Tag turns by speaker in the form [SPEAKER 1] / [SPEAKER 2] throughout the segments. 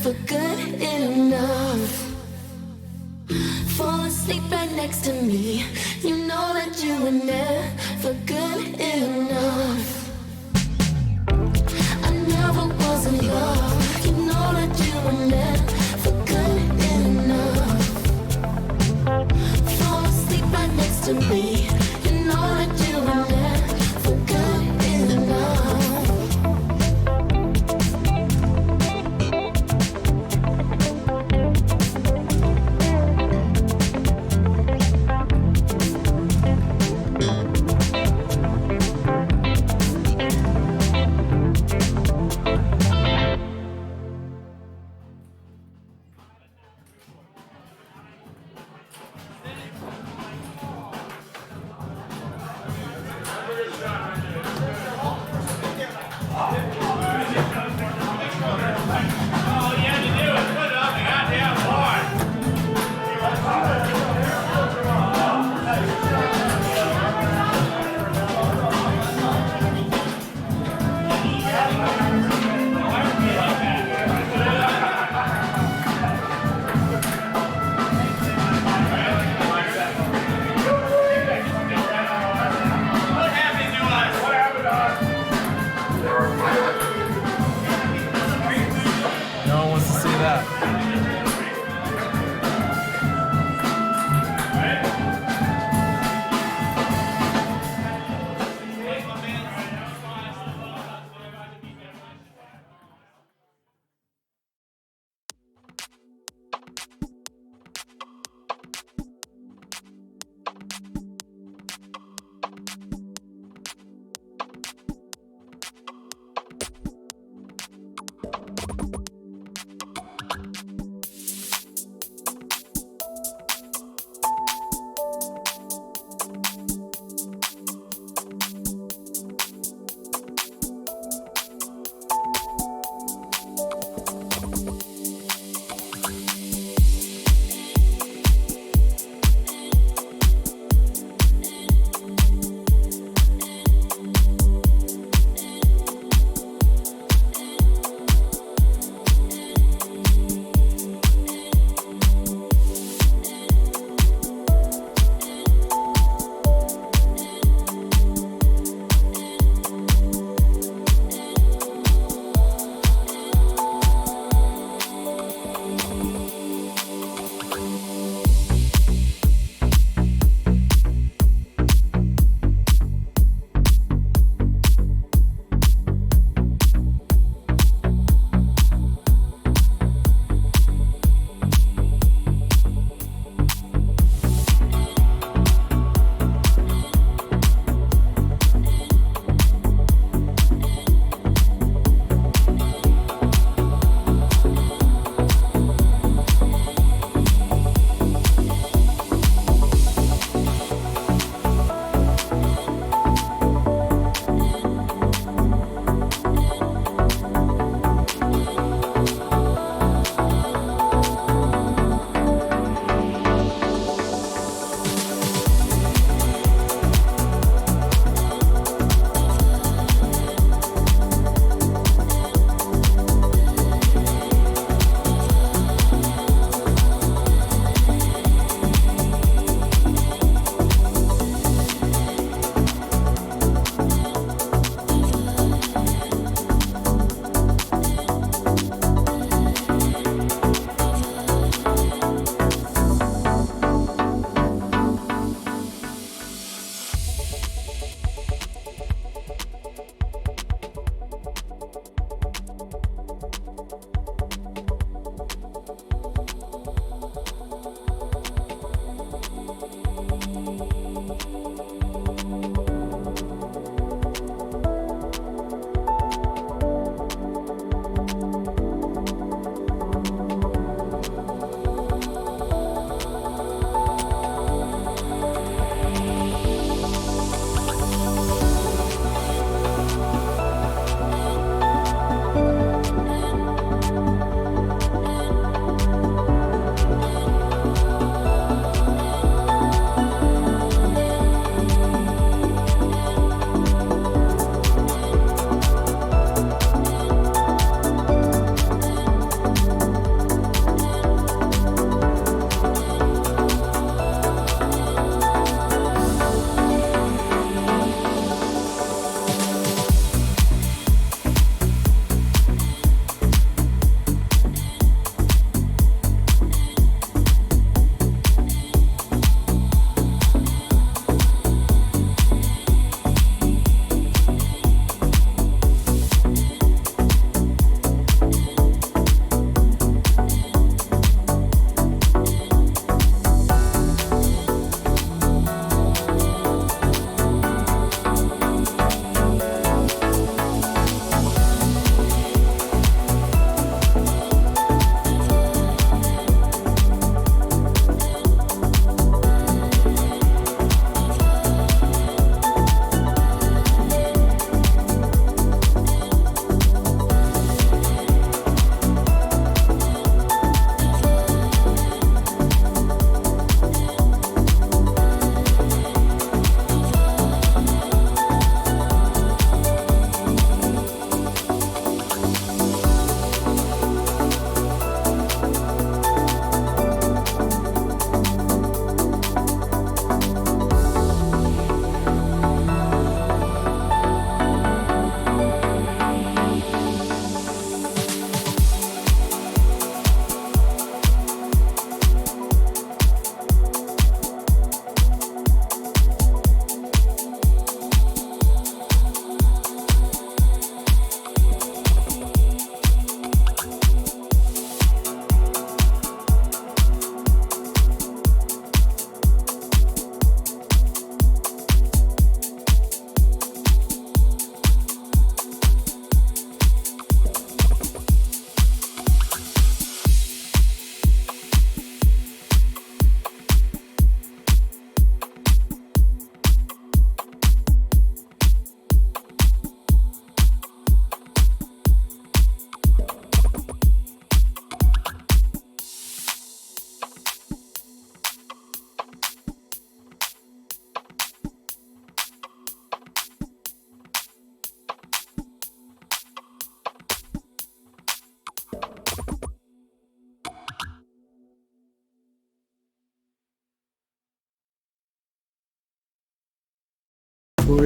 [SPEAKER 1] never good enough. Fall asleep right next to me. You know that you were never good enough. I never was in love. You know that you were never good enough. Fall asleep right next to me. You know that you were never good enough.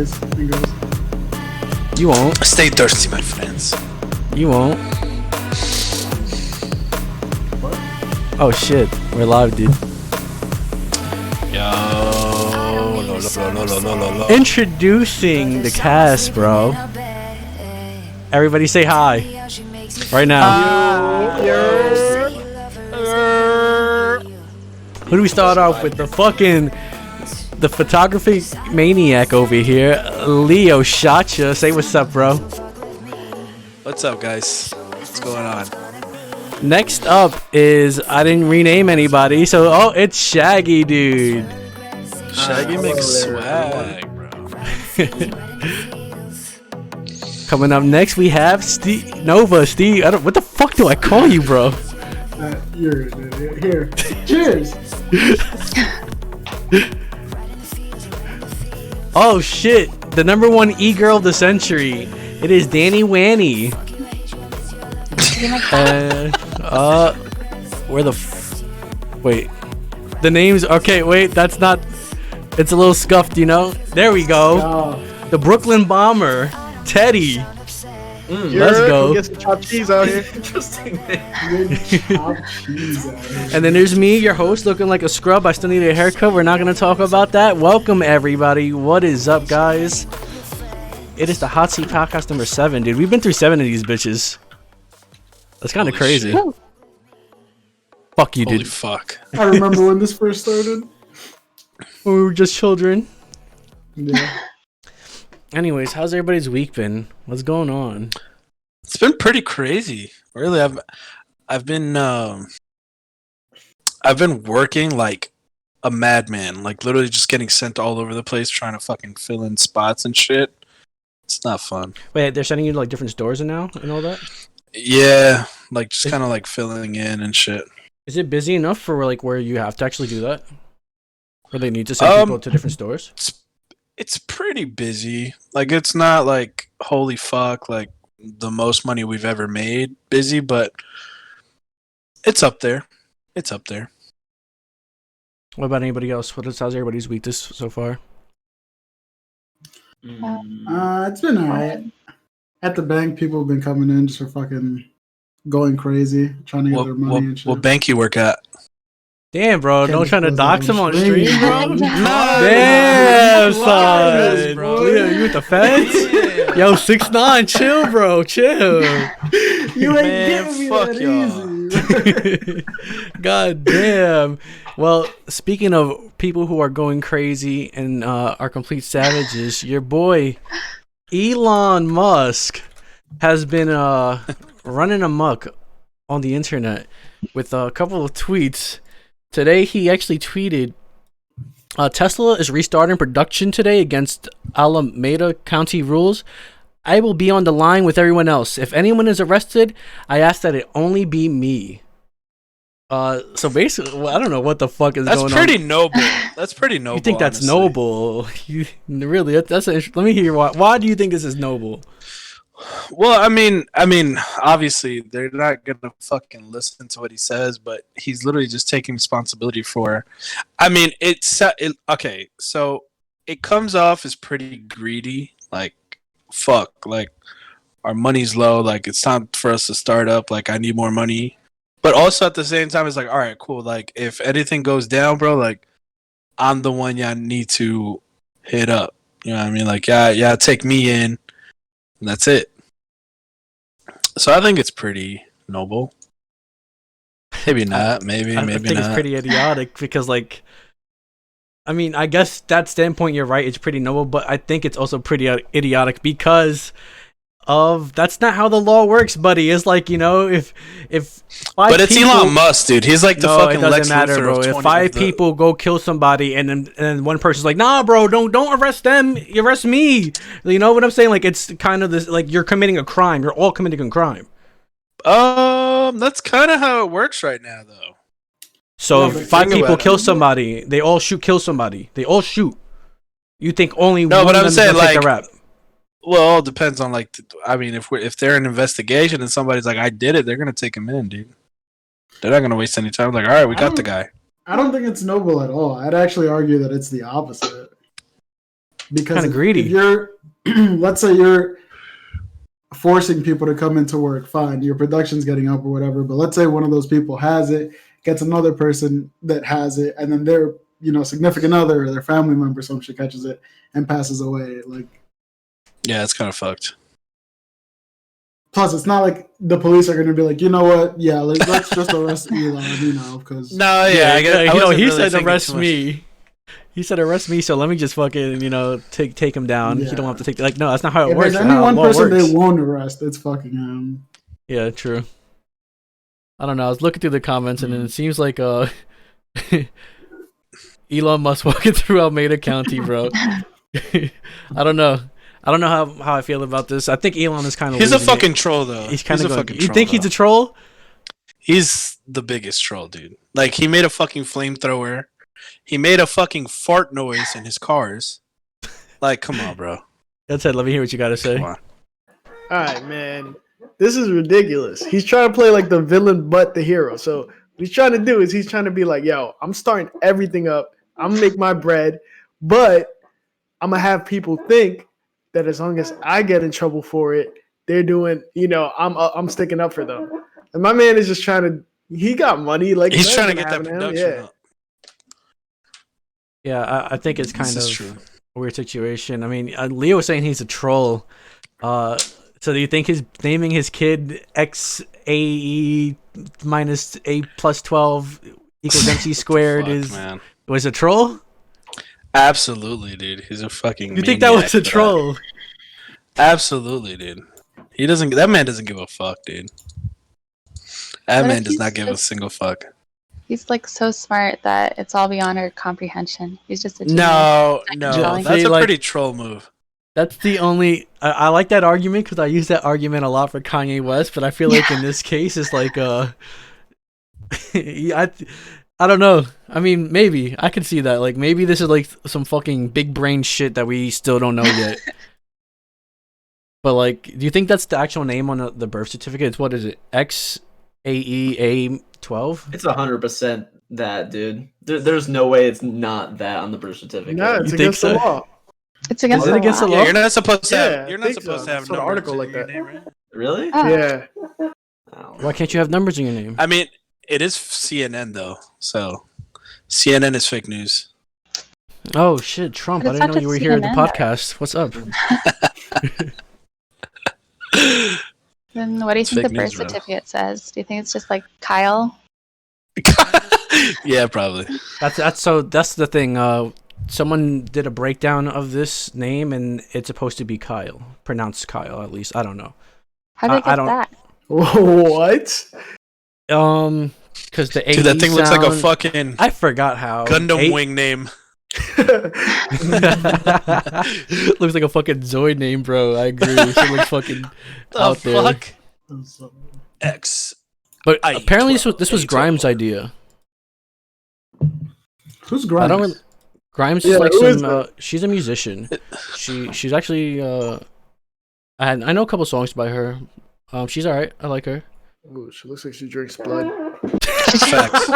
[SPEAKER 2] boys and girls.
[SPEAKER 3] You won't.
[SPEAKER 4] Stay thirsty, my friends.
[SPEAKER 3] You won't. What? Oh shit, we're live, dude. Introducing the cast, bro. Everybody say hi. Right now. Who do we start off with? The photography maniac over here, Leo Shotcha. Say what's up, bro.
[SPEAKER 4] What's up, guys? What's going on?
[SPEAKER 3] Next up is, I didn't rename anybody, so it's Shaggy, dude.
[SPEAKER 4] Shaggy makes swag, bro.
[SPEAKER 3] Coming up next, we have Steve Nova. Steve, what the fuck do I call you, bro?
[SPEAKER 2] You're here. Cheers.
[SPEAKER 3] Oh shit! The #1 e-girl of the century. It is Danny Wanny. Where the wait? The name's okay. Wait, that's not. It's a little scuffed, you know. There we go.
[SPEAKER 2] Oh.
[SPEAKER 3] The Brooklyn Bomber, Teddy. Let's go.
[SPEAKER 5] Get some chopped cheese out here.
[SPEAKER 3] And then there's me, your host, looking like a scrub. I still need a haircut. We're not going to talk about that. Welcome, everybody. What is up, guys? It is the Hot Seat podcast number 7, dude. We've been through 7 of these bitches. That's kind of crazy.
[SPEAKER 4] Shit.
[SPEAKER 3] Fuck you,
[SPEAKER 4] Holy
[SPEAKER 3] dude.
[SPEAKER 4] fuck.
[SPEAKER 2] I remember when this first started.
[SPEAKER 3] When we were just children.
[SPEAKER 2] Yeah.
[SPEAKER 3] Anyways, how's everybody's week been? What's going on?
[SPEAKER 4] It's been pretty crazy. Really, I've been working like a madman, like literally just getting sent all over the place, trying to fucking fill in spots and shit. It's not fun.
[SPEAKER 3] Wait, they're sending you to like different stores now and all that?
[SPEAKER 4] Yeah, like just kind of like filling in and shit.
[SPEAKER 3] Is it busy enough for like where you have to actually do that? Where they need to send people to different stores?
[SPEAKER 4] It's pretty busy. Like it's not like holy fuck, like the most money we've ever made busy, but it's up there. It's up there.
[SPEAKER 3] What about anybody else? How's everybody's week so far?
[SPEAKER 2] It's been alright. At the bank, people have been coming in just for fucking going crazy, trying to get their money and shit.
[SPEAKER 4] What bank you work at?
[SPEAKER 3] Damn, bro, don't trying to dox him on stream, bro.
[SPEAKER 2] No,
[SPEAKER 3] Damn, son,
[SPEAKER 4] bro.
[SPEAKER 3] Leo, you with the feds? Yo, 6ix9ine, chill, bro, chill.
[SPEAKER 2] You ain't
[SPEAKER 4] Man,
[SPEAKER 2] giving me
[SPEAKER 4] fuck
[SPEAKER 2] that
[SPEAKER 4] y'all.
[SPEAKER 2] easy.
[SPEAKER 3] God damn. Well, speaking of people who are going crazy and are complete savages, your boy Elon Musk has been running amok on the internet with a couple of tweets. Today, he actually tweeted, Tesla is restarting production today against Alameda County rules. I will be on the line with everyone else. If anyone is arrested, I ask that it only be me. So basically, well, I don't know what the fuck is going on.
[SPEAKER 4] That's pretty noble. That's pretty noble.
[SPEAKER 3] You think that's
[SPEAKER 4] honestly.
[SPEAKER 3] noble? You really? Let me hear why. Why do you think this is noble?
[SPEAKER 4] Well, I mean, obviously they're not gonna fucking listen to what he says, but he's literally just taking responsibility for. I mean, okay, so it comes off as pretty greedy, like fuck, like our money's low, like it's time for us to start up, like I need more money, but also at the same time, it's like, all right, cool, like if anything goes down, bro, like I'm the one y'all need to hit up. You know what I mean? Like, yeah, take me in. And that's it. So I think it's pretty noble. Maybe not. Maybe
[SPEAKER 3] I think
[SPEAKER 4] not.
[SPEAKER 3] it's pretty idiotic because, like, I mean, I guess that standpoint, you're right. It's pretty noble, but I think it's also pretty idiotic because of that's not how the law works, buddy. It's like, you know, if five
[SPEAKER 4] but it's
[SPEAKER 3] people,
[SPEAKER 4] Elon Musk, dude. He's like the fucking
[SPEAKER 3] it doesn't
[SPEAKER 4] Lex
[SPEAKER 3] matter,
[SPEAKER 4] Luthor
[SPEAKER 3] bro.
[SPEAKER 4] of
[SPEAKER 3] If
[SPEAKER 4] 20
[SPEAKER 3] five
[SPEAKER 4] of the-
[SPEAKER 3] people go kill somebody and then one person's like, nah, bro, don't arrest them, you arrest me. You know what I'm saying? Like, it's kind of this, like, you're committing a crime. You're all committing a crime.
[SPEAKER 4] That's kind of how it works right now, though.
[SPEAKER 3] So
[SPEAKER 4] Yeah, but
[SPEAKER 3] if five
[SPEAKER 4] think
[SPEAKER 3] people
[SPEAKER 4] about
[SPEAKER 3] kill
[SPEAKER 4] it.
[SPEAKER 3] somebody, they all kill somebody. They all shoot. You think only
[SPEAKER 4] No,
[SPEAKER 3] one
[SPEAKER 4] but
[SPEAKER 3] of
[SPEAKER 4] I'm
[SPEAKER 3] them is
[SPEAKER 4] saying,
[SPEAKER 3] gonna take
[SPEAKER 4] like,
[SPEAKER 3] a rap?
[SPEAKER 4] Well, it all depends on, like, I mean, if they're an investigation and somebody's like, I did it, they're gonna take him in, dude. They're not gonna waste any time. Like, all right, we got the guy.
[SPEAKER 2] I don't think it's noble at all. I'd actually argue that it's the opposite. Because
[SPEAKER 3] Kinda greedy.
[SPEAKER 2] If you're, let's say you're forcing people to come into work, fine, your production's getting up or whatever. But let's say one of those people has it, gets another person that has it, and then their significant other or their family member, some shit catches it and passes away. Like,
[SPEAKER 4] Yeah, it's kind of fucked.
[SPEAKER 2] plus, it's not like the police are going to be like, you know what? Yeah, let's just arrest Elon, because
[SPEAKER 4] No, yeah, I guess, I wasn't
[SPEAKER 3] he
[SPEAKER 4] really
[SPEAKER 3] said
[SPEAKER 4] thinking
[SPEAKER 3] arrest
[SPEAKER 4] too much.
[SPEAKER 3] me. He said arrest me, so let me just fucking take him down.
[SPEAKER 2] Yeah.
[SPEAKER 3] You don't have to take no, that's not how it
[SPEAKER 2] if
[SPEAKER 3] works.
[SPEAKER 2] there's any
[SPEAKER 3] How
[SPEAKER 2] one
[SPEAKER 3] law
[SPEAKER 2] person
[SPEAKER 3] works.
[SPEAKER 2] they won't arrest, it's fucking him.
[SPEAKER 3] Yeah, true. I don't know. I was looking through the comments, and it seems like Elon Musk walking through Alameda County, bro. I don't know. I don't know how I feel about this. I think Elon is kind of.
[SPEAKER 4] He's a fucking troll, though.
[SPEAKER 3] He's kind of.
[SPEAKER 4] fucking
[SPEAKER 3] You
[SPEAKER 4] troll,
[SPEAKER 3] think
[SPEAKER 4] though.
[SPEAKER 3] he's a troll?
[SPEAKER 4] He's the biggest troll, dude. Like, he made a fucking flamethrower. He made a fucking fart noise in his cars. Like, come on, bro.
[SPEAKER 3] That's it. Let me hear what you got to say.
[SPEAKER 4] Come on.
[SPEAKER 5] All right, man. This is ridiculous. He's trying to play like the villain, but the hero. So what he's trying to do is he's trying to be like, yo, I'm starting everything up. I'm gonna make my bread, but I'm gonna have people think that as long as I get in trouble for it, they're doing, I'm sticking up for them. And my man is just trying to. He got money, like
[SPEAKER 4] He's
[SPEAKER 5] that's
[SPEAKER 4] trying to
[SPEAKER 5] gonna
[SPEAKER 4] get that
[SPEAKER 5] happen to him,
[SPEAKER 4] production
[SPEAKER 5] yeah.
[SPEAKER 4] up.
[SPEAKER 3] Yeah, I think it's kind
[SPEAKER 4] This
[SPEAKER 3] of
[SPEAKER 4] is true.
[SPEAKER 3] a weird situation. I mean, Leo was saying he's a troll. So do you think his naming his kid XAE minus A plus 12 equals MC squared
[SPEAKER 4] Fuck, man.
[SPEAKER 3] was a troll?
[SPEAKER 4] Absolutely, dude. He's a fucking.
[SPEAKER 3] You think that
[SPEAKER 4] maniac
[SPEAKER 3] was a
[SPEAKER 4] for
[SPEAKER 3] troll?
[SPEAKER 4] Absolutely, dude. He doesn't. That man doesn't give a fuck, dude. That
[SPEAKER 6] What
[SPEAKER 4] man
[SPEAKER 6] if
[SPEAKER 4] does
[SPEAKER 6] he's
[SPEAKER 4] not give a
[SPEAKER 6] just-
[SPEAKER 4] single fuck.
[SPEAKER 6] He's like so smart that it's all beyond our comprehension. He's just a genius.
[SPEAKER 4] No,
[SPEAKER 6] controlling.
[SPEAKER 4] that's
[SPEAKER 3] See,
[SPEAKER 4] a
[SPEAKER 3] like-
[SPEAKER 4] pretty troll move.
[SPEAKER 3] That's the only. I like that argument because I use that argument a lot for Kanye West, but I feel like in this case it's like I don't know. I mean, maybe I could see that. Like maybe this is like some fucking big brain shit that we still don't know yet. But like, do you think that's the actual name on the birth certificate? It's what is it? XAEA12?
[SPEAKER 7] It's 100% that, dude. There's no way it's not that on the birth certificate.
[SPEAKER 5] No, it's
[SPEAKER 3] You think
[SPEAKER 5] against the
[SPEAKER 3] so?
[SPEAKER 5] law.
[SPEAKER 6] It's against
[SPEAKER 3] Is it
[SPEAKER 6] the
[SPEAKER 3] against
[SPEAKER 6] law.
[SPEAKER 3] the
[SPEAKER 4] Yeah,
[SPEAKER 3] law?
[SPEAKER 4] you're not supposed to have.
[SPEAKER 5] Yeah,
[SPEAKER 4] You're
[SPEAKER 5] I
[SPEAKER 4] not
[SPEAKER 5] think
[SPEAKER 4] supposed
[SPEAKER 5] so.
[SPEAKER 4] to have
[SPEAKER 5] I saw an
[SPEAKER 4] numbers
[SPEAKER 5] article
[SPEAKER 4] in
[SPEAKER 5] like
[SPEAKER 4] your
[SPEAKER 5] that.
[SPEAKER 4] name, right?
[SPEAKER 7] Really?
[SPEAKER 6] Oh.
[SPEAKER 5] Yeah.
[SPEAKER 3] Why can't you have numbers in your name?
[SPEAKER 4] I mean, it is CNN though, so CNN is fake news.
[SPEAKER 3] Oh shit, Trump!
[SPEAKER 6] But
[SPEAKER 3] I
[SPEAKER 6] it's
[SPEAKER 3] didn't
[SPEAKER 6] not
[SPEAKER 3] know you were
[SPEAKER 6] just
[SPEAKER 3] here at the
[SPEAKER 6] CNN, though.
[SPEAKER 3] podcast. What's up?
[SPEAKER 6] Then what do you
[SPEAKER 4] It's
[SPEAKER 6] think the
[SPEAKER 4] fake
[SPEAKER 6] birth
[SPEAKER 4] news, bro.
[SPEAKER 6] certificate says? Do you think it's just like Kyle?
[SPEAKER 4] Yeah, probably.
[SPEAKER 3] That's the thing. Someone did a breakdown of this name, and it's supposed to be Kyle, pronounced Kyle. At least I don't know.
[SPEAKER 6] How did
[SPEAKER 3] I
[SPEAKER 6] I get
[SPEAKER 3] don't-
[SPEAKER 6] that?
[SPEAKER 5] What?
[SPEAKER 3] Because the
[SPEAKER 4] Dude, that
[SPEAKER 3] AE
[SPEAKER 4] thing looks like a
[SPEAKER 3] sound-
[SPEAKER 4] fucking
[SPEAKER 3] I forgot how
[SPEAKER 4] Gundam
[SPEAKER 3] A-
[SPEAKER 4] wing name.
[SPEAKER 3] looks like a fucking Zoid name, bro. I agree. It looks fucking
[SPEAKER 4] The
[SPEAKER 3] out there.
[SPEAKER 4] fuck? X.
[SPEAKER 3] But
[SPEAKER 4] I
[SPEAKER 3] apparently
[SPEAKER 4] twelve,
[SPEAKER 3] this was
[SPEAKER 4] A
[SPEAKER 3] Grimes'
[SPEAKER 4] 12.
[SPEAKER 3] idea.
[SPEAKER 2] Who's
[SPEAKER 3] I
[SPEAKER 2] Grimes?
[SPEAKER 3] don't really, Grimes
[SPEAKER 5] Yeah,
[SPEAKER 3] is like
[SPEAKER 5] who is
[SPEAKER 3] some. She's a musician. She's actually. I know a couple songs by her. She's alright. I like her.
[SPEAKER 5] Ooh, she looks like she drinks blood.
[SPEAKER 4] Facts.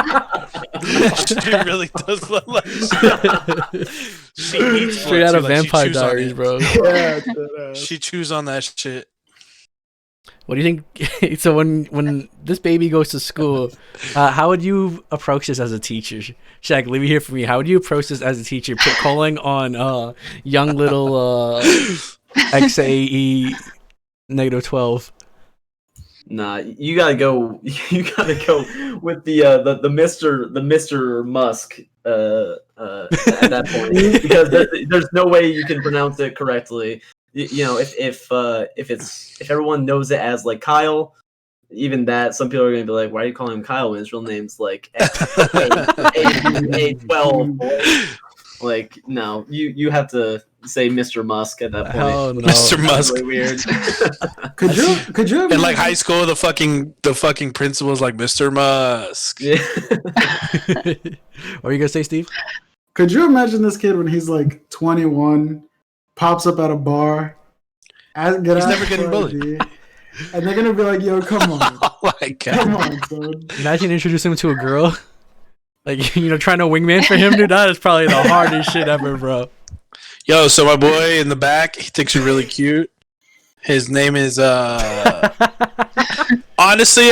[SPEAKER 4] She really does look like she eats
[SPEAKER 3] Straight
[SPEAKER 4] blood,
[SPEAKER 3] out
[SPEAKER 4] too,
[SPEAKER 3] of
[SPEAKER 4] like she
[SPEAKER 3] Vampire
[SPEAKER 4] chews on
[SPEAKER 3] Diaries,
[SPEAKER 4] it.
[SPEAKER 3] bro.
[SPEAKER 5] Yeah.
[SPEAKER 4] She chews on that shit.
[SPEAKER 3] What do you think? So when this baby goes to school, how would you approach this as a teacher? Shaq, leave it here for me. How would you approach this as a teacher? Calling on young little XAE -12.
[SPEAKER 7] Nah, you gotta go. You gotta go with the Mr. Musk at that point because there's no way you can pronounce it correctly. If everyone knows it as like Kyle, even that some people are gonna be like, why are you calling him Kyle when his real name's like A12? Like, no, you have to say Mr. Musk at that point.
[SPEAKER 3] Hell no.
[SPEAKER 4] Mr. Musk.
[SPEAKER 7] Really weird.
[SPEAKER 2] Could you
[SPEAKER 4] In like high school, the fucking principal's like Mr. Musk.
[SPEAKER 7] Yeah.
[SPEAKER 3] What are you gonna say, Steve?
[SPEAKER 2] Could you imagine this kid when he's like 21, pops up at a bar,
[SPEAKER 4] He's never getting bullied.
[SPEAKER 2] ID, and they're gonna be like, "Yo, come on,
[SPEAKER 4] Oh my
[SPEAKER 2] come
[SPEAKER 4] god.
[SPEAKER 2] on, son."
[SPEAKER 3] Imagine introducing him to a girl. Like, trying to wingman for him, dude. That is probably the hardest shit ever, bro.
[SPEAKER 4] Yo, so my boy in the back, he thinks you're really cute. His name is honestly,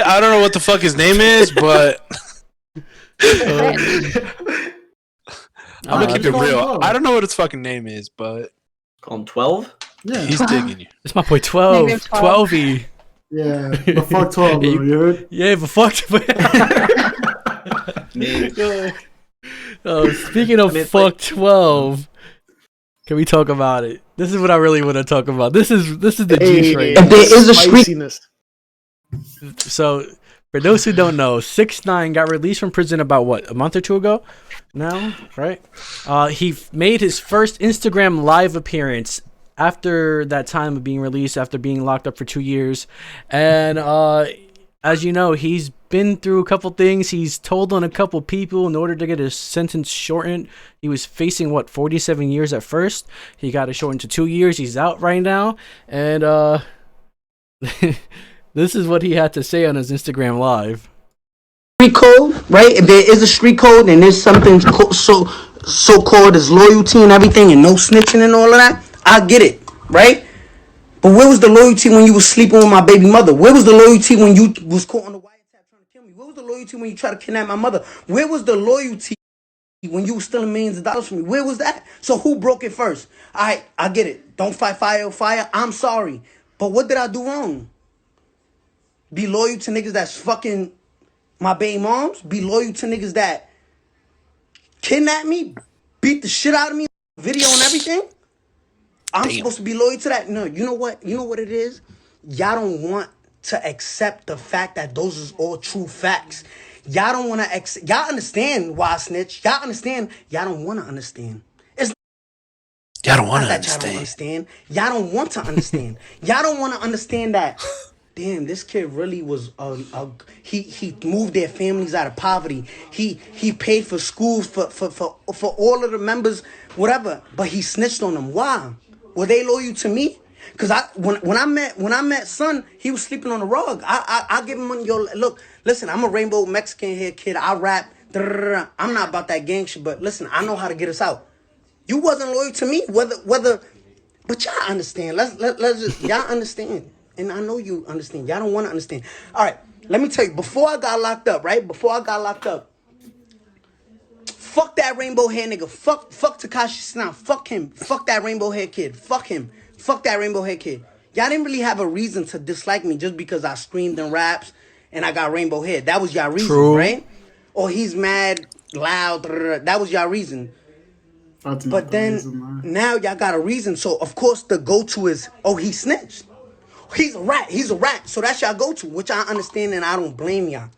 [SPEAKER 4] I don't know what the fuck his name is, but I'm gonna keep it real. I don't know what his fucking name is, but
[SPEAKER 7] Call him 12.
[SPEAKER 2] Yeah,
[SPEAKER 4] he's digging you.
[SPEAKER 3] It's my boy 12.
[SPEAKER 6] Maybe 12.
[SPEAKER 3] 12y.
[SPEAKER 2] yeah. But fuck 12, bro. You heard?
[SPEAKER 3] Yeah, but fuck. Oh, speaking of fuck 12, can we talk about it? This is what I really want to talk about. This is the G train.
[SPEAKER 5] If there is a spiciness.
[SPEAKER 3] So, for those who don't know, 6ix9ine got released from prison about what, a month or two ago now, right? He made his first Instagram live appearance after that time of being released, after being locked up for 2 years. And as you know, he's been through a couple things. He's told on a couple people in order to get his sentence shortened. He was facing, 47 years at first. He got it shortened to 2 years. He's out right now. And this is what he had to say on his Instagram live.
[SPEAKER 8] Street code, right? If there is a street code and there's something so called as loyalty and everything and no snitching and all of that, I get it, right? But where was the loyalty when you was sleeping with my baby mother? Where was the loyalty when you was caught on the wiretap trying to kill me? Where was the loyalty when you tried to kidnap my mother? Where was the loyalty when you was stealing millions of dollars from me? Where was that? So who broke it first? I get it. Don't fight fire with fire. I'm sorry. But what did I do wrong? Be loyal to niggas that's fucking my baby moms? Be loyal to niggas that kidnap me? Beat the shit out of me? Video and everything? I'm supposed to be loyal to that? No, you know what? You know what it is? Y'all don't want to accept the fact that those is all true facts. Y'all don't want to y'all understand why I snitch. Y'all understand. Y'all don't want to understand. It's
[SPEAKER 4] Y'all don't want
[SPEAKER 8] not
[SPEAKER 4] to
[SPEAKER 8] that y'all don't
[SPEAKER 4] understand.
[SPEAKER 8] understand. Y'all don't want to understand. Y'all don't want to understand that. Damn, this kid really was he moved their families out of poverty. He paid for schools for all of the members, whatever. But he snitched on them. Why? Were they loyal to me? Cause when I met Son, he was sleeping on the rug. I give him money. Yo, look, listen, I'm a rainbow Mexican hair kid. I rap. I'm not about that gang shit. But listen, I know how to get us out. You wasn't loyal to me. Whether, but y'all understand. Let's just y'all understand. And I know you understand. Y'all don't want to understand. All right, let me tell you. Before I got locked up, right? Before I got locked up, fuck that rainbow hair nigga. Fuck Tekashi Snow. Fuck him. Fuck that rainbow hair kid. Fuck him. Fuck that rainbow hair kid. Y'all didn't really have a reason to dislike me just because I screamed in raps and I got rainbow hair. That was y'all reason,
[SPEAKER 3] True.
[SPEAKER 8] right? Or he's mad, loud. That was y'all reason.
[SPEAKER 2] That's not
[SPEAKER 8] But
[SPEAKER 2] the
[SPEAKER 8] then
[SPEAKER 2] reason, man.
[SPEAKER 8] now y'all got a reason. So of course the go-to is, oh, he snitched. He's a rat. He's a rat. So that's y'all go-to, which I understand and I don't blame y'all.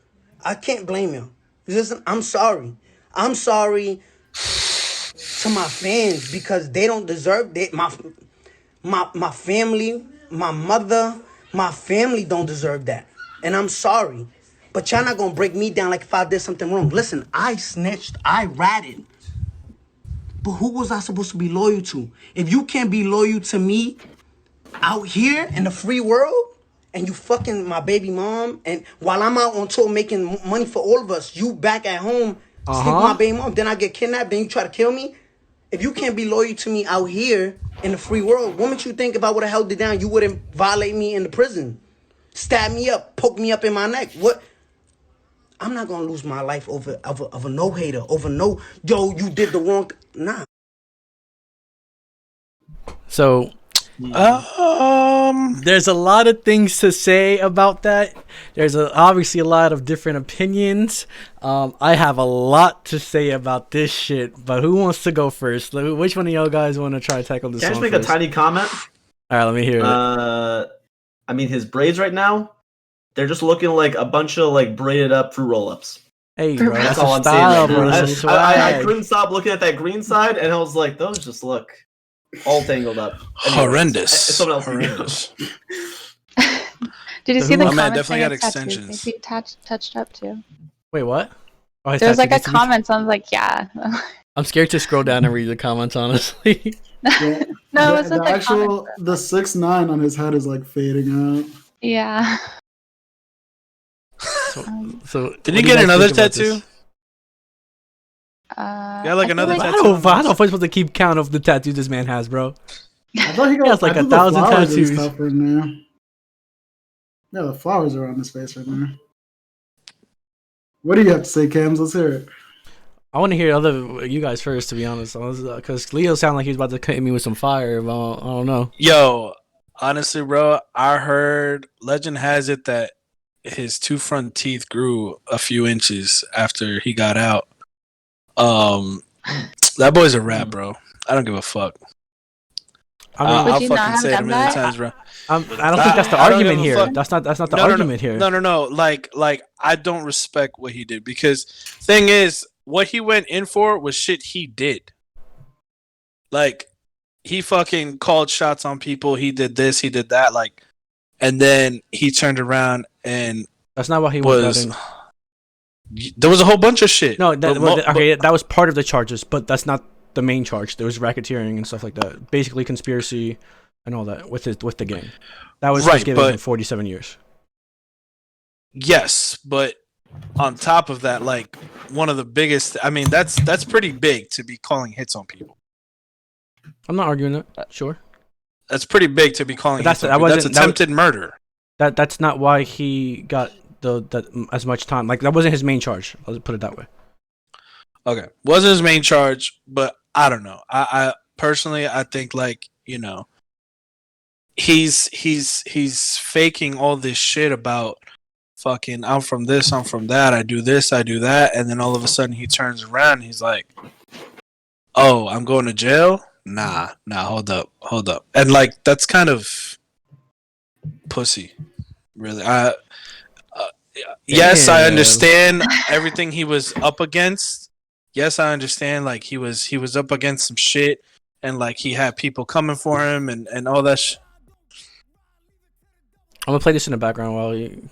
[SPEAKER 8] I can't blame y'all. Listen, I'm sorry. I'm sorry to my fans because they don't deserve that. My family, my mother, my family don't deserve that. And I'm sorry. But y'all not gonna break me down like if I did something wrong. Listen, I snitched. I ratted. But who was I supposed to be loyal to? If you can't be loyal to me out here in the free world, and you fucking my baby mom, and while I'm out on tour making money for all of us, you back at home sleep with my baby mom, then I get kidnapped, then you try to kill me? If you can't be loyal to me out here in the free world, what makes you think if I would have held it down, you wouldn't violate me in the prison? Stab me up, poke me up in my neck. What? I'm not gonna lose my life over a no hater, over no, yo, you did the wrong nah.
[SPEAKER 3] So, there's a lot of things to say about that. There's obviously a lot of different opinions. I have a lot to say about this shit, but who wants to go first? Which one of y'all guys want to try to tackle this?
[SPEAKER 7] Can I just
[SPEAKER 3] one
[SPEAKER 7] make
[SPEAKER 3] first?
[SPEAKER 7] a tiny comment?
[SPEAKER 3] All right, let me hear it.
[SPEAKER 7] I mean, his braids right now, they're just looking like a bunch of like braided up fruit roll-ups.
[SPEAKER 3] Hey, bro,
[SPEAKER 7] That's
[SPEAKER 3] that's
[SPEAKER 7] all
[SPEAKER 3] a
[SPEAKER 7] I'm
[SPEAKER 3] style,
[SPEAKER 7] saying.
[SPEAKER 3] bro.
[SPEAKER 7] Right
[SPEAKER 3] That's a
[SPEAKER 7] now. I
[SPEAKER 3] swag.
[SPEAKER 7] couldn't stop looking at that green side, and I was like, those just look all tangled up. Anyways,
[SPEAKER 4] Horrendous.
[SPEAKER 7] someone else.
[SPEAKER 4] Horrendous.
[SPEAKER 6] Did you see the
[SPEAKER 4] My man
[SPEAKER 6] comments?
[SPEAKER 4] definitely
[SPEAKER 6] I
[SPEAKER 4] got
[SPEAKER 6] got tattoos.
[SPEAKER 4] extensions.
[SPEAKER 6] They be touched up too.
[SPEAKER 3] Wait, what? Oh, his
[SPEAKER 6] There was like a
[SPEAKER 3] tattoo needs to be-
[SPEAKER 6] comment, so I was like, yeah.
[SPEAKER 3] I'm scared to scroll down and read the comments, honestly.
[SPEAKER 2] Yeah,
[SPEAKER 6] No,
[SPEAKER 2] the,
[SPEAKER 6] it's not
[SPEAKER 2] the
[SPEAKER 6] the
[SPEAKER 2] actual
[SPEAKER 6] comments.
[SPEAKER 2] the 6ix9ine on his head is like fading out.
[SPEAKER 6] Yeah.
[SPEAKER 3] So
[SPEAKER 6] Um,
[SPEAKER 3] so
[SPEAKER 4] Did
[SPEAKER 3] what
[SPEAKER 4] he
[SPEAKER 3] do
[SPEAKER 4] get
[SPEAKER 3] guys
[SPEAKER 4] another
[SPEAKER 3] think about
[SPEAKER 4] tattoo?
[SPEAKER 3] this?
[SPEAKER 4] got like
[SPEAKER 6] I feel
[SPEAKER 4] another
[SPEAKER 6] like-
[SPEAKER 3] I
[SPEAKER 4] tattoo.
[SPEAKER 3] don't.
[SPEAKER 4] on
[SPEAKER 3] How
[SPEAKER 4] this.
[SPEAKER 3] am I supposed to keep count of the tattoos this man has, bro?
[SPEAKER 2] I thought he
[SPEAKER 3] He has like
[SPEAKER 2] I thought
[SPEAKER 3] 1,000
[SPEAKER 2] the flowers and
[SPEAKER 3] tattoos.
[SPEAKER 2] stuff were in there. Yeah, the flowers are on his face right now. What do you have to say, Cams? Let's hear it.
[SPEAKER 3] I want to hear you guys first, to be honest, because Leo sounded like he was about to hit me with some fire. But I don't know.
[SPEAKER 4] Yo, honestly, bro, I heard legend has it that his two front teeth grew a few inches after he got out. That boy's a rat, bro. I don't give a fuck.
[SPEAKER 3] I mean,
[SPEAKER 6] Would
[SPEAKER 4] I'll
[SPEAKER 6] you not
[SPEAKER 4] fucking
[SPEAKER 6] have
[SPEAKER 4] say it a
[SPEAKER 6] done
[SPEAKER 4] million
[SPEAKER 6] that?
[SPEAKER 4] times, bro.
[SPEAKER 3] I don't think that's the
[SPEAKER 4] I don't
[SPEAKER 3] argument
[SPEAKER 4] give a
[SPEAKER 3] here.
[SPEAKER 4] fuck.
[SPEAKER 3] That's not the
[SPEAKER 4] No,
[SPEAKER 3] argument here.
[SPEAKER 4] No. Like I don't respect what he did because thing is, what he went in for was shit he did. Like he fucking called shots on people. He did this. He did that. Like, and then he turned around and
[SPEAKER 3] That's not what he was.
[SPEAKER 4] there was a whole bunch of shit.
[SPEAKER 3] No,
[SPEAKER 4] But
[SPEAKER 3] that was part of the charges, but that's not the main charge. There was racketeering and stuff like that. Basically, conspiracy and all that with the gang. That was
[SPEAKER 4] Right,
[SPEAKER 3] just given
[SPEAKER 4] but-
[SPEAKER 3] him 47 years.
[SPEAKER 4] yes, but on top of that, like one of the biggest. I mean, that's pretty big to be calling hits on people.
[SPEAKER 3] I'm not arguing that. Sure.
[SPEAKER 4] That's pretty big to be calling.
[SPEAKER 3] But
[SPEAKER 4] Hits on people. That's attempted murder.
[SPEAKER 3] That's not why he got that as much time. Like that wasn't his main charge. I'll put it that way.
[SPEAKER 4] Okay, wasn't his main charge, but I don't know. I personally, I think like he's faking all this shit about fucking I'm from this, I'm from that, I do this, I do that, and then all of a sudden he turns around and he's like, "Oh, I'm going to jail." Nah, hold up, and like that's kind of pussy, really. Yes, I
[SPEAKER 3] Damn.
[SPEAKER 4] understand everything he was up against. Yes, I understand. Like he was up against some shit, and like he had people coming for him, and all that.
[SPEAKER 3] I'm gonna play this in the background while you.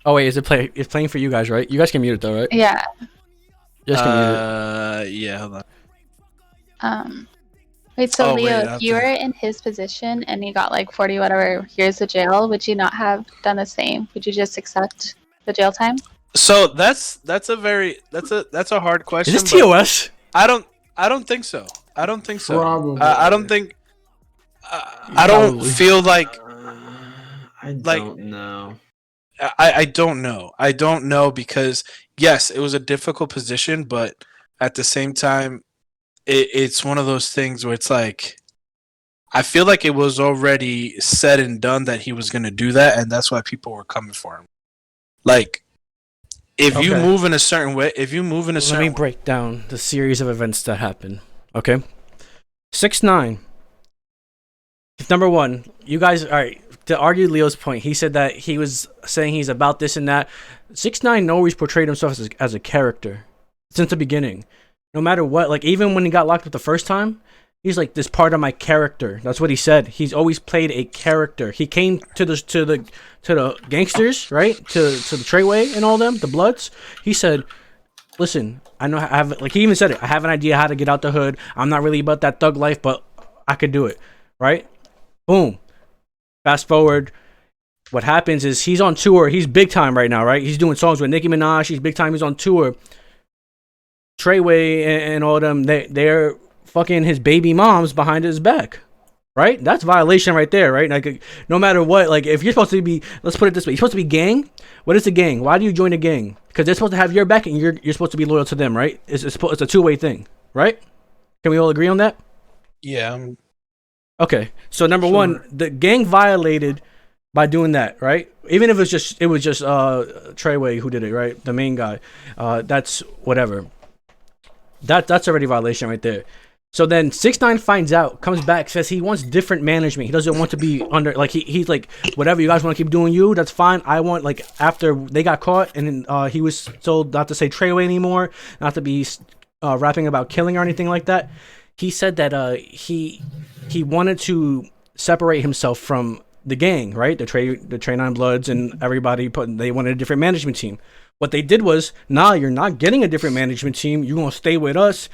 [SPEAKER 3] Oh wait, it's playing for you guys, right? You guys can mute it though, right?
[SPEAKER 6] Yeah.
[SPEAKER 3] You guys can mute it.
[SPEAKER 4] Yeah, hold on.
[SPEAKER 6] Wait, so
[SPEAKER 4] Oh, wait,
[SPEAKER 6] Leo,
[SPEAKER 4] I
[SPEAKER 6] if
[SPEAKER 4] have
[SPEAKER 6] you
[SPEAKER 4] to-
[SPEAKER 6] were in his position and you got like 40 whatever years of jail, would you not have done the same? Would you just accept the jail time?
[SPEAKER 4] So that's a hard question.
[SPEAKER 3] Is this
[SPEAKER 4] but
[SPEAKER 3] TOS?
[SPEAKER 4] I don't think so. I don't think so.
[SPEAKER 2] Probably.
[SPEAKER 4] I don't think. I don't
[SPEAKER 3] Probably.
[SPEAKER 4] feel like.
[SPEAKER 7] I
[SPEAKER 4] Like-
[SPEAKER 7] don't know.
[SPEAKER 4] I don't know. I don't know because yes, it was a difficult position, but at the same time, it's one of those things where it's like I feel like it was already said and done that he was going to do that, and that's why people were coming for him. Like, if you
[SPEAKER 3] Okay.
[SPEAKER 4] move in a certain way, if you move in a
[SPEAKER 3] Let
[SPEAKER 4] certain
[SPEAKER 3] me break down the series of events that happened. Okay, 6ix9ine. Number one, you guys. All right. To argue Leo's point, he said that he was saying he's about this and that. 6ix9ine always portrayed himself as a character since the beginning. No matter what, like even when he got locked up the first time, he's like, "This part of my character." That's what he said. He's always played a character. He came to the gangsters, right? To the Treyway and all them, the Bloods. He said, "Listen, I know I have." Like he even said it. I have an idea how to get out the hood. I'm not really about that thug life, but I could do it. Right? Boom. Fast forward. What happens is he's on tour. He's big time right now, right? He's doing songs with Nicki Minaj. He's big time. He's on tour. Treyway and all them, they're fucking his baby moms behind his back, right? That's violation right there, right? Like, no matter what, like if you're supposed to be, let's put it this way, you're supposed to be gang. What is a gang? Why do you join a gang? Because they're supposed to have your back, and you're supposed to be loyal to them, right? It's a two-way thing, right? Can we all agree on that?
[SPEAKER 4] Yeah.
[SPEAKER 3] Okay, so number one, the gang violated by doing that, right? Even if it was just Treyway who did it, right? The main guy. That's whatever. That's already a violation right there. So then 6ix9ine finds out, comes back, says he wants different management. He doesn't want to be under like he's like, whatever you guys want to keep doing, that's fine. I want, like, after they got caught and he was told not to say Treyway anymore, not to be rapping about killing or anything like that. He said that he wanted to separate himself from the gang, right? The Trey 9 Bloods and everybody, they wanted a different management team. What they did was, nah, you're not getting a different management team. You're gonna stay with us.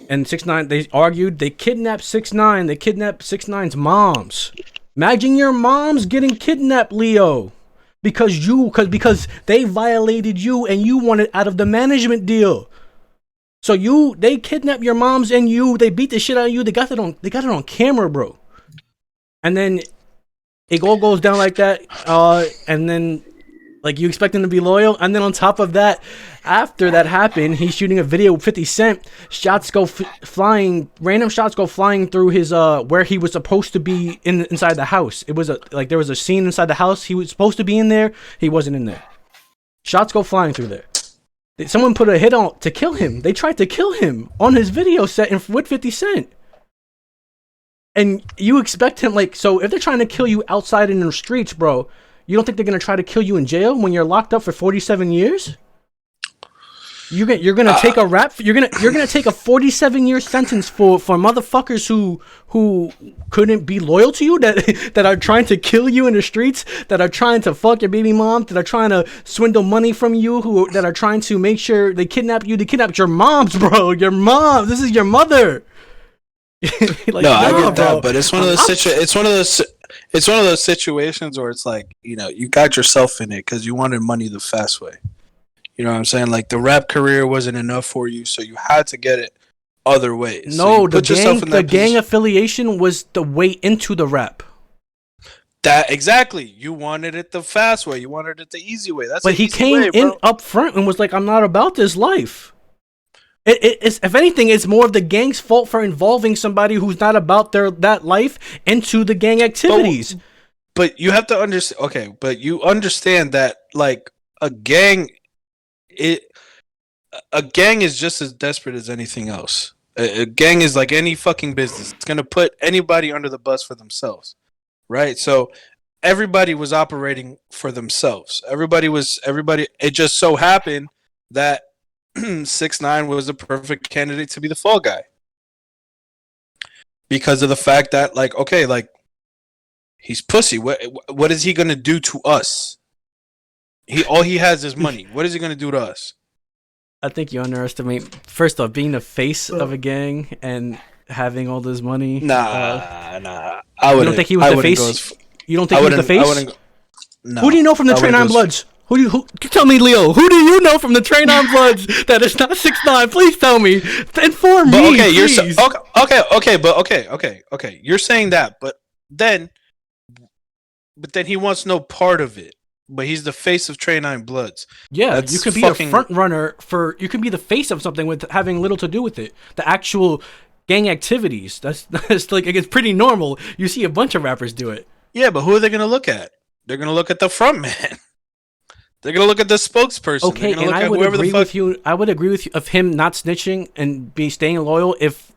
[SPEAKER 3] And 6ix9ine, they argued. They kidnapped 6ix9ine. They kidnapped 6ix9ine's moms. Imagine your moms getting kidnapped, Leo, because they violated you and you wanted out of the management deal. So they kidnapped your moms and they beat the shit out of you. They got it on camera, bro. And then it all goes down like that. And then like you expect him to be loyal, and then on top of that, after that happened, he's shooting a video with 50 Cent. Shots go flying, random shots go flying through his where he was supposed to be inside the house. It was there was a scene inside the house. He was supposed to be in there. He wasn't in there. Shots go flying through there. Someone put a hit on to kill him. They tried to kill him on his video set with 50 Cent. And you expect him so if they're trying to kill you outside in the streets, bro, you don't think they're gonna try to kill you in jail when you're locked up for 47 years? You're gonna take a rap. You're gonna take a 47-year sentence for motherfuckers who couldn't be loyal to you, that are trying to kill you in the streets, that are trying to fuck your baby mom, that are trying to swindle money from you, that are trying to make sure they kidnap you. They kidnapped your moms, bro. Your mom. This is your mother.
[SPEAKER 4] No, I get that, but it's one of those it's one of those situations where it's like, you got yourself in it because you wanted money the fast way. You know what I'm saying? Like the rap career wasn't enough for you, so you had to get it other ways.
[SPEAKER 3] No, so the gang affiliation was the way into the rap.
[SPEAKER 4] That exactly. You wanted it the fast way. You wanted it the easy way. But
[SPEAKER 3] he came in up front and was like, "I'm not about this life." It's, if anything, it's more of the gang's fault for involving somebody who's not about that life into the gang activities.
[SPEAKER 4] But you have to understand. Okay, but you understand that like a gang is just as desperate as anything else. A gang is like any fucking business. It's gonna put anybody under the bus for themselves, right? So everybody was operating for themselves. Everybody. It just so happened that 6ix9ine was the perfect candidate to be the fall guy because of the fact that he's pussy. What is he gonna do to us? All he has is money. What is he gonna do to us?
[SPEAKER 3] I think you underestimate. First off, being the face of a gang and having all this money.
[SPEAKER 4] Nah.
[SPEAKER 3] You don't think he was the face? You don't think he was the face?
[SPEAKER 4] No.
[SPEAKER 3] Who do you know from the Train on Bloods? Who tell me, Leo? Who do you know from the Train on Bloods that is not 6ix9ine? Please tell me. Inform me.
[SPEAKER 4] Okay,
[SPEAKER 3] please.
[SPEAKER 4] Okay. You're saying that, but then he wants no part of it. But he's the face of Train 9 Bloods.
[SPEAKER 3] Yeah, you can be a front runner you can be the face of something with having little to do with it. The actual gang activities. That's like it's pretty normal. You see a bunch of rappers do it.
[SPEAKER 4] Yeah, but who are they gonna look at? They're gonna look at the front man. They're gonna look at the spokesperson.
[SPEAKER 3] Okay, and I would agree with you. I would agree with you of him not snitching and staying loyal if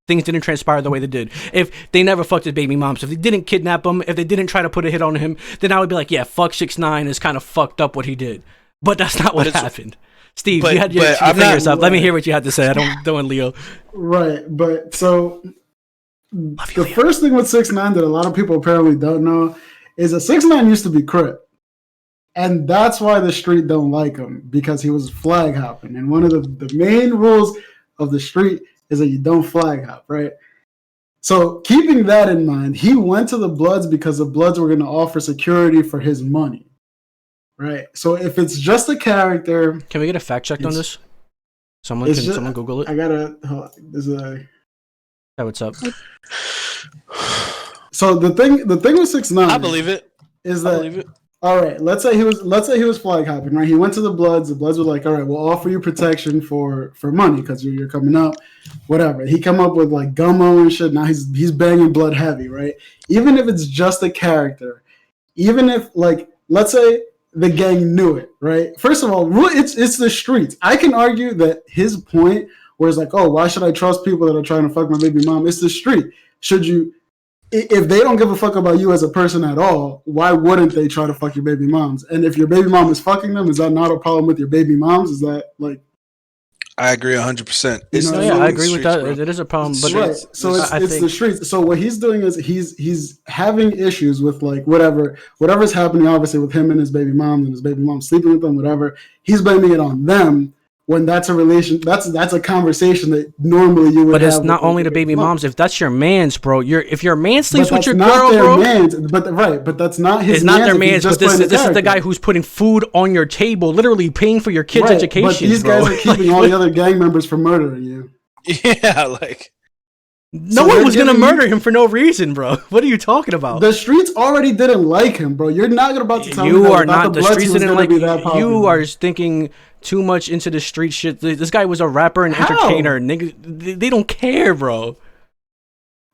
[SPEAKER 3] things didn't transpire the way they did. If they never fucked his baby moms, if they didn't kidnap him, if they didn't try to put a hit on him, then I would be like, yeah, fuck 6ix9ine is kind of fucked up what he did. But that's not what happened. Steve, you had your fingers up. Let me hear what you had to say. I don't want Leo.
[SPEAKER 2] Right, but so the first thing with 6ix9ine that a lot of people apparently don't know is that 6ix9ine used to be Crip. And that's why the street don't like him, because he was flag hopping. And one of the main rules of the street is that you don't flag hop, right? So keeping that in mind, he went to the Bloods because the Bloods were going to offer security for his money, right? So if it's just a character...
[SPEAKER 3] Can we get a fact check on this? Someone Google it?
[SPEAKER 2] I gotta... Hold on. There's a...
[SPEAKER 3] Hey, what's up?
[SPEAKER 2] So the thing with 6ix9ine...
[SPEAKER 4] I believe it.
[SPEAKER 2] Is that... All right, let's say he was flag hopping, right? He went to the Bloods. The Bloods were like, all right, we'll offer you protection for money because you're coming up, whatever. He come up with like gummo and shit. Now he's banging Blood heavy, right? Even if it's just a character, even if let's say the gang knew it, right? First of all, it's the streets. I can argue that his point where it's like, oh, why should I trust people that are trying to fuck my baby mom? It's the street. If they don't give a fuck about you as a person at all, why wouldn't they try to fuck your baby moms? And if your baby mom is fucking them, is that not a problem with your baby moms? Is that like...
[SPEAKER 4] I agree 100%.
[SPEAKER 3] I agree with that. It is a problem, but
[SPEAKER 2] right. So it's the streets. So what he's doing is he's having issues with like whatever's happening, obviously with him and his baby mom sleeping with them, whatever. He's blaming it on them, when that's a relation. That's a conversation that normally you would.
[SPEAKER 3] But
[SPEAKER 2] have
[SPEAKER 3] it's not
[SPEAKER 2] with
[SPEAKER 3] only the baby moms. If that's your man's, bro, if your man sleeps
[SPEAKER 2] but
[SPEAKER 3] with your
[SPEAKER 2] that's not
[SPEAKER 3] girl,
[SPEAKER 2] their
[SPEAKER 3] bro,
[SPEAKER 2] man's. But that's not his.
[SPEAKER 3] it's not their
[SPEAKER 2] if he's
[SPEAKER 3] man's.
[SPEAKER 2] just
[SPEAKER 3] But this
[SPEAKER 2] playing
[SPEAKER 3] is the guy
[SPEAKER 2] character.
[SPEAKER 3] who's putting food on your table, literally paying for your kids' education.
[SPEAKER 2] But these
[SPEAKER 3] bro.
[SPEAKER 2] guys are keeping all the other gang members from murdering you.
[SPEAKER 4] Yeah, like
[SPEAKER 3] No
[SPEAKER 2] So
[SPEAKER 3] one
[SPEAKER 2] they're
[SPEAKER 3] was gonna
[SPEAKER 2] giving you-
[SPEAKER 3] murder him for no reason, bro. What are you talking about?
[SPEAKER 2] The streets already didn't like him, bro. You're not about to tell me
[SPEAKER 3] You
[SPEAKER 2] that
[SPEAKER 3] are
[SPEAKER 2] without
[SPEAKER 3] not. The
[SPEAKER 2] Bloods,
[SPEAKER 3] streets
[SPEAKER 2] he was
[SPEAKER 3] didn't
[SPEAKER 2] gonna
[SPEAKER 3] like
[SPEAKER 2] be that
[SPEAKER 3] you.
[SPEAKER 2] popular.
[SPEAKER 3] Are thinking too much into the street shit. This guy was a rapper and
[SPEAKER 2] How?
[SPEAKER 3] entertainer. Nigga, they don't care, bro.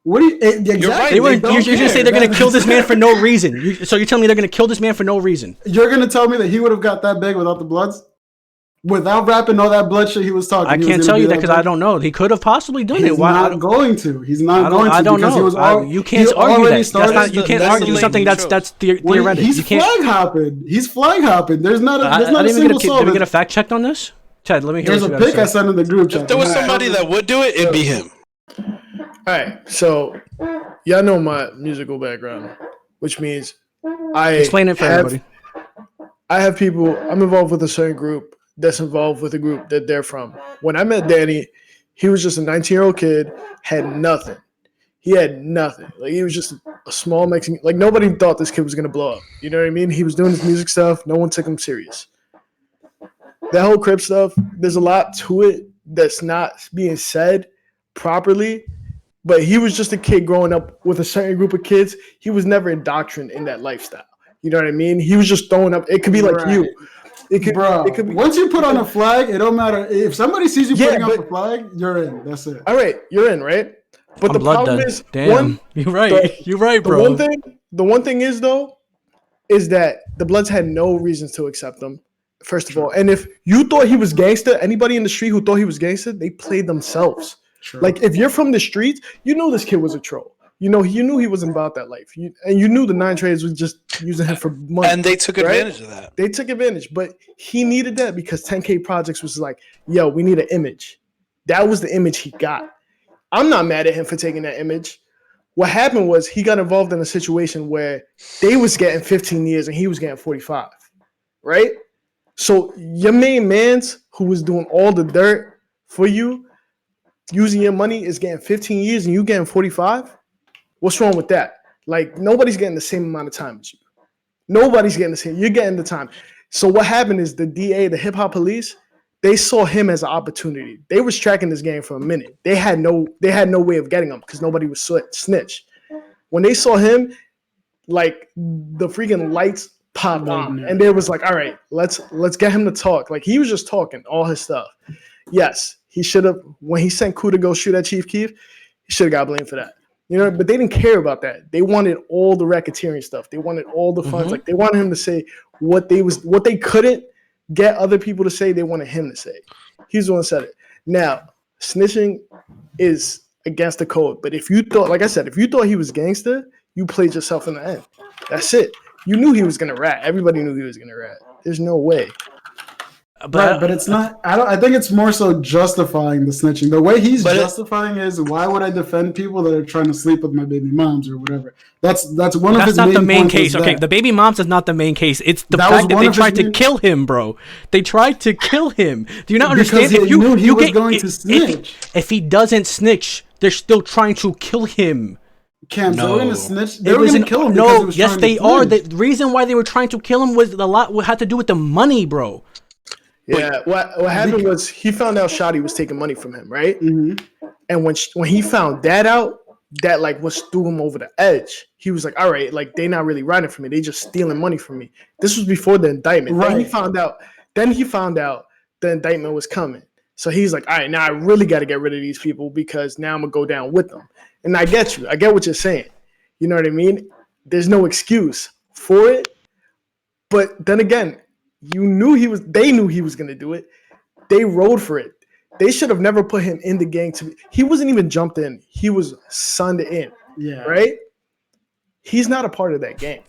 [SPEAKER 2] What do you exactly?
[SPEAKER 4] right,
[SPEAKER 3] They were.
[SPEAKER 4] don't
[SPEAKER 3] You're gonna say
[SPEAKER 4] care.
[SPEAKER 3] they're gonna kill this man for no reason. So you're telling me they're gonna kill this man for no reason?
[SPEAKER 2] You're gonna tell me that he would have got that big without the Bloods, without rapping all that blood shit he was talking.
[SPEAKER 3] I can't tell you that because I don't know. He could have possibly done
[SPEAKER 2] He's
[SPEAKER 3] it. Why?
[SPEAKER 2] not going to. He's not
[SPEAKER 3] I
[SPEAKER 2] going
[SPEAKER 3] don't,
[SPEAKER 2] to.
[SPEAKER 3] I don't
[SPEAKER 2] because
[SPEAKER 3] know.
[SPEAKER 2] He was
[SPEAKER 3] You can't
[SPEAKER 2] he
[SPEAKER 3] argue
[SPEAKER 2] already
[SPEAKER 3] that. That's
[SPEAKER 2] started-
[SPEAKER 3] not, you can't
[SPEAKER 4] that's
[SPEAKER 3] argue
[SPEAKER 4] the
[SPEAKER 3] something
[SPEAKER 4] lane
[SPEAKER 3] that's
[SPEAKER 2] When
[SPEAKER 3] theoretic.
[SPEAKER 2] he's
[SPEAKER 3] You can't.
[SPEAKER 2] flag hopping. He's flag hopping. There's not a,
[SPEAKER 3] I
[SPEAKER 2] there's not a
[SPEAKER 3] didn't even
[SPEAKER 2] single
[SPEAKER 3] get a.
[SPEAKER 2] song.
[SPEAKER 3] Did we get a fact checked on this? Ted, let me hear
[SPEAKER 2] There's
[SPEAKER 3] what
[SPEAKER 2] a
[SPEAKER 3] you gotta
[SPEAKER 2] pic I
[SPEAKER 3] say.
[SPEAKER 2] sent in the group chat.
[SPEAKER 4] if there was somebody that would do it, it'd be him.
[SPEAKER 5] All right, so y'all know my musical background, which means I
[SPEAKER 3] Explain it for
[SPEAKER 5] have-
[SPEAKER 3] everybody.
[SPEAKER 5] I have people. I'm involved with a certain group that's involved with a group that they're from. When I met Danny, he was just a 19-year-old kid, had nothing. He had nothing. Like he was just a small Mexican. Like nobody thought this kid was gonna blow up. You know what I mean? He was doing his music stuff. No one took him serious. That whole Crip stuff, there's a lot to it that's not being said properly. But he was just a kid growing up with a certain group of kids. He was never indoctrinated in that lifestyle. You know what I mean? He was just throwing up. It could be like
[SPEAKER 2] Right.
[SPEAKER 5] you. It could,
[SPEAKER 2] Bro,
[SPEAKER 5] it could be.
[SPEAKER 2] once you put on a flag, it don't matter. If somebody sees you
[SPEAKER 5] Yeah,
[SPEAKER 2] putting up
[SPEAKER 5] but-
[SPEAKER 2] a flag, you're in. That's it.
[SPEAKER 5] All right, you're in, right? But
[SPEAKER 3] I'm
[SPEAKER 5] the
[SPEAKER 3] blood
[SPEAKER 5] problem
[SPEAKER 3] done.
[SPEAKER 5] is,
[SPEAKER 3] Damn, you're right.
[SPEAKER 5] the-
[SPEAKER 3] You're right,
[SPEAKER 5] the
[SPEAKER 3] bro.
[SPEAKER 5] one thing is though, is that the Bloods had no reasons to accept him. First of all, and if you thought he was gangster, anybody in the street who thought he was gangster, they played themselves.
[SPEAKER 2] True.
[SPEAKER 5] Like if you're from the streets, you know this kid was a troll. You knew he wasn't about that life. You knew the Nine Trades was just using him for money.
[SPEAKER 4] And they took
[SPEAKER 5] Right?
[SPEAKER 4] advantage of that.
[SPEAKER 5] They took advantage, but he needed that because 10K Projects was like, yo, we need an image. That was the image he got. I'm not mad at him for taking that image. What happened was he got involved in a situation where they was getting 15 years and he was getting 45, right? So your main man's who was doing all the dirt for you, using your money, is getting 15 years and you getting 45? What's wrong with that? Like nobody's getting the same amount of time as you. Nobody's getting the same. You're getting the time. So what happened is the DA, the hip hop police, they saw him as an opportunity. They was tracking this game for a minute. They had no way of getting him because nobody was snitch. When they saw him, like the freaking lights popped on, and they was like, "All right, let's get him to talk." Like he was just talking all his stuff. Yes, he should have. When he sent Ku to go shoot at Chief Keef, he should have got blamed for that. You know, but they didn't care about that. They wanted all the racketeering stuff. They wanted all the funds. Like they wanted him to say what they couldn't get other people to say. They wanted him to say. He's the one who said it. Now, snitching is against the code. But if you thought, like I said, if you thought he was gangster, you played yourself in the end. That's it. You knew he was gonna rat. Everybody knew he was gonna rat. There's no way.
[SPEAKER 2] But it's not. I think it's more so justifying the snitching. The way he's justifying is, why would I defend people that are trying to sleep with my baby moms or whatever? That's one of
[SPEAKER 3] That's
[SPEAKER 2] his
[SPEAKER 3] not
[SPEAKER 2] main
[SPEAKER 3] the main
[SPEAKER 2] points is
[SPEAKER 3] case. Okay,
[SPEAKER 2] that.
[SPEAKER 3] the baby moms is not the main case. It's the
[SPEAKER 2] That was
[SPEAKER 3] fact that
[SPEAKER 2] one
[SPEAKER 3] they
[SPEAKER 2] of his
[SPEAKER 3] tried to
[SPEAKER 2] main-
[SPEAKER 3] kill him, bro. They tried to kill him. Do you not
[SPEAKER 2] Because
[SPEAKER 3] understand?
[SPEAKER 2] they knew he was going to snitch.
[SPEAKER 3] If he doesn't snitch, they're still trying to kill him.
[SPEAKER 2] Cam, they were
[SPEAKER 4] No.
[SPEAKER 2] gonna snitch. They were gonna kill him. because he
[SPEAKER 3] No,
[SPEAKER 2] was
[SPEAKER 3] yes,
[SPEAKER 2] trying to
[SPEAKER 3] they are. The
[SPEAKER 2] snitch.
[SPEAKER 3] reason why they were trying to kill him was had to do with the money, bro.
[SPEAKER 5] Yeah. What happened was he found out Shotty was taking money from him, right?
[SPEAKER 2] Mhm.
[SPEAKER 5] And when he found that out, that like was threw him over the edge. He was like, all right, like they not really riding for me. They just stealing money from me. This was before the indictment. Then he
[SPEAKER 2] Right.
[SPEAKER 5] found out the indictment was coming. So he's like, all right, now I really got to get rid of these people because now I'm gonna go down with them. And I get you. I get what you're saying. You know what I mean? There's no excuse for it. But then again, they knew he was gonna do it. They rode for it. They should have never put him in the gang. He wasn't even jumped in. He was sunned in.
[SPEAKER 2] Yeah.
[SPEAKER 5] Right? He's not a part of that gang.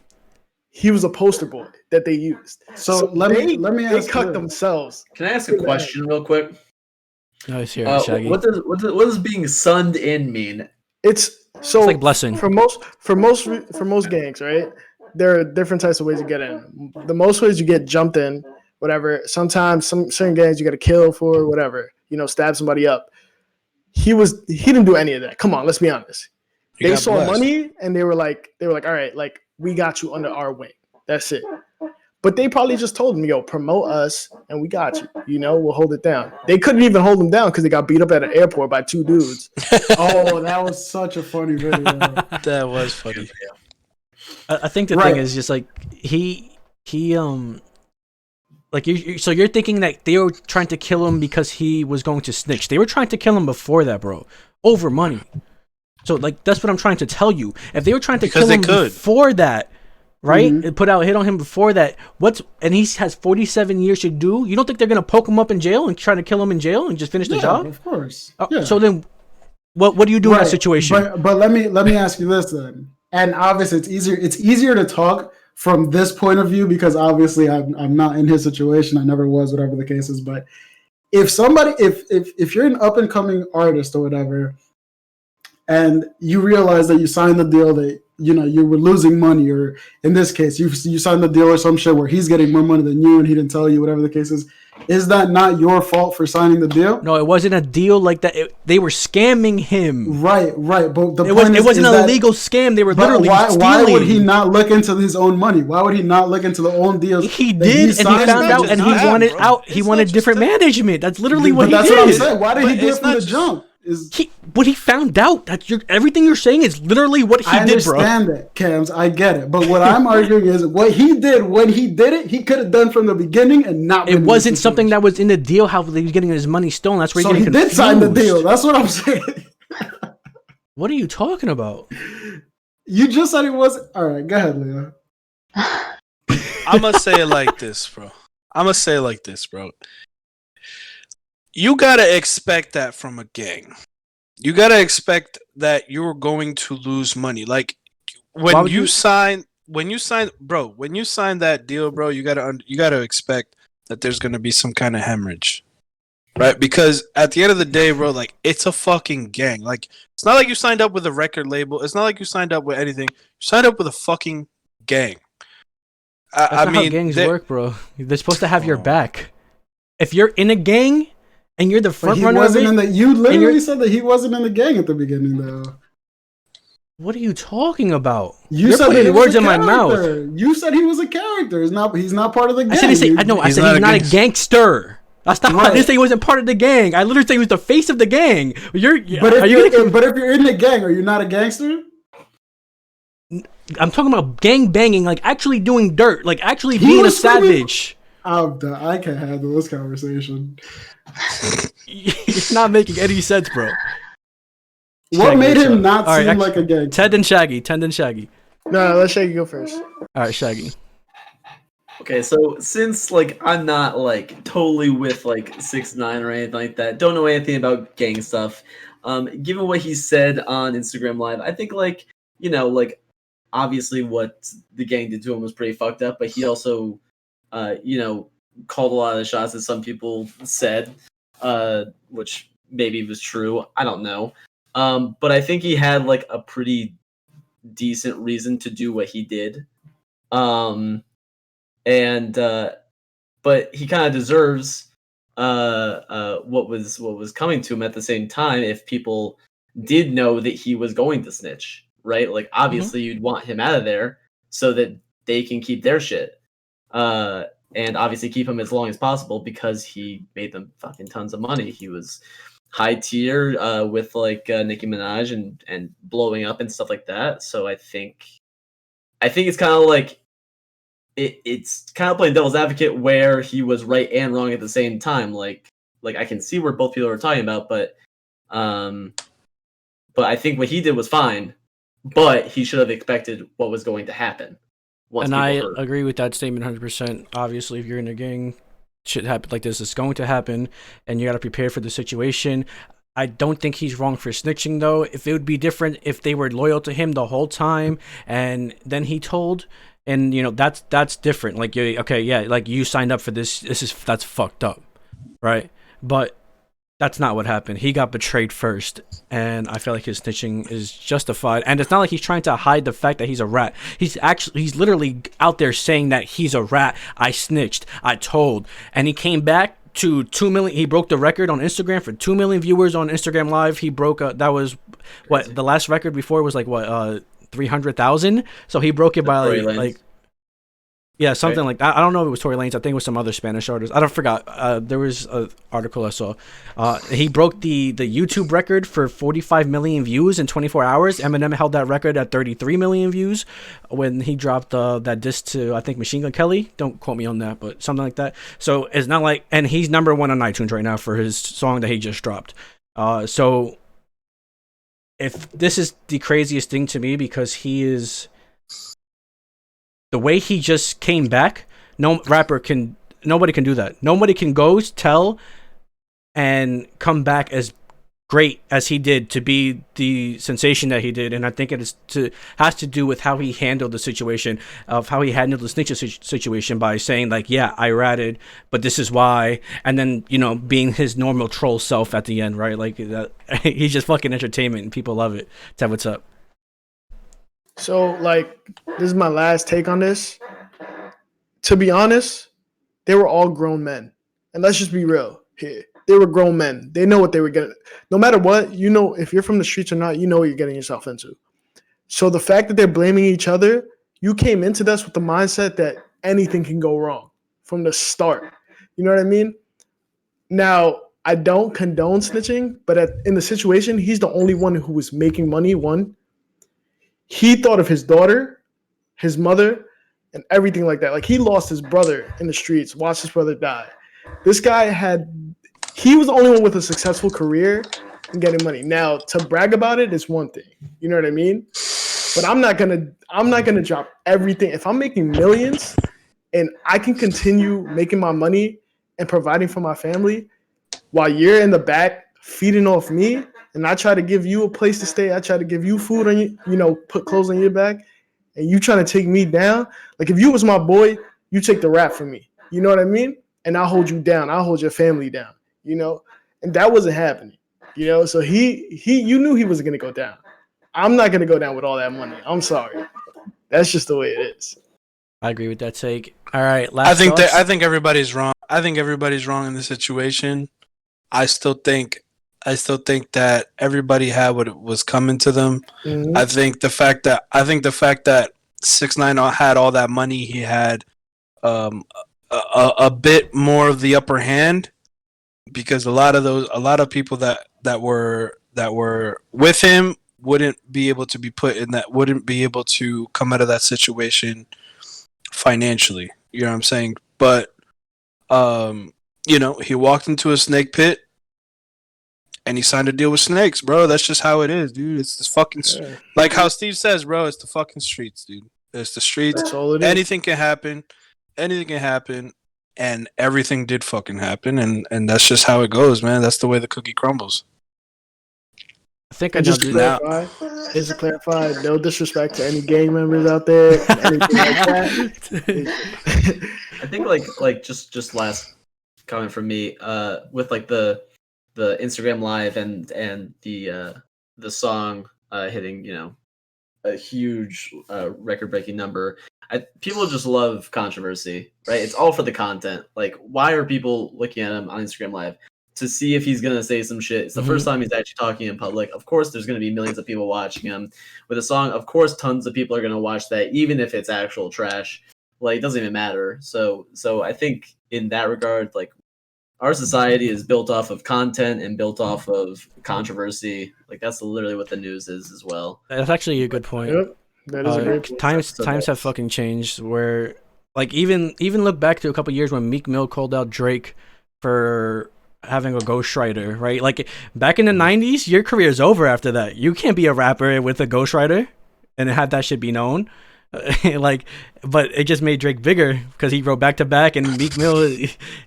[SPEAKER 5] He was a poster boy that they used.
[SPEAKER 2] So let me
[SPEAKER 5] They
[SPEAKER 2] ask
[SPEAKER 5] cut
[SPEAKER 2] this.
[SPEAKER 5] themselves.
[SPEAKER 7] Can I ask a question real quick?
[SPEAKER 3] Nice here,
[SPEAKER 7] Uh,
[SPEAKER 3] Shaggy.
[SPEAKER 7] what does being sunned in mean?
[SPEAKER 5] It's so
[SPEAKER 3] It's like blessing.
[SPEAKER 5] for most gangs, right? There are different types of ways to get in. The most ways you get jumped in whatever. Sometimes some certain gangs you got to kill for whatever. Stab somebody up. He didn't do any of that. Come on, let's be honest. They saw money and they were like, all right, like we got you under our wing. That's it. But they probably just told him, yo, promote us and we got you. We'll hold it down. They couldn't even hold him down because they got beat up at an airport by 2 dudes.
[SPEAKER 2] Oh, that was such a funny video.
[SPEAKER 4] That was funny.
[SPEAKER 3] I think the thing is just like like so you're thinking that they were trying to kill him because he was going to snitch. They were trying to kill him before that, bro, over money. So like that's what I'm trying to tell you. If they were trying to kill him before that, right, and put out a hit on him before that, and he has 47 years to do. You don't think they're gonna poke him up in jail and try to kill him in jail and just finish the job?
[SPEAKER 2] Of course.
[SPEAKER 3] So then, what do you do in that situation?
[SPEAKER 2] But let me ask you this then. And obviously, it's easier to talk from this point of view because obviously I'm not in his situation. I never was, whatever the case is. But if you're an up and coming artist or whatever, and you realize that you signed the deal that you were losing money, or in this case you signed the deal or some shit where he's getting more money than you and he didn't tell you, whatever the case is that not your fault for signing the deal?
[SPEAKER 3] No, it wasn't a deal like that. They were scamming him.
[SPEAKER 2] Right. But
[SPEAKER 3] it wasn't an illegal scam. They were literally stealing.
[SPEAKER 2] Why would he not look into his own money? Why would he not look into the own deals?
[SPEAKER 3] He did, and he found out, and he wanted out. He wanted different management. That's literally what he did.
[SPEAKER 2] That's what I'm saying. Why did he do it from the jump?
[SPEAKER 3] He found out that everything you're saying is literally what he did, bro.
[SPEAKER 2] I understand that, Cams. I get it. But what I'm arguing is what he did when he did it, he could have done from the beginning and not.
[SPEAKER 3] It wasn't something that was in the deal. How he was getting his money stolen. That's where
[SPEAKER 2] he did sign the deal. That's what I'm saying.
[SPEAKER 3] What are you talking about?
[SPEAKER 2] You just said it wasn't. All right, go ahead, Leo.
[SPEAKER 4] I'm gonna say it like this, bro. You gotta expect that from a gang. You gotta expect that you're going to lose money. Like when you sign that deal, bro, you gotta expect that there's gonna be some kind of hemorrhage, right? Because at the end of the day, bro, like it's a fucking gang. Like it's not like you signed up with a record label. It's not like you signed up with anything. You signed up with a fucking gang.
[SPEAKER 3] That's not how gangs work, bro. They're supposed to have your back. If you're in a gang. And you're the front runner of it?
[SPEAKER 2] You literally said that he wasn't in the gang at the beginning, though.
[SPEAKER 3] What are you talking about?
[SPEAKER 2] You're said putting words in my mouth. You said he was a character. He's not part of the gang.
[SPEAKER 3] I said he's not a gangster. That's not. I didn't say he wasn't part of the gang. I literally said he was the face of the gang.
[SPEAKER 2] But if you're in the gang, are you not a gangster?
[SPEAKER 3] I'm talking about gang banging, like actually doing dirt, like actually being a savage.
[SPEAKER 2] I can't handle this conversation.
[SPEAKER 3] It's not making any sense, bro.
[SPEAKER 2] What made him not seem like a gangster?
[SPEAKER 3] Ted and Shaggy.
[SPEAKER 5] No, let Shaggy go first.
[SPEAKER 3] All right, Shaggy.
[SPEAKER 7] Okay, so since like I'm not like totally with like 6ix9ine or anything like that, don't know anything about gang stuff. Given what he said on Instagram Live, I think like obviously what the gang did to him was pretty fucked up, but he also called a lot of the shots that some people said, which maybe was true. I don't know. But I think he had like a pretty decent reason to do what he did. But he kind of deserves what was coming to him at the same time if people did know that he was going to snitch, right? Like obviously you'd want him out of there so that they can keep their shit. And obviously keep him as long as possible because he made them fucking tons of money. He was high tier with like Nicki Minaj and blowing up and stuff like that. So I think it's kind of like it's kind of playing devil's advocate where he was right and wrong at the same time. Like I can see where both people are talking about, but I think what he did was fine, but he should have expected what was going to happen.
[SPEAKER 3] And I agree with that statement 100%. Obviously, if you're in a gang, shit happen like this is going to happen, and you got to prepare for the situation. I don't think he's wrong for snitching, though. If it would be different if they were loyal to him the whole time, and then he told, and that's different. Like, okay, yeah, like you signed up for this. That's fucked up, right? But That's not what happened. He got betrayed first, and I feel like his snitching is justified. And it's not like he's trying to hide the fact that he's a rat. He's literally out there saying that he's a rat. I snitched. I told. And he came back to 2 million. He broke the record on Instagram for 2 million viewers on Instagram Live. He broke that was what the last record before was 300,000. So he broke it by like yeah, something like that. I don't know if it was Tory Lanez. I think it was some other Spanish artist. I don't forgot. There was an article I saw. He broke the YouTube record for 45 million views in 24 hours. Eminem held that record at 33 million views when he dropped that diss to, I think, Machine Gun Kelly. Don't quote me on that, but something like that. So it's not like, and he's number one on iTunes right now for his song that he just dropped. So if this is the craziest thing to me, because he is... The way he just came back, nobody can do that. Nobody can go tell and come back as great as he did to be the sensation that he did. And I think has to do with how he handled the situation, of how he handled the snitch situation by saying like, yeah, I ratted, but this is why. And then, being his normal troll self at the end, right? Like he's just fucking entertainment and people love it. Ted, what's up?
[SPEAKER 5] So, this is my last take on this. To be honest, they were all grown men. And let's just be real here. They were grown men. They know what they were getting. No matter what, if you're from the streets or not, you know what you're getting yourself into. So the fact that they're blaming each other, you came into this with the mindset that anything can go wrong from the start. You know what I mean? Now, I don't condone snitching, but in the situation, he's the only one who was making money, one. He thought of his daughter, his mother, and everything like that. Like, he lost his brother in the streets, watched his brother die. This guy he was the only one with a successful career and getting money. Now, to brag about it is one thing. You know what I mean? But I'm not gonna drop everything. If I'm making millions and I can continue making my money and providing for my family while you're in the back feeding off me, and I try to give you a place to stay, I try to give you food on you, put clothes on your back, and you trying to take me down. Like, if you was my boy, you take the rap from me. You know what I mean? And I'll hold you down. I'll hold your family down. And that wasn't happening. So you knew he wasn't gonna go down. I'm not gonna go down with all that money. I'm sorry. That's just the way it is.
[SPEAKER 3] I agree with that take. All right,
[SPEAKER 4] I think everybody's wrong. I think everybody's wrong in this situation. I still think that everybody had what was coming to them. Mm-hmm. I think the fact that 6ix9ine had all that money, he had a bit more of the upper hand, because a lot of people that were with him wouldn't be able to wouldn't be able to come out of that situation financially. You know what I'm saying? But he walked into a snake pit and he signed a deal with snakes, bro. That's just how it is, dude. It's this fucking like how Steve says, bro. It's the fucking streets, dude. It's the streets.
[SPEAKER 5] That's all it is.
[SPEAKER 4] Anything can happen. And everything did fucking happen, and that's just how it goes, man. That's the way the cookie crumbles.
[SPEAKER 3] I think I
[SPEAKER 5] just to clarify, no disrespect to any gang members out there, anything like that.
[SPEAKER 7] I think like just last comment from me, with like the Instagram Live and the song hitting a huge record-breaking number. People just love controversy, right? It's all for the content. Like, why are people looking at him on Instagram Live? To see if he's gonna say some shit. It's the first time he's actually talking in public. Of course, there's gonna be millions of people watching him with a song. Of course, tons of people are gonna watch that, even if it's actual trash. Like, it doesn't even matter. So I think in that regard, like, our society is built off of content and built off of controversy. Like, that's literally what the news is as well.
[SPEAKER 3] That's actually a good point.
[SPEAKER 5] Yep, that is a great point.
[SPEAKER 3] Times have fucking changed. Where, like, even look back to a couple years when Meek Mill called out Drake for having a ghostwriter, right? Like, back in the 90s, your career is over after that. You can't be a rapper with a ghostwriter and have that shit be known. But it just made Drake bigger because he wrote back to back, and Meek Mill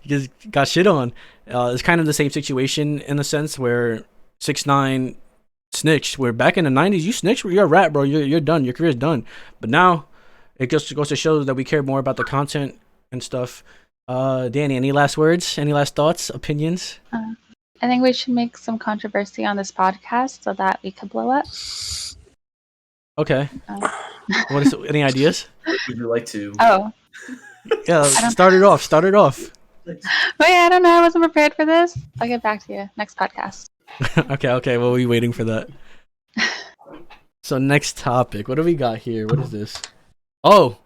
[SPEAKER 3] just got shit on. It's kind of the same situation in a sense where 6ix9ine snitched. Where back in the 90s, you snitched, you're a rap, bro. You're done. Your career's done. But now it just goes to show that we care more about the content and stuff. Danny, any last words? Any last thoughts? Opinions?
[SPEAKER 6] I think we should make some controversy on this podcast so that we could blow up.
[SPEAKER 3] Okay.
[SPEAKER 6] Um,
[SPEAKER 3] What is any ideas?
[SPEAKER 7] Would you like to?
[SPEAKER 6] oh,
[SPEAKER 3] Yeah,
[SPEAKER 6] don't-
[SPEAKER 3] start it off. Start it off.
[SPEAKER 6] wait, I don't know. I wasn't prepared for this. I'll get back to you next podcast.
[SPEAKER 3] Okay. Well, we're waiting for that. So next topic. What do we got here? What is this? Oh,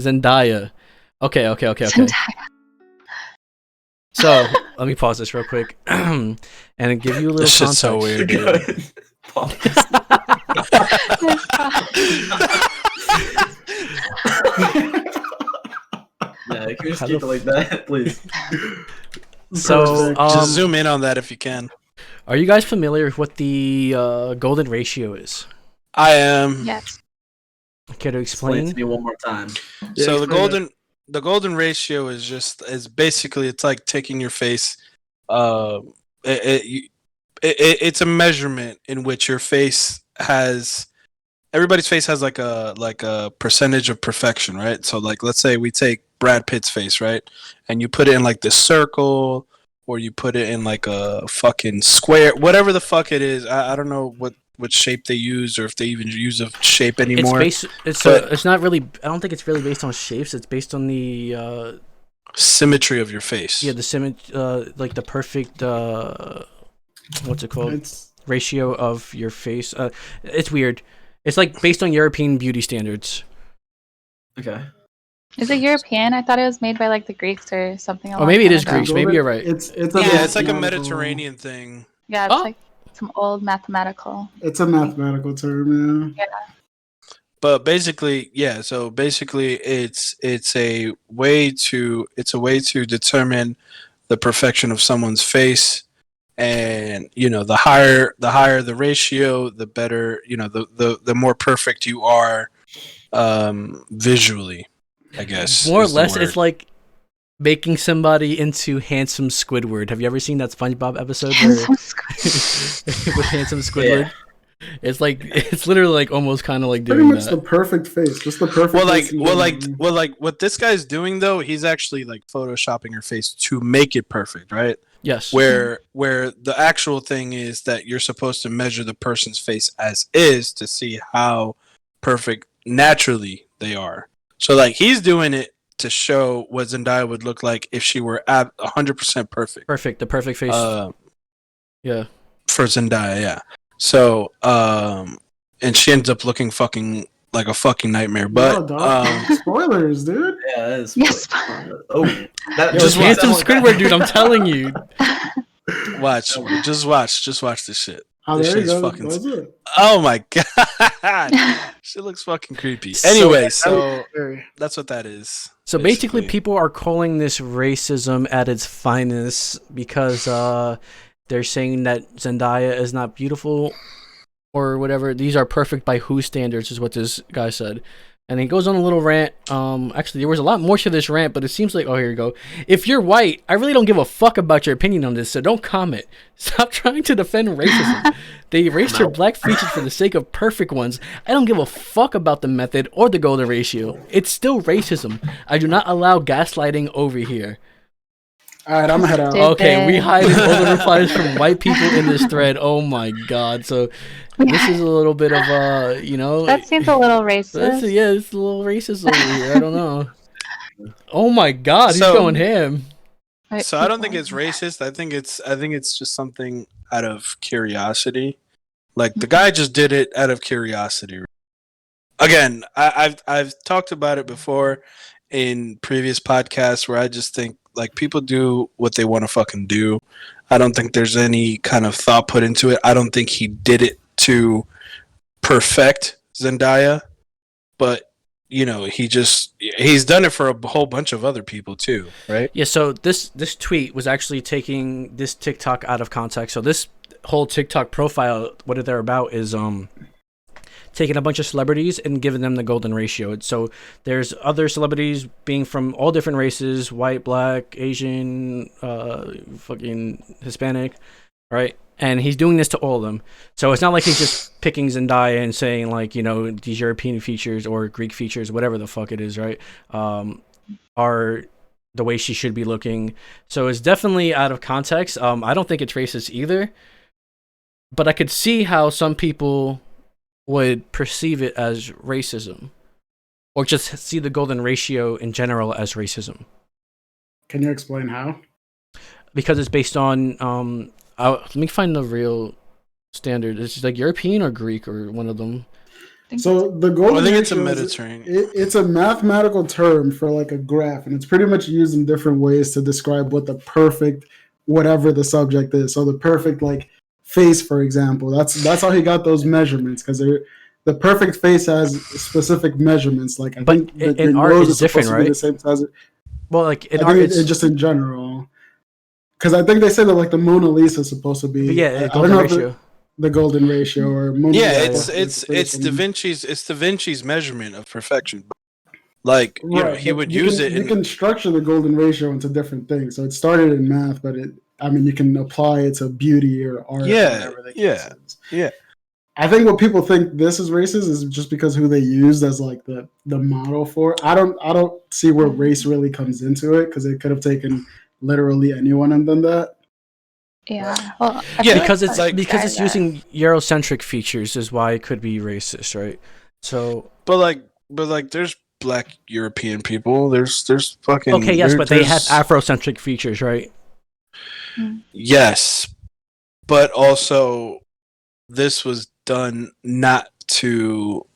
[SPEAKER 3] Zendaya. Okay.
[SPEAKER 6] Zendaya.
[SPEAKER 3] So let me pause this real quick and give you a little
[SPEAKER 4] This
[SPEAKER 3] context.
[SPEAKER 4] shit's so weird, dude.
[SPEAKER 7] Yeah, can you just keep it like that, please?
[SPEAKER 3] So
[SPEAKER 4] Just zoom in on that if you can.
[SPEAKER 3] are you guys familiar with what the golden ratio is?
[SPEAKER 4] I am.
[SPEAKER 6] Yes.
[SPEAKER 3] Care to
[SPEAKER 7] Explain it
[SPEAKER 3] explain?
[SPEAKER 7] to me one more time.
[SPEAKER 4] So
[SPEAKER 5] explain
[SPEAKER 4] the golden ratio is basically it's like taking your face. It's a measurement in which your face has. Everybody's face has like a percentage of perfection, right? So like let's say we take Brad Pitt's face, right, and you put it in like this circle, or you put it in like a fucking square, whatever the fuck it is. I don't know what shape they use or if they even use a shape anymore.
[SPEAKER 3] It's not really. I don't think it's really based on shapes. It's based on the
[SPEAKER 4] Symmetry of your face.
[SPEAKER 3] like the perfect what's it called?
[SPEAKER 2] It's
[SPEAKER 3] Ratio of your face. It's weird. It's like based on European beauty standards.
[SPEAKER 7] Okay.
[SPEAKER 6] Is it European? I thought it was made by like the Greeks or something. a
[SPEAKER 3] Or
[SPEAKER 6] long
[SPEAKER 3] maybe it
[SPEAKER 6] time
[SPEAKER 3] is
[SPEAKER 6] ago.
[SPEAKER 3] Greeks. Maybe you're right.
[SPEAKER 2] It's
[SPEAKER 4] Yeah, it's like a
[SPEAKER 2] mathematical-
[SPEAKER 4] Mediterranean thing.
[SPEAKER 6] Yeah, it's
[SPEAKER 3] Oh.
[SPEAKER 6] like some old mathematical.
[SPEAKER 2] It's a mathematical term, yeah.
[SPEAKER 4] But basically, yeah. So basically, it's a way to determine the perfection of someone's face, and the higher the ratio, the better. The more perfect you are, visually. I guess
[SPEAKER 3] More or
[SPEAKER 4] is the
[SPEAKER 3] less,
[SPEAKER 4] word.
[SPEAKER 3] it's like making somebody into handsome Squidward. Have you ever seen that SpongeBob episode with handsome Squidward? It's like it's literally like almost kind of like
[SPEAKER 2] Pretty
[SPEAKER 3] doing
[SPEAKER 2] much
[SPEAKER 3] that.
[SPEAKER 2] the perfect face. Just the perfect face. in general.
[SPEAKER 4] what this guy's doing though, he's actually like photoshopping her face to make it perfect, right?
[SPEAKER 3] Yes.
[SPEAKER 4] Where the actual thing is that you're supposed to measure the person's face as is to see how perfect naturally they are. So like he's doing it to show what Zendaya would look like if she were at 100% perfect.
[SPEAKER 3] Perfect. The perfect face. Yeah.
[SPEAKER 4] For Zendaya, yeah. So and she ends up looking fucking like a fucking nightmare. But
[SPEAKER 2] No, dog. Spoilers, dude.
[SPEAKER 7] Yeah, that is.
[SPEAKER 6] Yes.
[SPEAKER 7] Oh, that
[SPEAKER 3] Yo,
[SPEAKER 4] Just
[SPEAKER 3] handsome
[SPEAKER 7] watch.
[SPEAKER 3] Squidward, dude. I'm telling you.
[SPEAKER 4] just watch this shit.
[SPEAKER 2] Oh,
[SPEAKER 4] This
[SPEAKER 2] there you
[SPEAKER 4] shit's
[SPEAKER 2] go.
[SPEAKER 4] fucking.
[SPEAKER 2] That's it.
[SPEAKER 4] Oh my god, she looks fucking creepy. Anyway, so
[SPEAKER 5] Very.
[SPEAKER 4] that's what that is.
[SPEAKER 3] So basically, people are calling this racism at its finest because they're saying that Zendaya is not beautiful or whatever. These are perfect by whose standards, is what this guy said. And he goes on a little rant. Actually, there was a lot more to this rant, but it seems like, oh, here you go. If you're white, I really don't give a fuck about your opinion on this, so don't comment. Stop trying to defend racism. They erased your black features for the sake of perfect ones. I don't give a fuck about the method or the golden ratio. It's still racism. I do not allow gaslighting over here.
[SPEAKER 2] All right, I'm gonna head out.
[SPEAKER 6] Stupid.
[SPEAKER 3] Okay, we hiding all the replies from white people in this thread. Oh my god. So this is a little bit of
[SPEAKER 6] That seems a little racist.
[SPEAKER 3] it's a little racist over here. I don't know. Oh my god, he's
[SPEAKER 4] So-
[SPEAKER 3] going ham.
[SPEAKER 6] White
[SPEAKER 4] So I don't think
[SPEAKER 6] people.
[SPEAKER 4] it's racist. I think it's just something out of curiosity. Like the guy just did it out of curiosity. Again, I've talked about it before in previous podcasts where I just think like people do what they want to fucking do. I don't think there's any kind of thought put into it. I don't think he did it to perfect Zendaya, but he's done it for a whole bunch of other people too, right?
[SPEAKER 3] Yeah, so this tweet was actually taking this TikTok out of context. So this whole TikTok profile, what they're about is taking a bunch of celebrities and giving them the golden ratio. So there's other celebrities being from all different races, white, black, Asian, fucking Hispanic, right? And he's doing this to all of them. So it's not like he's just picking Zendaya and saying like, these European features or Greek features, whatever the fuck it is, right? Are the way she should be looking. So it's definitely out of context. I don't think it's racist either, but I could see how some people would perceive it as racism, or just see the golden ratio in general as racism.
[SPEAKER 2] Can you explain how?
[SPEAKER 3] Because it's based on let me find the real standard. It's like European or Greek or one of them.
[SPEAKER 2] So the golden
[SPEAKER 4] I think it's a
[SPEAKER 2] ratio
[SPEAKER 4] Mediterranean.
[SPEAKER 2] it's a mathematical term for like a graph, and it's pretty much used in different ways to describe what the perfect whatever the subject is. So the perfect like face, for example, that's how he got those measurements, because the perfect face has specific measurements. Like I
[SPEAKER 3] But
[SPEAKER 2] think that
[SPEAKER 3] in
[SPEAKER 2] your
[SPEAKER 3] art
[SPEAKER 2] nose
[SPEAKER 3] it's
[SPEAKER 2] is supposed
[SPEAKER 3] different,
[SPEAKER 2] to be
[SPEAKER 3] right?
[SPEAKER 2] the same size.
[SPEAKER 3] Well, like in
[SPEAKER 2] I
[SPEAKER 3] art,
[SPEAKER 2] think
[SPEAKER 3] it's
[SPEAKER 2] just in general, because I think they say that like the Mona Lisa is supposed to be.
[SPEAKER 3] yeah,
[SPEAKER 2] I don't
[SPEAKER 3] golden
[SPEAKER 2] know if
[SPEAKER 3] ratio.
[SPEAKER 2] the golden ratio or Mona
[SPEAKER 4] Yeah,
[SPEAKER 2] Lisa
[SPEAKER 4] it's Da Vinci's measurement of perfection. Like
[SPEAKER 2] Right,
[SPEAKER 4] he
[SPEAKER 2] but
[SPEAKER 4] would
[SPEAKER 2] you
[SPEAKER 4] use
[SPEAKER 2] can,
[SPEAKER 4] it.
[SPEAKER 2] You can structure the golden ratio into different things. So it started in math, but you can apply it to beauty or art, or whatever the case is.
[SPEAKER 4] Yeah.
[SPEAKER 2] I think what people think this is racist is just because who they used as like the model for it. I don't see where race really comes into it, because it could have taken literally anyone and done that.
[SPEAKER 6] Yeah. Well, I
[SPEAKER 4] Yeah,
[SPEAKER 6] feel
[SPEAKER 3] Because
[SPEAKER 6] like
[SPEAKER 3] it's
[SPEAKER 6] that
[SPEAKER 3] because
[SPEAKER 6] guy
[SPEAKER 3] it's
[SPEAKER 6] that-
[SPEAKER 3] using Eurocentric features is why it could be racist, right? So
[SPEAKER 4] But like, there's black European people. There's fucking
[SPEAKER 3] okay, yes, but they have
[SPEAKER 4] there's-
[SPEAKER 3] Afrocentric features, right?
[SPEAKER 4] Yes, but also this was done not to.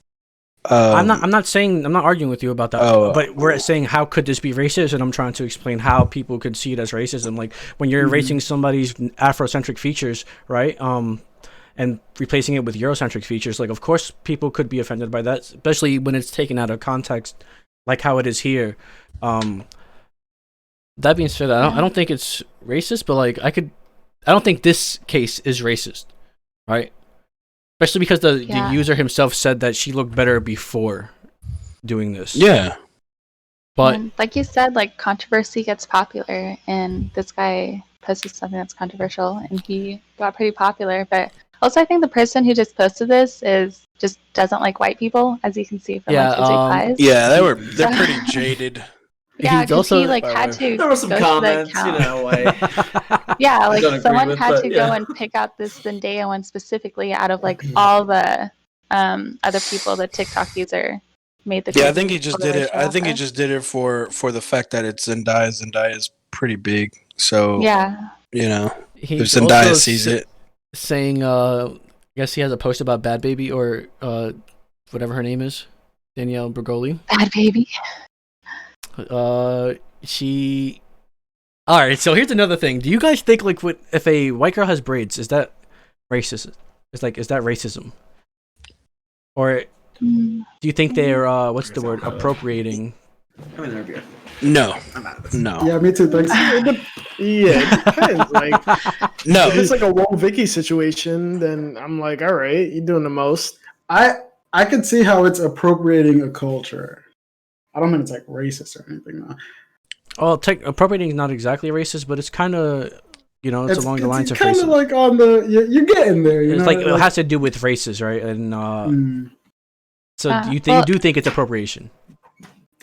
[SPEAKER 3] I'm not saying, I'm not arguing with you about that.
[SPEAKER 4] Oh.
[SPEAKER 3] But we're saying how could this be racist, and I'm trying to explain how people could see it as racism. Like when you're erasing somebody's Afrocentric features, right? And replacing it with Eurocentric features, like of course people could be offended by that, especially when it's taken out of context, like how it is here. That being said, I don't think it's racist, but like I don't think this case is racist, right? Especially because the user himself said that she looked better before doing this.
[SPEAKER 4] Yeah.
[SPEAKER 3] But
[SPEAKER 6] and like you said, like controversy gets popular, and this guy posted something that's controversial, and he got pretty popular. But also, I think the person who just posted this just doesn't like white people, as you can see from like his replies.
[SPEAKER 4] Yeah, they're pretty jaded.
[SPEAKER 6] Yeah,
[SPEAKER 3] He's
[SPEAKER 6] because
[SPEAKER 3] also-
[SPEAKER 6] he like had to.
[SPEAKER 7] There were some
[SPEAKER 6] go to the
[SPEAKER 7] comments,
[SPEAKER 6] account. Yeah,
[SPEAKER 7] I don't
[SPEAKER 6] like
[SPEAKER 7] agree
[SPEAKER 6] someone
[SPEAKER 7] with,
[SPEAKER 6] had
[SPEAKER 7] but
[SPEAKER 6] to
[SPEAKER 7] yeah.
[SPEAKER 6] go and pick out this Zendaya one specifically out of like all the other people the TikTok user made the.
[SPEAKER 4] Yeah, I think he just did it.
[SPEAKER 6] correlation
[SPEAKER 4] I think he
[SPEAKER 6] off of.
[SPEAKER 4] just did it for the fact that it's Zendaya. Zendaya is pretty big, so
[SPEAKER 6] Yeah.
[SPEAKER 4] if
[SPEAKER 3] he's
[SPEAKER 4] Zendaya
[SPEAKER 3] also
[SPEAKER 4] sees it,
[SPEAKER 3] saying, I guess he has a post about Bad Baby or whatever her name is, Danielle Bergoli.
[SPEAKER 6] Bad baby.
[SPEAKER 3] She. All right, so here's another thing. Do you guys think like if a white girl has braids, is that racist? Is that racism? Or do you think they're what's the word, appropriating?
[SPEAKER 4] no.
[SPEAKER 2] Yeah, me too. Thanks.
[SPEAKER 5] Yeah, it depends. Like,
[SPEAKER 4] No.
[SPEAKER 5] if it's like a Whoa Vicky situation, then I'm like, all right, you're doing the most.
[SPEAKER 2] I could see how it's appropriating a culture. I don't think it's like racist or anything though.
[SPEAKER 3] Well, appropriating is not exactly racist, but it's kind of, it's along the lines of
[SPEAKER 2] kind
[SPEAKER 3] racism.
[SPEAKER 2] of like on the you're getting there. You
[SPEAKER 3] It's
[SPEAKER 2] know?
[SPEAKER 3] like it has to do with races, right? And so you do think it's appropriation?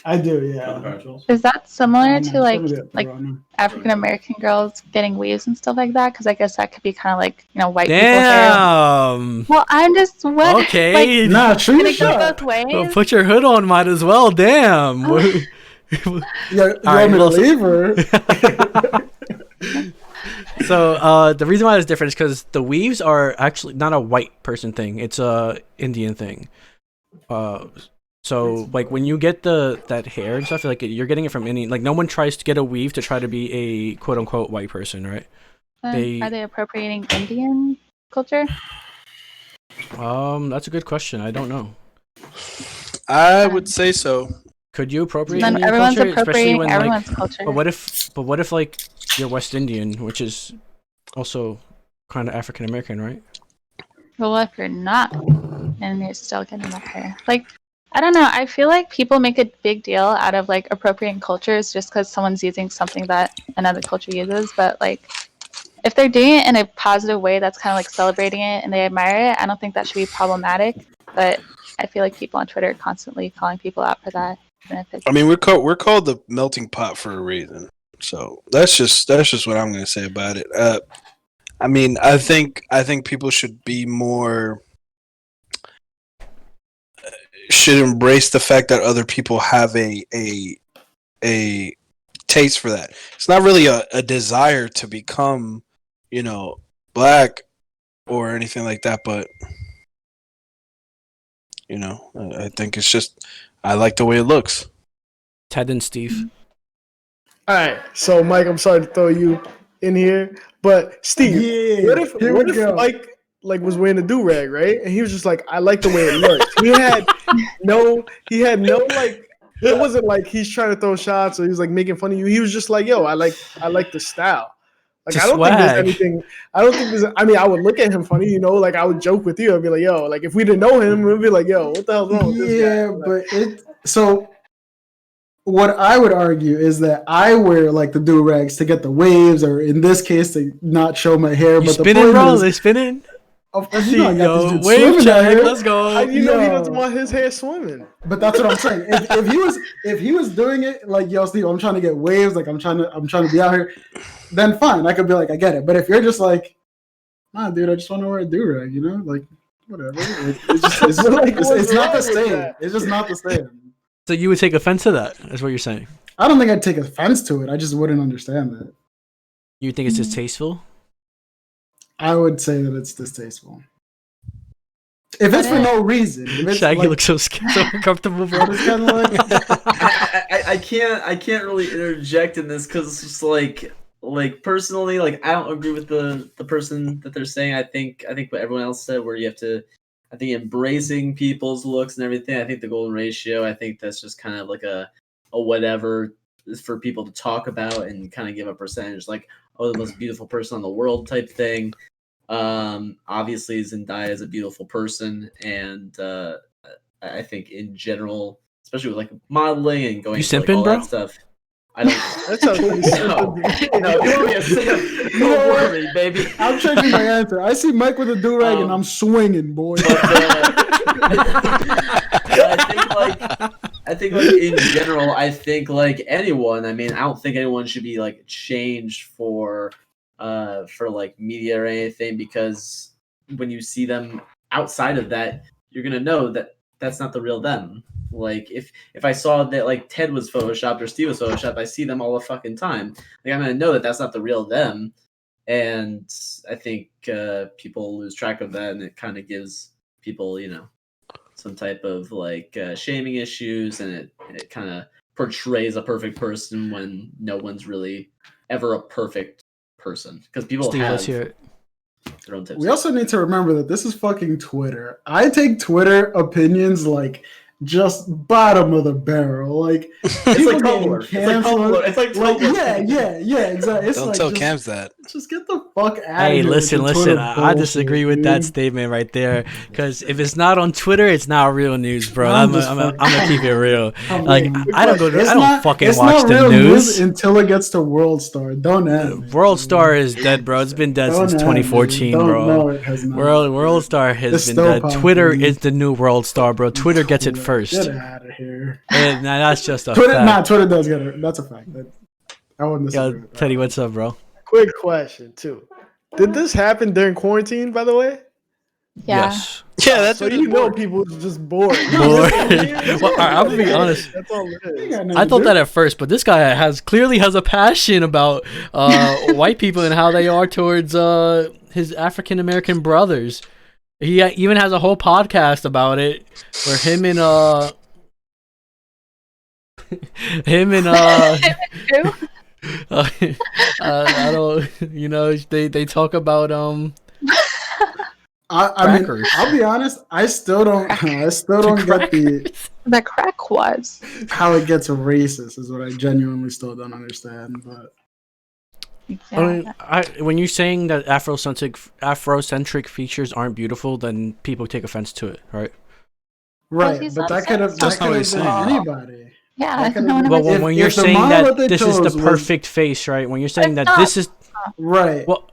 [SPEAKER 2] I do, yeah.
[SPEAKER 6] Is that similar to
[SPEAKER 2] Somebody
[SPEAKER 6] like
[SPEAKER 2] at Toronto.
[SPEAKER 6] African American girls getting weaves and stuff like that? Because I guess that could be kind of like white people hair.
[SPEAKER 3] Damn.
[SPEAKER 6] Well, I'm just what?
[SPEAKER 3] Okay.
[SPEAKER 6] Like,
[SPEAKER 2] Nah,
[SPEAKER 6] can
[SPEAKER 2] true
[SPEAKER 6] it go
[SPEAKER 2] shot.
[SPEAKER 6] both ways?
[SPEAKER 3] Well, put your hood on, might as well. Damn.
[SPEAKER 2] Yeah, you
[SPEAKER 3] All right,
[SPEAKER 2] want me to
[SPEAKER 3] well,
[SPEAKER 2] leave her?
[SPEAKER 3] So the reason why it's different is because the weaves are actually not a white person thing; it's a Indian thing. So like when you get that hair and stuff, like you're getting it from Indian. Like no one tries to get a weave to try to be a quote unquote white person, right?
[SPEAKER 6] Are they appropriating Indian culture?
[SPEAKER 3] That's a good question. I don't know.
[SPEAKER 4] I would say so.
[SPEAKER 3] Could you appropriate
[SPEAKER 6] Then
[SPEAKER 3] Indian
[SPEAKER 6] everyone's
[SPEAKER 3] culture, especially
[SPEAKER 6] appropriating
[SPEAKER 3] when
[SPEAKER 6] everyone's
[SPEAKER 3] like?
[SPEAKER 6] culture.
[SPEAKER 3] But what if like you're West Indian, which is also kind of African American, right?
[SPEAKER 6] Well, if you're not, and you're still getting that hair, like I don't know. I feel like people make a big deal out of like appropriating cultures just because someone's using something that another culture uses. But like, if they're doing it in a positive way, that's kind of like celebrating it and they admire it. I don't think that should be problematic. But I feel like people on Twitter are constantly calling people out for that. even if it's
[SPEAKER 4] I mean, we're called the melting pot for a reason. So that's just what I'm gonna say about it. I mean, I think people should be more should embrace the fact that other people have a taste for that. It's not really a desire to become, black or anything like that, but I think it's just I like the way it looks.
[SPEAKER 3] Ted and Steve.
[SPEAKER 5] All right, so Mike, I'm sorry to throw you in here, but Steve,
[SPEAKER 2] Yeah,
[SPEAKER 5] what if Mike was wearing a do rag, right? And he was just like, I like the way it looks. He had no like. It wasn't like he's trying to throw shots or he was like making fun of you. He was just like, yo, I like the style. Like
[SPEAKER 3] Just
[SPEAKER 5] I don't think there's
[SPEAKER 3] swag.
[SPEAKER 5] anything. I don't think there's. I mean, I would look at him funny, like I would joke with you. I'd be like, yo, like if we didn't know him, we'd be like, yo, what the hell's wrong with this guy?
[SPEAKER 2] Yeah,
[SPEAKER 5] Like,
[SPEAKER 2] so what I would argue is that I wear like the do rags to get the waves, or in this case, to not show my hair.
[SPEAKER 3] You
[SPEAKER 2] But
[SPEAKER 3] spinning,
[SPEAKER 2] the point
[SPEAKER 3] bro?
[SPEAKER 2] is,
[SPEAKER 3] They spinning?
[SPEAKER 2] of course, you know, I got this dude
[SPEAKER 3] Wave
[SPEAKER 2] swimming out
[SPEAKER 3] check.
[SPEAKER 2] here.
[SPEAKER 3] Let's go.
[SPEAKER 5] how do you know he
[SPEAKER 2] Yo.
[SPEAKER 5] doesn't want his hair swimming?
[SPEAKER 2] But that's what I'm saying. If he was doing it like, yo, Steve, I'm trying to get waves, like I'm trying to be out here, then fine, I could be like, I get it. But if you're just like, nah, dude, I just want to wear a do rag, like whatever. It's not the same. It's just not the same.
[SPEAKER 3] So you would take offense to that? That's what you're saying.
[SPEAKER 2] I don't think I'd take offense to it. I just wouldn't understand that.
[SPEAKER 3] You think it's distasteful?
[SPEAKER 2] I would say that it's distasteful. If it's for no reason, if it's
[SPEAKER 3] Shaggy
[SPEAKER 2] like,
[SPEAKER 3] looks so uncomfortable, bro.
[SPEAKER 2] it's kind of like,
[SPEAKER 7] I can't really interject in this because it's just like personally, like I don't agree with the person that they're saying. I think what everyone else said, where you have to, I think embracing people's looks and everything. I think the golden ratio. I think that's just kind of like a whatever for people to talk about and kind of give a percentage, like, oh, the most beautiful person in the world type thing. Obviously Zendaya is a beautiful person, and I think in general, especially with like modeling and going
[SPEAKER 3] You
[SPEAKER 7] to like,
[SPEAKER 3] simping,
[SPEAKER 7] all
[SPEAKER 3] bro?
[SPEAKER 7] that stuff. I don't.
[SPEAKER 5] That sounds pretty
[SPEAKER 7] No, if you want me to simp, don't worry, baby.
[SPEAKER 2] I'm changing my answer. I see Mike with a do rag and I'm swinging, boy.
[SPEAKER 7] I think like in general, I think like anyone. I mean, I don't think anyone should be like changed for like media or anything, because when you see them outside of that, you're gonna know that that's not the real them. Like if I saw that like Ted was photoshopped or Steve was photoshopped, I see them all the fucking time. Like I'm gonna know that that's not the real them, and I think people lose track of that, and it kind of gives people some type of like shaming issues, and it kind of portrays a perfect person when no one's really ever a perfect person, because people
[SPEAKER 3] Steve,
[SPEAKER 7] have
[SPEAKER 3] let's hear it.
[SPEAKER 7] their own tips.
[SPEAKER 2] We also need to remember that this is fucking Twitter. I take Twitter opinions like just bottom of the barrel. Like
[SPEAKER 7] It's
[SPEAKER 2] people
[SPEAKER 7] like
[SPEAKER 2] getting
[SPEAKER 7] Tumblr.
[SPEAKER 2] canceled.
[SPEAKER 7] It's like Tumblr.
[SPEAKER 2] Yeah, exactly. It's
[SPEAKER 4] Don't
[SPEAKER 2] like
[SPEAKER 4] tell
[SPEAKER 2] just,
[SPEAKER 4] Cams that.
[SPEAKER 2] just get the fuck out
[SPEAKER 3] Hey,
[SPEAKER 2] of here.
[SPEAKER 3] listen.
[SPEAKER 2] with your Twitter
[SPEAKER 3] I disagree with
[SPEAKER 2] bullshit,
[SPEAKER 3] that
[SPEAKER 2] dude.
[SPEAKER 3] statement right there. Because if it's not on Twitter, it's not real news, bro.
[SPEAKER 2] I'm
[SPEAKER 3] I'm
[SPEAKER 2] just
[SPEAKER 3] gonna keep it real.
[SPEAKER 2] I
[SPEAKER 3] Like
[SPEAKER 2] mean,
[SPEAKER 3] I don't go.
[SPEAKER 2] it's
[SPEAKER 3] I don't
[SPEAKER 2] not-
[SPEAKER 3] fucking
[SPEAKER 2] it's
[SPEAKER 3] watch
[SPEAKER 2] not
[SPEAKER 3] the
[SPEAKER 2] real
[SPEAKER 3] news.
[SPEAKER 2] until it gets to World Star. Don't end.
[SPEAKER 3] World Star is dead, bro. It's been dead since
[SPEAKER 2] Don't end,
[SPEAKER 3] 2014,
[SPEAKER 2] dude.
[SPEAKER 3] bro.
[SPEAKER 2] No, it has not.
[SPEAKER 3] World Star has
[SPEAKER 2] It's
[SPEAKER 3] been
[SPEAKER 2] still
[SPEAKER 3] dead.
[SPEAKER 2] popping.
[SPEAKER 3] Twitter is the new World Star, bro. Twitter gets it first.
[SPEAKER 2] Get out of here.
[SPEAKER 3] And that's just a
[SPEAKER 2] Twitter
[SPEAKER 3] fact.
[SPEAKER 2] does get it. That's a fact. I wouldn't disagree
[SPEAKER 3] Yo,
[SPEAKER 2] with that.
[SPEAKER 3] Teddy, what's up, bro?
[SPEAKER 5] Quick question too. Did this happen during quarantine, by the way?
[SPEAKER 6] Yeah.
[SPEAKER 3] Yes.
[SPEAKER 4] Yeah, that's
[SPEAKER 5] So
[SPEAKER 4] what
[SPEAKER 5] you know people was just bored.
[SPEAKER 3] Bored. Well, I'm gonna be honest.
[SPEAKER 5] That's all it is.
[SPEAKER 3] I thought that at first, but this guy clearly has a passion about white people and how they are towards his African American brothers. He even has a whole podcast about it, where him and I don't, they talk about
[SPEAKER 2] I mean,
[SPEAKER 3] crackers.
[SPEAKER 2] I'll be honest. I still don't get
[SPEAKER 6] The crack was.
[SPEAKER 2] how it gets racist. Is what I genuinely still don't understand. But
[SPEAKER 3] I mean, when you're saying that Afrocentric features aren't beautiful, then people take offense to it, right?
[SPEAKER 2] right,
[SPEAKER 6] he's
[SPEAKER 2] but
[SPEAKER 6] not
[SPEAKER 2] that could have
[SPEAKER 4] That's not what
[SPEAKER 2] been
[SPEAKER 4] he's saying.
[SPEAKER 2] anybody.
[SPEAKER 6] Yeah,
[SPEAKER 2] That could've
[SPEAKER 6] no one
[SPEAKER 2] been-
[SPEAKER 3] Well,
[SPEAKER 6] ever
[SPEAKER 3] when
[SPEAKER 2] If-
[SPEAKER 3] you're
[SPEAKER 2] if the
[SPEAKER 3] saying
[SPEAKER 2] model
[SPEAKER 3] that
[SPEAKER 2] that they
[SPEAKER 3] this is the
[SPEAKER 2] chose was-
[SPEAKER 3] perfect face, right? When you're saying that
[SPEAKER 6] not.
[SPEAKER 3] this is
[SPEAKER 2] Right.
[SPEAKER 3] well,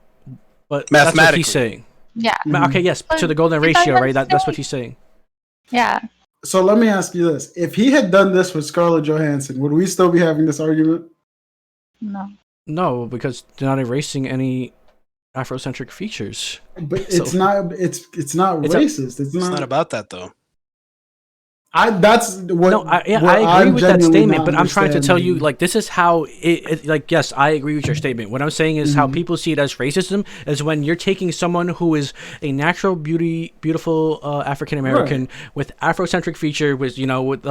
[SPEAKER 3] but that's what
[SPEAKER 4] Mathematically.
[SPEAKER 3] he's saying.
[SPEAKER 6] Yeah,
[SPEAKER 3] Okay, yes, to the golden
[SPEAKER 6] But
[SPEAKER 3] ratio,
[SPEAKER 6] that's
[SPEAKER 3] right? That's what
[SPEAKER 6] saying.
[SPEAKER 3] he's saying.
[SPEAKER 6] yeah.
[SPEAKER 2] So let me ask you this: if he had done this with Scarlett Johansson, would we still be having this argument?
[SPEAKER 6] No.
[SPEAKER 3] No, because they're not erasing any Afrocentric features.
[SPEAKER 2] But
[SPEAKER 3] So-
[SPEAKER 2] it's not. It's not
[SPEAKER 3] It's a-
[SPEAKER 2] racist.
[SPEAKER 4] It's not about that though.
[SPEAKER 2] That's what.
[SPEAKER 3] No, I agree
[SPEAKER 2] I'm
[SPEAKER 3] with that
[SPEAKER 2] genuinely
[SPEAKER 3] statement,
[SPEAKER 2] not
[SPEAKER 3] but I'm trying to tell you,
[SPEAKER 2] understanding.
[SPEAKER 3] like, this is how it like, yes, I agree with your statement. What I'm saying is how people see it as racism is when you're taking someone who is a natural beautiful African American with Afrocentric feature, with, with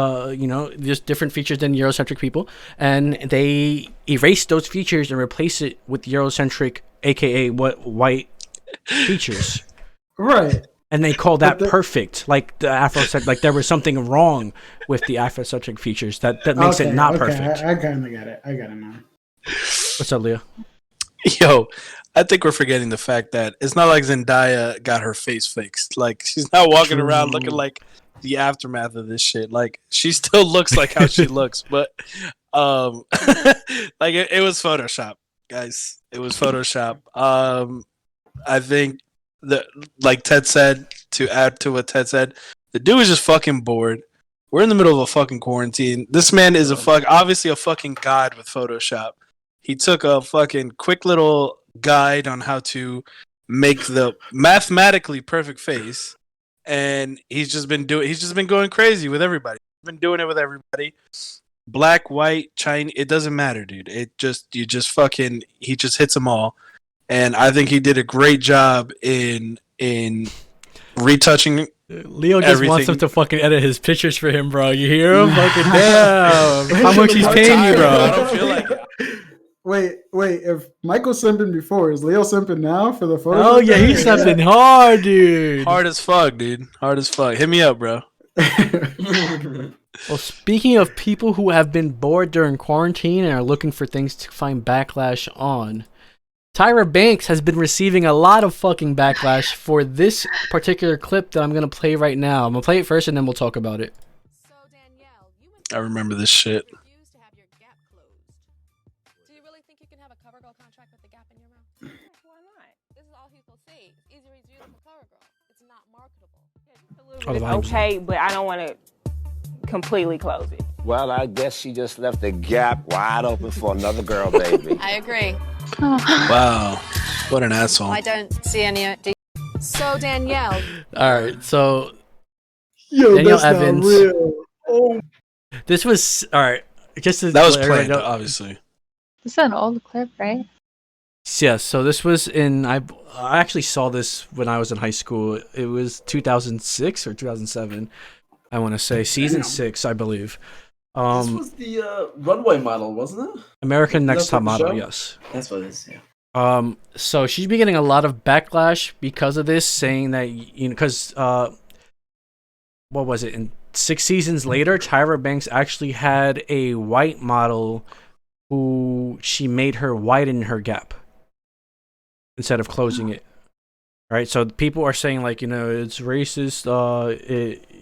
[SPEAKER 3] just different features than Eurocentric people, and they erase those features and replace it with Eurocentric, aka white features.
[SPEAKER 2] Right.
[SPEAKER 3] And they call that
[SPEAKER 2] But the-
[SPEAKER 3] perfect, like the Afrocentric, like there was something wrong with the Afrocentric features that makes it not perfect.
[SPEAKER 2] I kind of get it. I got it now.
[SPEAKER 3] What's up, Leah?
[SPEAKER 4] Yo, I think we're forgetting the fact that it's not like Zendaya got her face fixed. Like, she's not walking around looking like the aftermath of this shit. Like, she still looks like how she looks, but like it was Photoshop, guys. It was Photoshop. I think that, like Ted said, to add to what Ted said, the dude is just fucking bored. We're in the middle of a fucking quarantine. This man is obviously a fucking god with Photoshop. He took a fucking quick little guide on how to make the mathematically perfect face, and he's just been going crazy with everybody. He's been doing it with everybody. Black, white, Chinese, it doesn't matter, dude. He just hits them all. And I think he did a great job in retouching.
[SPEAKER 3] Leo just
[SPEAKER 4] everything.
[SPEAKER 3] wants him to fucking edit his pictures for him, bro. You hear him? Fucking damn. How much he's paying you,
[SPEAKER 4] I
[SPEAKER 3] bro?
[SPEAKER 4] don't feel like it.
[SPEAKER 2] Wait. If Michael's simping before, is Leo simping now for the photo?
[SPEAKER 3] Oh yeah, he's stepping hard, dude.
[SPEAKER 4] Hard as fuck, dude. Hard as fuck. Hit me up, bro.
[SPEAKER 3] Well, speaking of people who have been bored during quarantine and are looking for things to find backlash on, Tyra Banks has been receiving a lot of fucking backlash for this particular clip that I'm going to play right now. I'm going to play it first and then we'll talk about it.
[SPEAKER 1] So Danielle, you
[SPEAKER 4] I remember this shit.
[SPEAKER 1] refused to have your gap closed. Do you really think you can have a cover girl contract with the gap in your mouth? Why not? This is all people see. It's easier to use for cover girl. It's not marketable.
[SPEAKER 3] Oh, the vibes.
[SPEAKER 9] Okay, but I don't want to completely close it.
[SPEAKER 10] Well, I guess she just left the gap wide open for another girl, baby.
[SPEAKER 1] I agree.
[SPEAKER 4] Wow. What an asshole.
[SPEAKER 1] I don't see any. So Danielle,
[SPEAKER 3] All right, so
[SPEAKER 5] Yo,
[SPEAKER 3] Danielle
[SPEAKER 5] that's
[SPEAKER 3] Evans.
[SPEAKER 5] not real. Oh,
[SPEAKER 3] this was all right. Just to
[SPEAKER 4] That was
[SPEAKER 3] let everybody
[SPEAKER 4] planned,
[SPEAKER 3] know-
[SPEAKER 4] obviously.
[SPEAKER 6] This is an old clip, right?
[SPEAKER 3] Yes, so this was in I actually saw this when I was in high school. It was 2006 or 2007. I want to say season 6, I believe.
[SPEAKER 7] This was the runway model, wasn't it?
[SPEAKER 3] American Next
[SPEAKER 7] That's
[SPEAKER 3] Top
[SPEAKER 7] what the
[SPEAKER 3] Model,
[SPEAKER 7] show?
[SPEAKER 3] yes.
[SPEAKER 7] That's what it is. Yeah.
[SPEAKER 3] So she's been getting a lot of backlash because of this, saying that, because what was it? In 6 seasons later, Tyra Banks actually had a white model who she made her widen her gap instead of closing it. Right, so people are saying like, it's racist.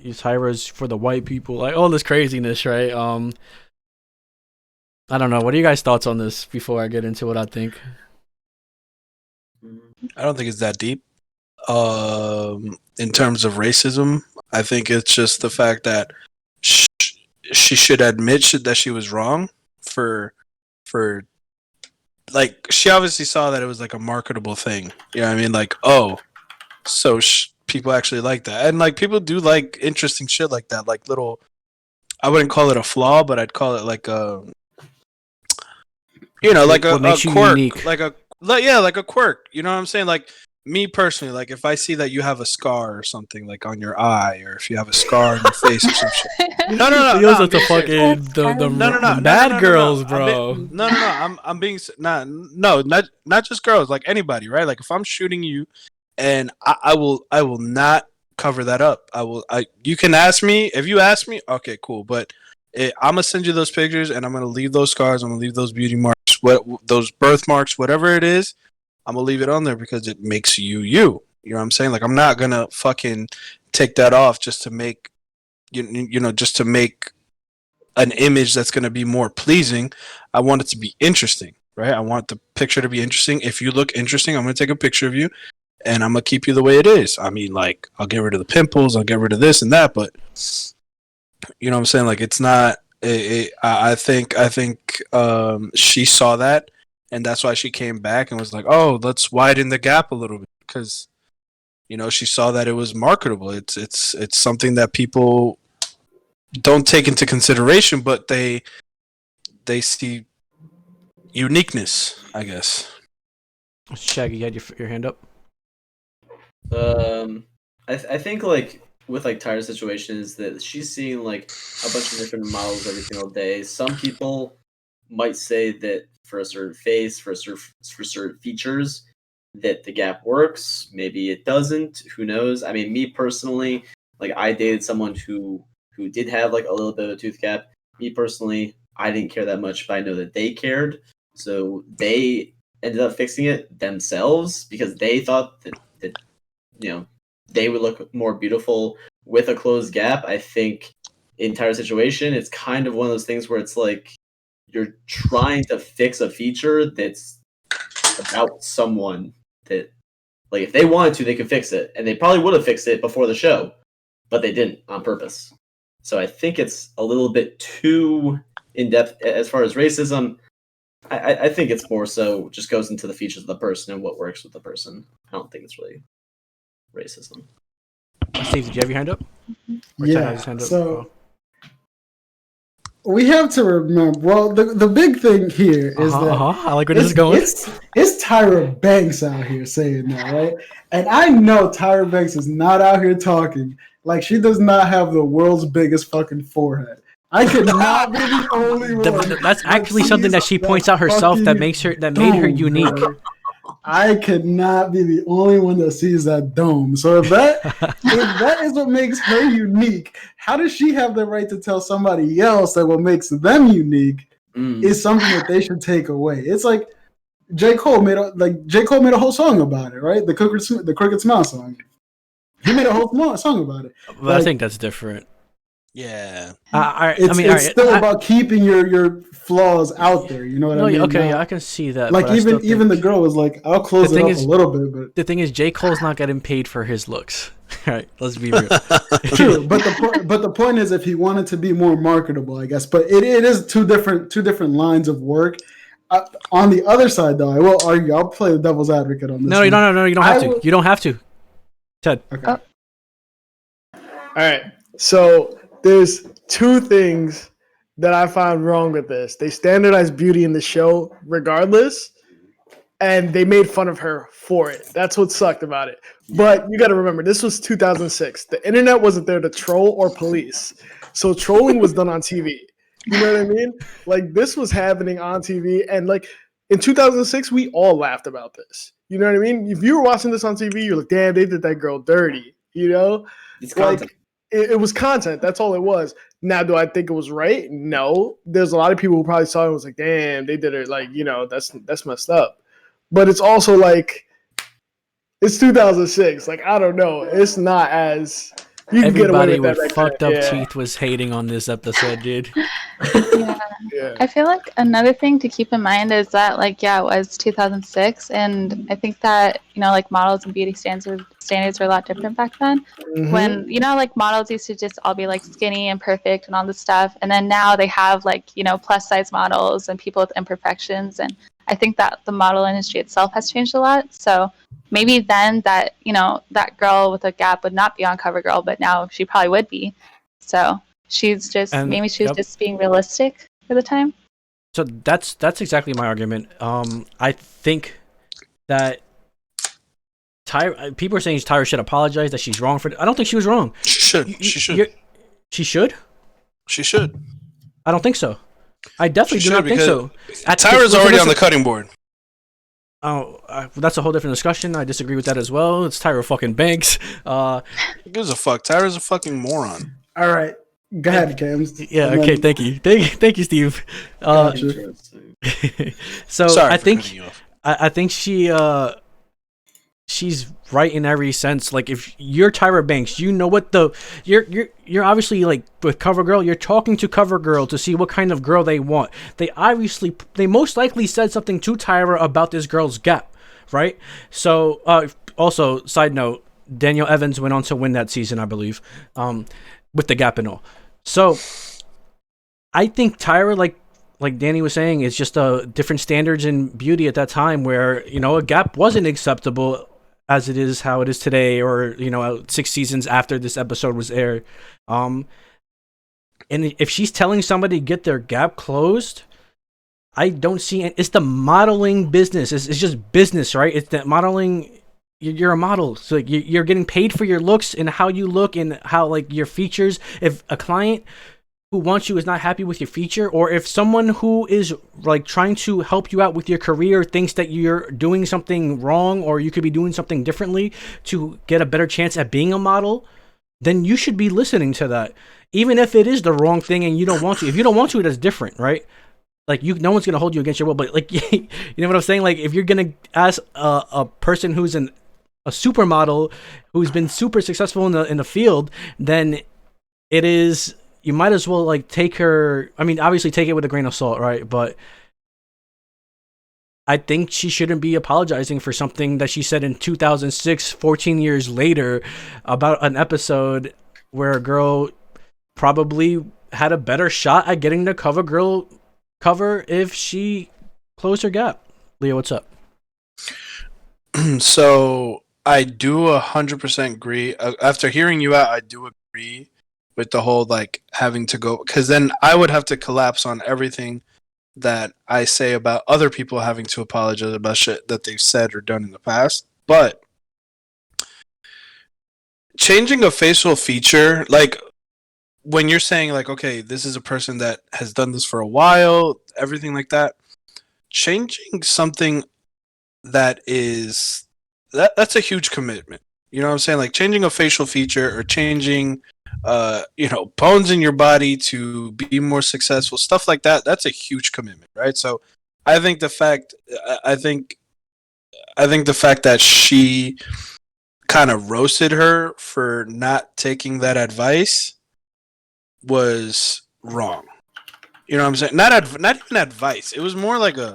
[SPEAKER 3] Tyra's for the white people, like all this craziness, right? I don't know. What are you guys' thoughts on this before I get into what I think?
[SPEAKER 4] I don't think it's that deep. In terms of racism, I think it's just the fact that she should admit that she was wrong for like, she obviously saw that it was like a marketable thing. You know what I mean? Like, oh, so people actually like that, and like people do like interesting shit like that, like little. I wouldn't call it a flaw, but I'd call it like a, like
[SPEAKER 3] What
[SPEAKER 4] a
[SPEAKER 3] makes you
[SPEAKER 4] quirk,
[SPEAKER 3] unique.
[SPEAKER 4] like a quirk. You know what I'm saying? Like, me personally, like if I see that you have a scar or something like on your eye, or if you have a scar on your face or some shit. No.
[SPEAKER 3] Feels
[SPEAKER 4] I'm
[SPEAKER 3] like the
[SPEAKER 4] being serious.
[SPEAKER 3] fucking the
[SPEAKER 4] No,
[SPEAKER 3] bad girls,
[SPEAKER 4] no.
[SPEAKER 3] bro.
[SPEAKER 4] I'm being not just girls, like anybody, right? Like if I'm shooting you, and I will not cover that up. You can ask me if you ask me. Okay, cool, but I'm gonna send you those pictures, and I'm gonna leave those scars. I'm gonna leave those beauty marks, those birthmarks, whatever it is. I'm gonna leave it on there because it makes you. You know what I'm saying? Like, I'm not gonna fucking take that off just to make just to make an image that's gonna be more pleasing. I want it to be interesting, right? I want the picture to be interesting. If you look interesting, I'm gonna take a picture of you, and I'm gonna keep you the way it is. I mean, like, I'll get rid of the pimples, I'll get rid of this and that, but You know what I'm saying? Like it's not. I think she saw that, and that's why she came back and was like, "Oh, let's widen the gap a little bit," because she saw that it was marketable. It's something that people don't take into consideration, but they see uniqueness, I guess.
[SPEAKER 3] Shaggy, you had your hand up.
[SPEAKER 7] I think like with like Tyra's situation is that she's seeing like a bunch of different models every single day. Some people might say that for a certain face, for certain features, that the gap works. Maybe it doesn't. Who knows? I mean, me personally, like I dated someone who did have like a little bit of a tooth gap. Me personally, I didn't care that much, but I know that they cared. So they ended up fixing it themselves because they thought that they would look more beautiful with a closed gap. I think in Tyra's situation, it's kind of one of those things where it's like you're trying to fix a feature that's about someone that, like, if they wanted to, they could fix it, and they probably would have fixed it before the show, but they didn't on purpose. So I think it's a little bit too in depth as far as racism. I think it's more so just goes into the features of the person and what works with the person. I don't think it's really racism.
[SPEAKER 3] Steve, did you have your hand up? Or
[SPEAKER 2] Yeah.
[SPEAKER 3] hand up?
[SPEAKER 2] So we have to remember. Well, the big thing here is that
[SPEAKER 3] I like where this is going.
[SPEAKER 2] It's Tyra Banks out here saying that, right? And I know Tyra Banks is not out here talking like she does not have the world's biggest fucking forehead. I could not be the only one.
[SPEAKER 3] That's actually something that she points out herself that made her unique.
[SPEAKER 2] Bro. I could not be the only one that sees that dome. So if that is what makes her unique, how does she have the right to tell somebody else that what makes them unique is something that they should take away? It's like J. Cole made a whole song about it, right? The Crooked Smile song. He made a whole song about it.
[SPEAKER 3] But I think that's different.
[SPEAKER 4] Yeah.
[SPEAKER 2] It's still about keeping your flaws out there. You know what I mean?
[SPEAKER 3] Okay, yeah, I can see that.
[SPEAKER 2] Like even the girl was like, "I'll close it up a little bit." But
[SPEAKER 3] the thing is, J. Cole's not getting paid for his looks. All right, let's be real.
[SPEAKER 2] True, but the point is, if he wanted to be more marketable, I guess. But it is two different lines of work. On the other side, though, I will argue. I'll play the devil's advocate on this.
[SPEAKER 3] No, you don't have to. You don't have to. Ted.
[SPEAKER 2] Okay.
[SPEAKER 5] All right. So there's two things that I find wrong with this. They standardized beauty in the show regardless, and they made fun of her for it. That's what sucked about it. But you got to remember, this was 2006. The internet wasn't there to troll or police. So trolling was done on TV. You know what I mean? Like, this was happening on TV, and like in 2006, we all laughed about this. You know what I mean? If you were watching this on TV, you're like, damn, they did that girl dirty. You know?
[SPEAKER 7] It's content.
[SPEAKER 5] Like, it was content. That's all it was. Now, do I think it was right? No. There's a lot of people who probably saw it and was like, damn, they did it. Like, that's messed up. But it's also like, it's 2006. Like, I don't know. It's not as... You can get away with that.
[SPEAKER 3] Fucked up teeth was hating on this episode, dude.
[SPEAKER 6] Yeah. I feel like another thing to keep in mind is that, like, it was 2006, and I think that, like, models and beauty standards were a lot different back then. Mm-hmm. When, like, models used to just all be, like, skinny and perfect and all this stuff, and then now they have, like, plus-size models and people with imperfections, and I think that the model industry itself has changed a lot, so maybe then that, that girl with a gap would not be on CoverGirl, but now she probably would be. So she's just, maybe she was just being realistic for the time.
[SPEAKER 3] So that's exactly my argument. I think that Tyra, people are saying Tyra should apologize, that she's wrong for it. I don't think she was wrong.
[SPEAKER 4] She should.
[SPEAKER 3] She should?
[SPEAKER 4] She should.
[SPEAKER 3] I don't think so. I definitely do not think so.
[SPEAKER 4] Tyra's already on the cutting board.
[SPEAKER 3] Oh, that's a whole different discussion. I disagree with that as well. It's Tyra fucking Banks.
[SPEAKER 4] Who gives a fuck? Tyra's a fucking moron.
[SPEAKER 2] All right. Go ahead, Cams.
[SPEAKER 3] Yeah, okay, thank you. Thank you, Steve. So
[SPEAKER 4] sorry,
[SPEAKER 3] I think she's right in every sense. Like, if you're Tyra Banks, you know what you're obviously, like, with CoverGirl, you're talking to CoverGirl to see what kind of girl they want. They most likely said something to Tyra about this girl's gap, right? So also, side note, Danielle Evans went on to win that season, I believe, with the gap and all. So I think Tyra, like Danny was saying, is just different standards in beauty at that time, where a gap wasn't acceptable as it is how it is today, or 6 seasons after this episode was aired. And if she's telling somebody to get their gap closed, I don't see it. It's the modeling business. It's just business, right? It's that modeling. You're a model, so you're getting paid for your looks and how you look and how your features. If a client who wants you is not happy with your feature, or if someone who is trying to help you out with your career thinks that you're doing something wrong, or you could be doing something differently to get a better chance at being a model, then you should be listening to that, even if it is the wrong thing and you don't want to. If you don't want to, that's different, right? No one's gonna hold you against your will. But you know what I'm saying? If you're gonna ask a person who's a supermodel who's been super successful in the field, then it is. You might as well take her. I mean, obviously take it with a grain of salt, right? But I think she shouldn't be apologizing for something that she said in 2006, 14 years later, about an episode where a girl probably had a better shot at getting the cover if she closed her gap. Leo, what's up?
[SPEAKER 4] So I do 100% agree. After hearing you out, I do agree with the whole having to go, because then I would have to collapse on everything that I say about other people having to apologize about shit that they've said or done in the past. But changing a facial feature, when you're saying okay, this is a person that has done this for a while, everything like that, changing something that's a huge commitment. You know what I'm saying? Changing a facial feature or changing bones in your body to be more successful, stuff like that, that's a huge commitment, right? So I think the fact that she kind of roasted her for not taking that advice was wrong. You know what I'm saying? Not even advice. It was more like a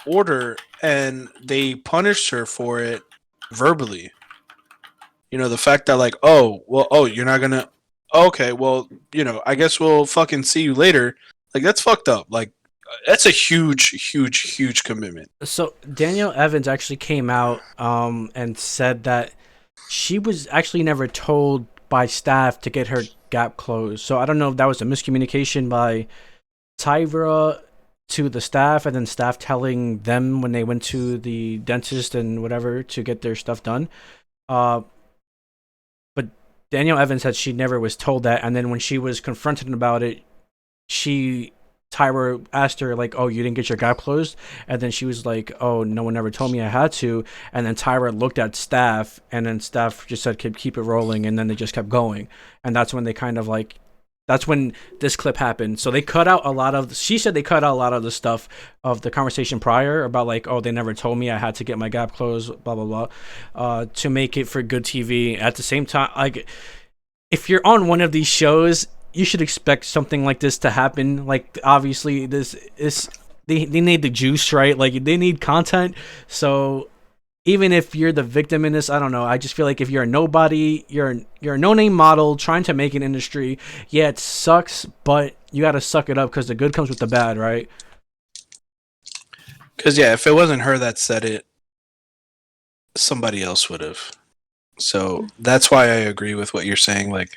[SPEAKER 4] order, and they punished her for it verbally. The fact that you're not gonna. Okay, well, I guess we'll fucking see you later. That's fucked up. That's a huge commitment.
[SPEAKER 3] So Danielle Evans actually came out and said that she was actually never told by staff to get her gap closed. So I don't know if that was a miscommunication by Tyra to the staff, and then staff telling them when they went to the dentist and whatever to get their stuff done. But Danielle Evans said she never was told that, and then when she was confronted about it, Tyra asked her oh, you didn't get your gap closed? And then she was like, oh, no one ever told me I had to. And then Tyra looked at staff, and then staff just said keep it rolling, and then they just kept going. And that's when they kind of that's when this clip happened. So they cut out a lot of, she said they cut out a lot of the stuff of the conversation prior about oh, they never told me I had to get my gap closed, blah, blah, blah, to make it for good TV. At the same time, if you're on one of these shows, you should expect something like this to happen. Obviously this is, they need the juice, right? They need content. So even if you're the victim in this, I don't know. I just feel if you're a nobody, you're a no-name model trying to make an industry. Yeah, it sucks, but you got to suck it up because the good comes with the bad, right?
[SPEAKER 4] Because, yeah, if it wasn't her that said it, somebody else would have. So that's why I agree with what you're saying.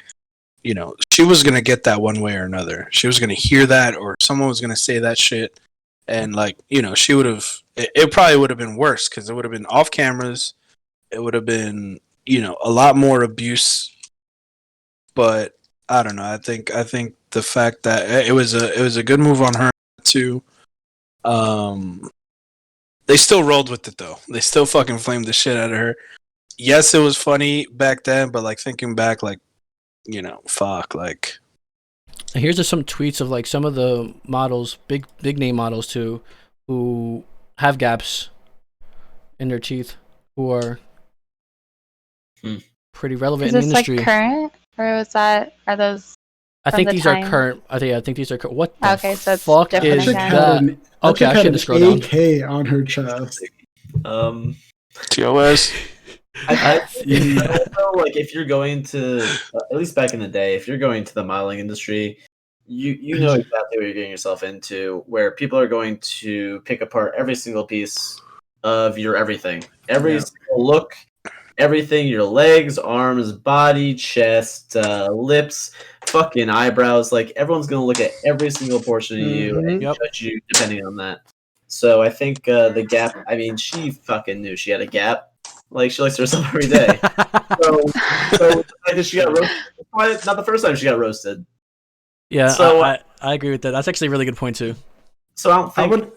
[SPEAKER 4] She was going to get that one way or another. She was going to hear that, or someone was going to say that shit. And she would have, it probably would have been worse because it would have been off cameras. It would have been, a lot more abuse. But I don't know. I think the fact that it was a good move on her too. They still rolled with it though. They still fucking flamed the shit out of her. Yes, it was funny back then, but thinking back, fuck,
[SPEAKER 3] Here's just some tweets of some of the models, big name models too, who have gaps in their teeth, who are pretty relevant in the industry.
[SPEAKER 6] Is this current, or are those?
[SPEAKER 3] I think these are current. I think these are current. What the
[SPEAKER 6] so it's
[SPEAKER 3] fuck
[SPEAKER 6] different
[SPEAKER 3] is
[SPEAKER 6] again.
[SPEAKER 3] that? Okay, I should have scrolled down.
[SPEAKER 2] AK on her chest.
[SPEAKER 4] TOS.
[SPEAKER 7] Also, like if you're going to, at least back in the day, if you're going to the modeling industry, you know exactly what you're getting yourself into. Where people are going to pick apart every single piece of your everything, every single look, everything, your legs, arms, body, chest, lips, fucking eyebrows. Like everyone's gonna look at every single portion of you and judge you depending on that. So I think the Gap. I mean, she fucking knew she had a gap. Like she likes herself every day. so the fact that she got roasted, probably not the first time she got roasted.
[SPEAKER 3] Yeah,
[SPEAKER 7] so
[SPEAKER 3] I agree with that. That's actually a really good point too.
[SPEAKER 7] So I don't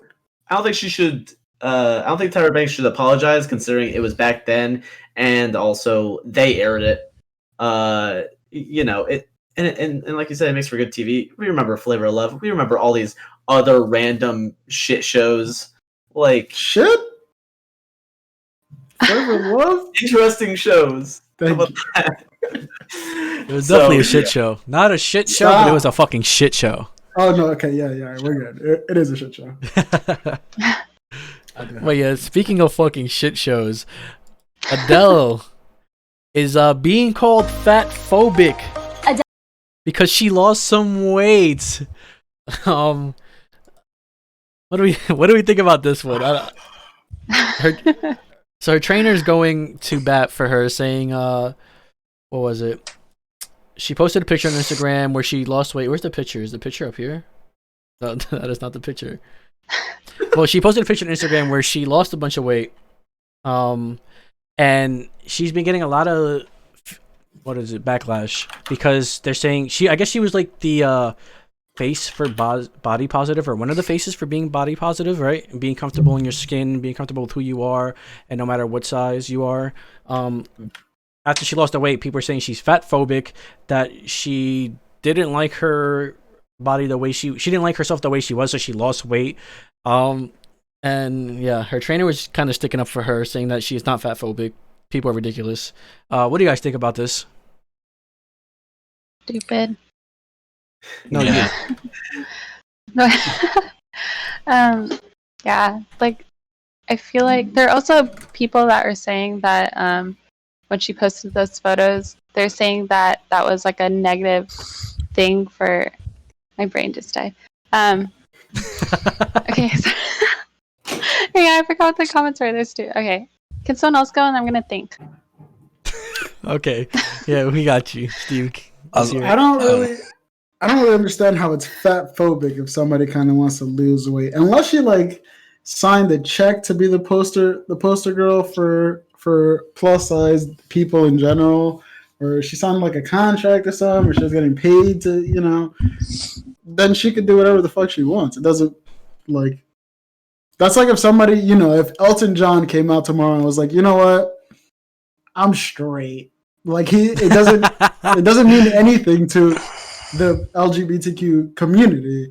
[SPEAKER 7] think she should. I don't think Tyra Banks should apologize, considering it was back then, and also they aired it. You know it, and like you said, it makes for good TV. We remember Flavor of Love. We remember all these other random shit shows, like
[SPEAKER 2] shit. Flavor of Love.
[SPEAKER 7] Interesting shows.
[SPEAKER 2] Thank you.
[SPEAKER 3] It was definitely a shit show. Not a shit show, but it was a fucking shit show.
[SPEAKER 2] Oh no, okay, yeah, we're good. It is a shit show.
[SPEAKER 3] Well, yeah. Speaking of fucking shit shows, Adele is being called fat phobic because she lost some weight. What do we think about this one? So her trainer's going to bat for her, saying, what was it? She posted a picture on Instagram where she lost weight. Where's the picture? Is the picture up here? No, that is not the picture. Well, she posted a picture on Instagram where she lost a bunch of weight. And she's been getting a lot of, backlash, because they're saying I guess she was like the face for body positive, or one of the faces for being body positive, right? And being comfortable in your skin, being comfortable with who you are, and no matter what size you are. After she lost the weight, people were saying she's fat phobic, that she didn't like her body the way she didn't like herself the way she was, so she lost weight. And yeah, her trainer was kind of sticking up for her, saying that she's not fat phobic. People are ridiculous. What do you guys think about this?
[SPEAKER 6] Stupid.
[SPEAKER 3] No, yeah.
[SPEAKER 6] No. Yeah, like I feel like there are also people that are saying that when she posted those photos, they're saying that that was like a negative thing for my brain just died. Okay, so yeah, I forgot what the comments were. There's two. Okay, can someone else go? And I'm gonna think.
[SPEAKER 3] Okay, yeah, we got you, Steve.
[SPEAKER 2] I don't really understand how it's fat phobic if somebody kind of wants to lose weight, unless she like signed a check to be the poster girl for plus size people in general, or she signed like a contract or something, or she was getting paid to, then she could do whatever the fuck she wants. It doesn't like, that's like if somebody, if Elton John came out tomorrow and was like, you know what, I'm straight. Like it doesn't mean anything to the LGBTQ community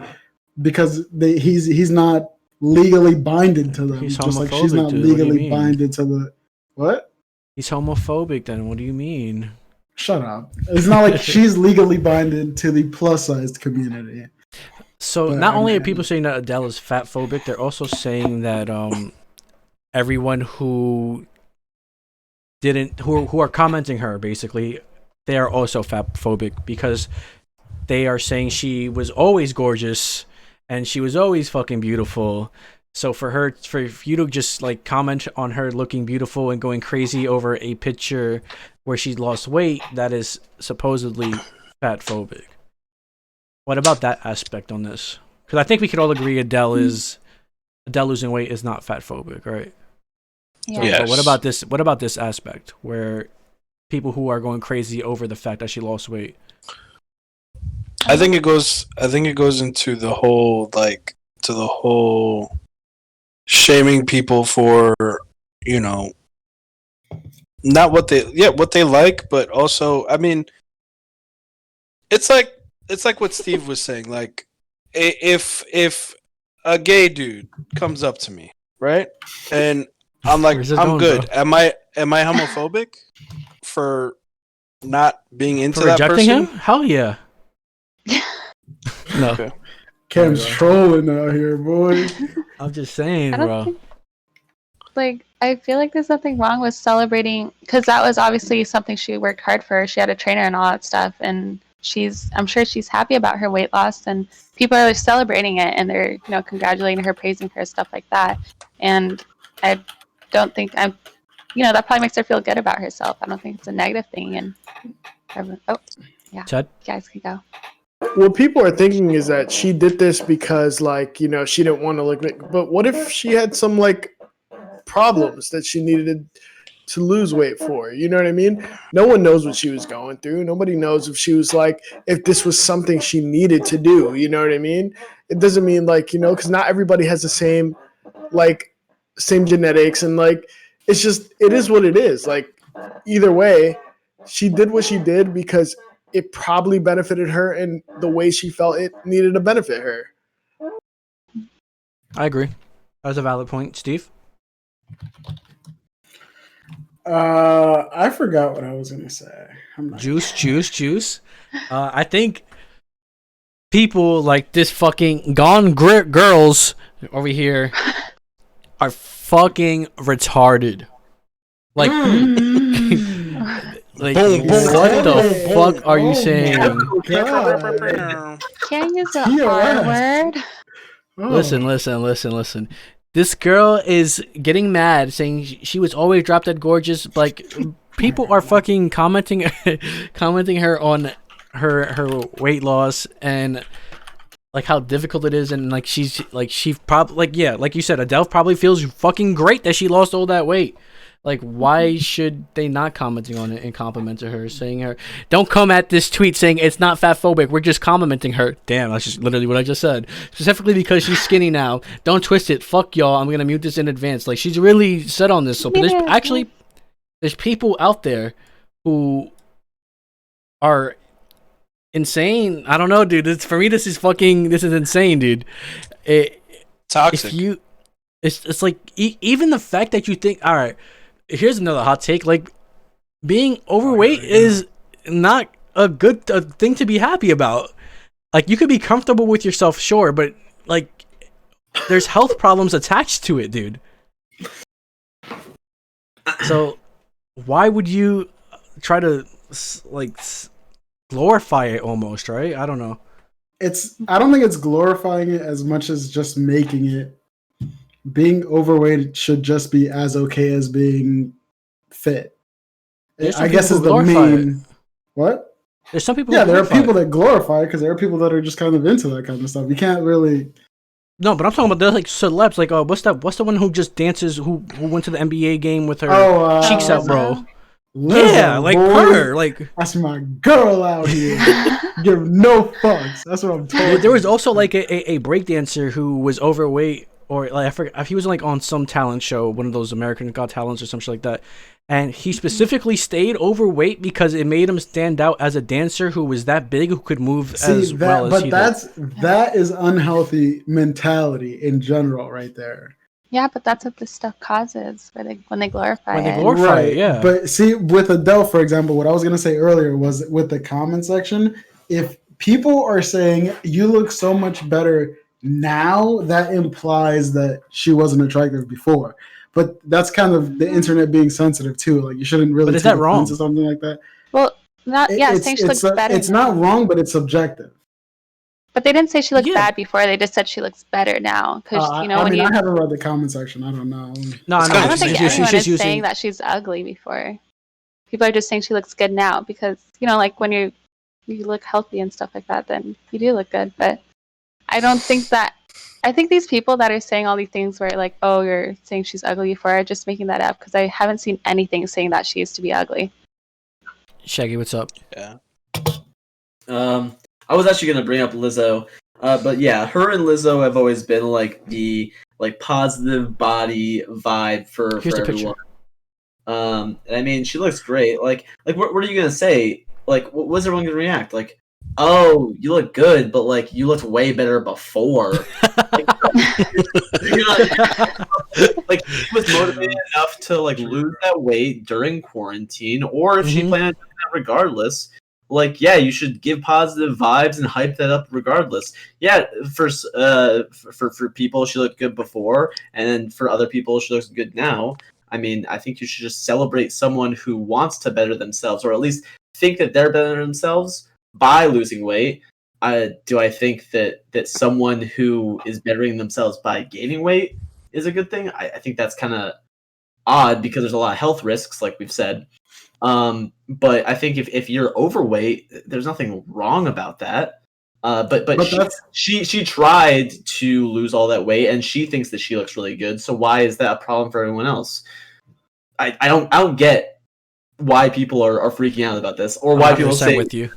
[SPEAKER 2] because he's not legally binded to them.
[SPEAKER 3] He's
[SPEAKER 2] just like
[SPEAKER 3] homophobic,
[SPEAKER 2] she's not
[SPEAKER 3] dude.
[SPEAKER 2] legally binded to the what?
[SPEAKER 3] He's homophobic. Then what do you mean?
[SPEAKER 2] Shut up. It's not like she's legally binded to the plus sized community.
[SPEAKER 3] So not only are people saying that Adele is fat phobic, they're also saying that everyone who are commenting her, basically, they are also fat phobic because they are saying she was always gorgeous and she was always fucking beautiful. So for you to just like comment on her looking beautiful and going crazy over a picture where she lost weight, that is supposedly fat phobic. What about that aspect on this? Because I think we could all agree Adele losing weight is not fat phobic, right?
[SPEAKER 6] Yeah.
[SPEAKER 4] Yes.
[SPEAKER 3] But what about this aspect where people who are going crazy over the fact that she lost weight?
[SPEAKER 4] I think it goes into the whole shaming people for, not what they like, but also, I mean, it's like what Steve was saying. Like, if a gay dude comes up to me, right, and I'm like, I'm good. Bro? Am I homophobic for not being into
[SPEAKER 3] for
[SPEAKER 4] that
[SPEAKER 3] rejecting
[SPEAKER 4] person?
[SPEAKER 3] him? Hell yeah. No.
[SPEAKER 4] Okay.
[SPEAKER 2] Cam's trolling out here, boy.
[SPEAKER 3] I'm just saying, bro.
[SPEAKER 6] I feel like there's nothing wrong with celebrating, because that was obviously something she worked hard for. She had a trainer and all that stuff, and I'm sure she's happy about her weight loss, and people are celebrating it, and they're congratulating her, praising her, stuff like that. And I don't think that probably makes her feel good about herself. I don't think it's a negative thing. And
[SPEAKER 3] Chad?
[SPEAKER 6] You guys can go.
[SPEAKER 5] What people are thinking is that she did this because, like, she didn't want to look big. But what if she had some, like, problems that she needed to lose weight for? You know what I mean? No one knows what she was going through. Nobody knows if this was something she needed to do. You know what I mean? It doesn't mean, like, because not everybody has the same genetics, and, like, it is what it is. Like, either way, she did what she did because it probably benefited her in the way she felt it needed to benefit her.
[SPEAKER 3] I agree. That's a valid point. Steve?
[SPEAKER 2] I forgot what I was going to say.
[SPEAKER 3] Juice. I think people like this fucking Gone Girls over here are fucking retarded. Like, like what the fuck are you saying?
[SPEAKER 6] Can't use the R word.
[SPEAKER 3] Listen. This girl is getting mad, saying she was always drop dead gorgeous. Like, people are fucking commenting her on her weight loss and like how difficult it is, and like she probably like you said, Adele probably feels fucking great that she lost all that weight. Like, why should they not commenting on it and complimenting her, saying her, don't come at this tweet saying it's not fat phobic, we're just complimenting her. Damn, that's just literally what I just said. Specifically because she's skinny now. Don't twist it. Fuck y'all. I'm gonna mute this in advance. Like, she's really set on this. So there's people out there who are insane. I don't know, dude. For me, this is insane, dude.
[SPEAKER 4] Toxic.
[SPEAKER 3] It's like even the fact that you think, all right, here's another hot take. Like, being overweight is not a good thing to be happy about. Like, you could be comfortable with yourself, sure, but like, there's health problems attached to it, dude. So, why would you try to like glorify it almost, right? I don't know.
[SPEAKER 2] I don't think it's glorifying it as much as just making it. Being overweight should just be as okay as being fit. I guess is the main. What?
[SPEAKER 3] There's some people.
[SPEAKER 2] Yeah, there are people that glorify it because there are people that are just kind of into that kind of stuff. You can't really.
[SPEAKER 3] No, but I'm talking about they're like celebs. Like, what's the one who just dances? Who went to the NBA game with her cheeks out, bro?
[SPEAKER 2] Lizzo,
[SPEAKER 3] yeah, like
[SPEAKER 2] boy.
[SPEAKER 3] her. Like, that's
[SPEAKER 2] my girl out here. Give no fucks. That's what I'm talking.
[SPEAKER 3] There was also like a breakdancer who was overweight. Or like I forget, he was like on some talent show, one of those American Got Talents or some shit like that, and he specifically stayed overweight because it made him stand out as a dancer who was that big, who could move well as he did.
[SPEAKER 2] That is unhealthy mentality in general, right there.
[SPEAKER 6] Yeah, but that's what this stuff causes when they glorify it.
[SPEAKER 2] Right,
[SPEAKER 3] yeah.
[SPEAKER 2] But see, with Adele, for example, what I was gonna say earlier was with the comment section, if people are saying you look so much better now, that implies that she wasn't attractive before. But that's kind of the internet being sensitive too. Like, you shouldn't really.
[SPEAKER 3] But is that wrong?
[SPEAKER 2] Or something like that.
[SPEAKER 6] Well, saying she looks better.
[SPEAKER 2] It's not wrong, but it's subjective.
[SPEAKER 6] But they didn't say she looked bad before. They just said she looks better now. Because
[SPEAKER 2] I haven't read the comment section. I don't know.
[SPEAKER 3] No,
[SPEAKER 6] I don't think anyone is saying that she's ugly before. People are just saying she looks good now because like when you look healthy and stuff like that, then you do look good. But I don't think that. I think these people that are saying all these things where like, oh, you're saying she's ugly before, are just making that up because I haven't seen anything saying that she used to be ugly.
[SPEAKER 3] Shaggy, what's up?
[SPEAKER 7] Yeah. I was actually gonna bring up Lizzo, but yeah, her and Lizzo have always been like the positive body vibe for everyone. And I mean, she looks great. Like what are you gonna say? Like, what's everyone gonna react? Like, oh, you look good, but like you looked way better before. Like she was motivated enough to like lose that weight during quarantine, or if she planned on doing that regardless. Like, yeah, you should give positive vibes and hype that up regardless. Yeah, for people, she looked good before, and then for other people, she looks good now. I mean, I think you should just celebrate someone who wants to better themselves, or at least think that they're better than themselves by losing weight. Do I think that someone who is bettering themselves by gaining weight is a good thing? I think that's kind of odd because there's a lot of health risks, like we've said. But I think if you're overweight, there's nothing wrong about that. But she tried to lose all that weight, and she thinks that she looks really good. So why is that a problem for everyone else? I don't get why people are freaking out about this, or why people say
[SPEAKER 3] with you.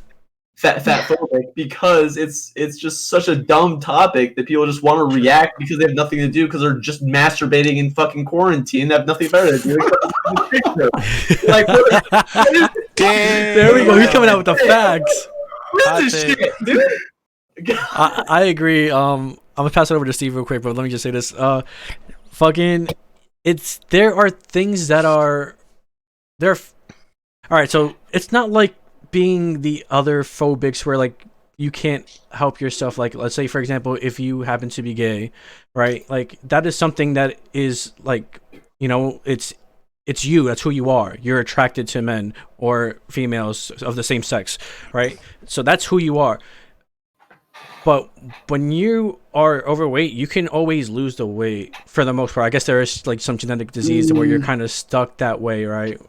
[SPEAKER 7] fat phobic, because it's just such a dumb topic that people just want to react because they have nothing to do, because they're just masturbating in fucking quarantine. They have nothing better to do. Like,
[SPEAKER 3] damn. There we go. He's coming out with the facts.
[SPEAKER 7] What is this shit, dude?
[SPEAKER 3] I agree. I'm gonna pass it over to Steve real quick, but let me just say this. There are things that are all right. So it's not like being the other phobics where like you can't help yourself. Like, let's say for example, if you happen to be gay, right? Like that is something that is like, you know, it's you. That's who you are. You're attracted to men or females of the same sex, right? So that's who you are. But when you are overweight, you can always lose the weight for the most part. I guess there is like some genetic disease where you're kind of stuck that way, right?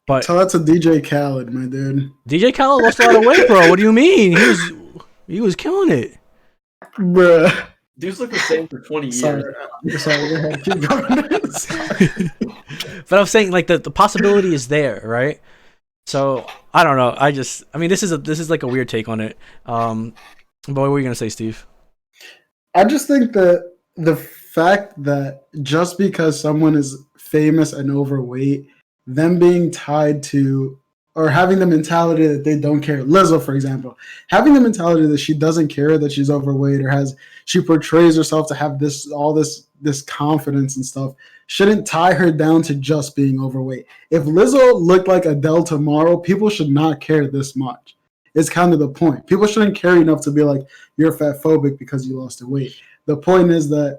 [SPEAKER 3] But
[SPEAKER 2] tell that to DJ Khaled, my dude.
[SPEAKER 3] DJ Khaled lost a lot of weight, bro. What do you mean? He was killing it,
[SPEAKER 2] bruh.
[SPEAKER 7] Dudes look the same for 20 years.
[SPEAKER 2] Sorry, go ahead. Keep going.
[SPEAKER 3] But I'm saying like the possibility is there, right? So I don't know. I mean, this is like a weird take on it. But what were you gonna say, Steve?
[SPEAKER 2] I just think that the fact that just because someone is famous and overweight, them being tied to or having the mentality that they don't care. Lizzo, for example, having the mentality that she doesn't care that she's overweight, or she portrays herself to have this confidence and stuff, shouldn't tie her down to just being overweight. If Lizzo looked like Adele tomorrow, people should not care this much. It's kind of the point. People shouldn't care enough to be like, you're fat phobic because you lost the weight. The point is that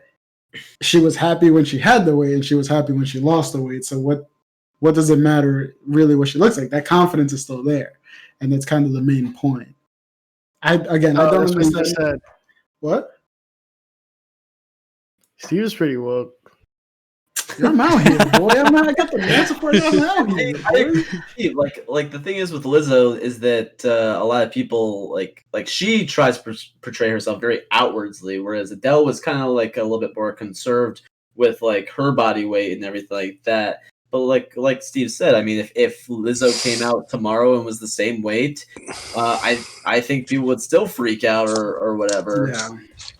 [SPEAKER 2] she was happy when she had the weight and she was happy when she lost the weight. So what does it matter really what she looks like? That confidence is still there. And that's kind of the main point. I don't understand. What?
[SPEAKER 5] Steve was pretty woke.
[SPEAKER 2] I'm out here, boy. I got the answer for you. I'm out here.
[SPEAKER 7] I agree. Like the thing is with Lizzo is that a lot of people like she tries to portray herself very outwardly, whereas Adele was kind of like a little bit more conserved with like her body weight and everything like that. But like Steve said, I mean, if Lizzo came out tomorrow and was the same weight, I think people would still freak out or whatever. Yeah.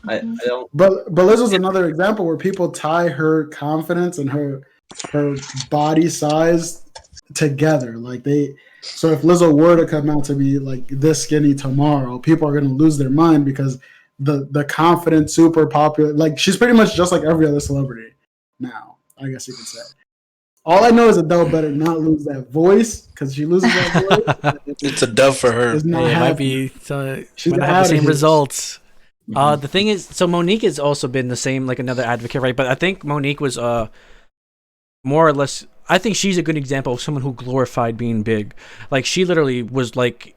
[SPEAKER 7] I don't.
[SPEAKER 2] But Lizzo's another example where people tie her confidence and her body size together. So if Lizzo were to come out to be like this skinny tomorrow, people are gonna lose their mind because the confident, super popular, like she's pretty much just like every other celebrity now, I guess you could say. All I know is Adele better not lose that voice, because she loses that voice.
[SPEAKER 4] It's a dub for her.
[SPEAKER 3] It might be. She might not have the same results. Mm-hmm. The thing is, so Monique has also been the same, like another advocate, right? But I think Monique was more or less. I think she's a good example of someone who glorified being big. Like she literally was like,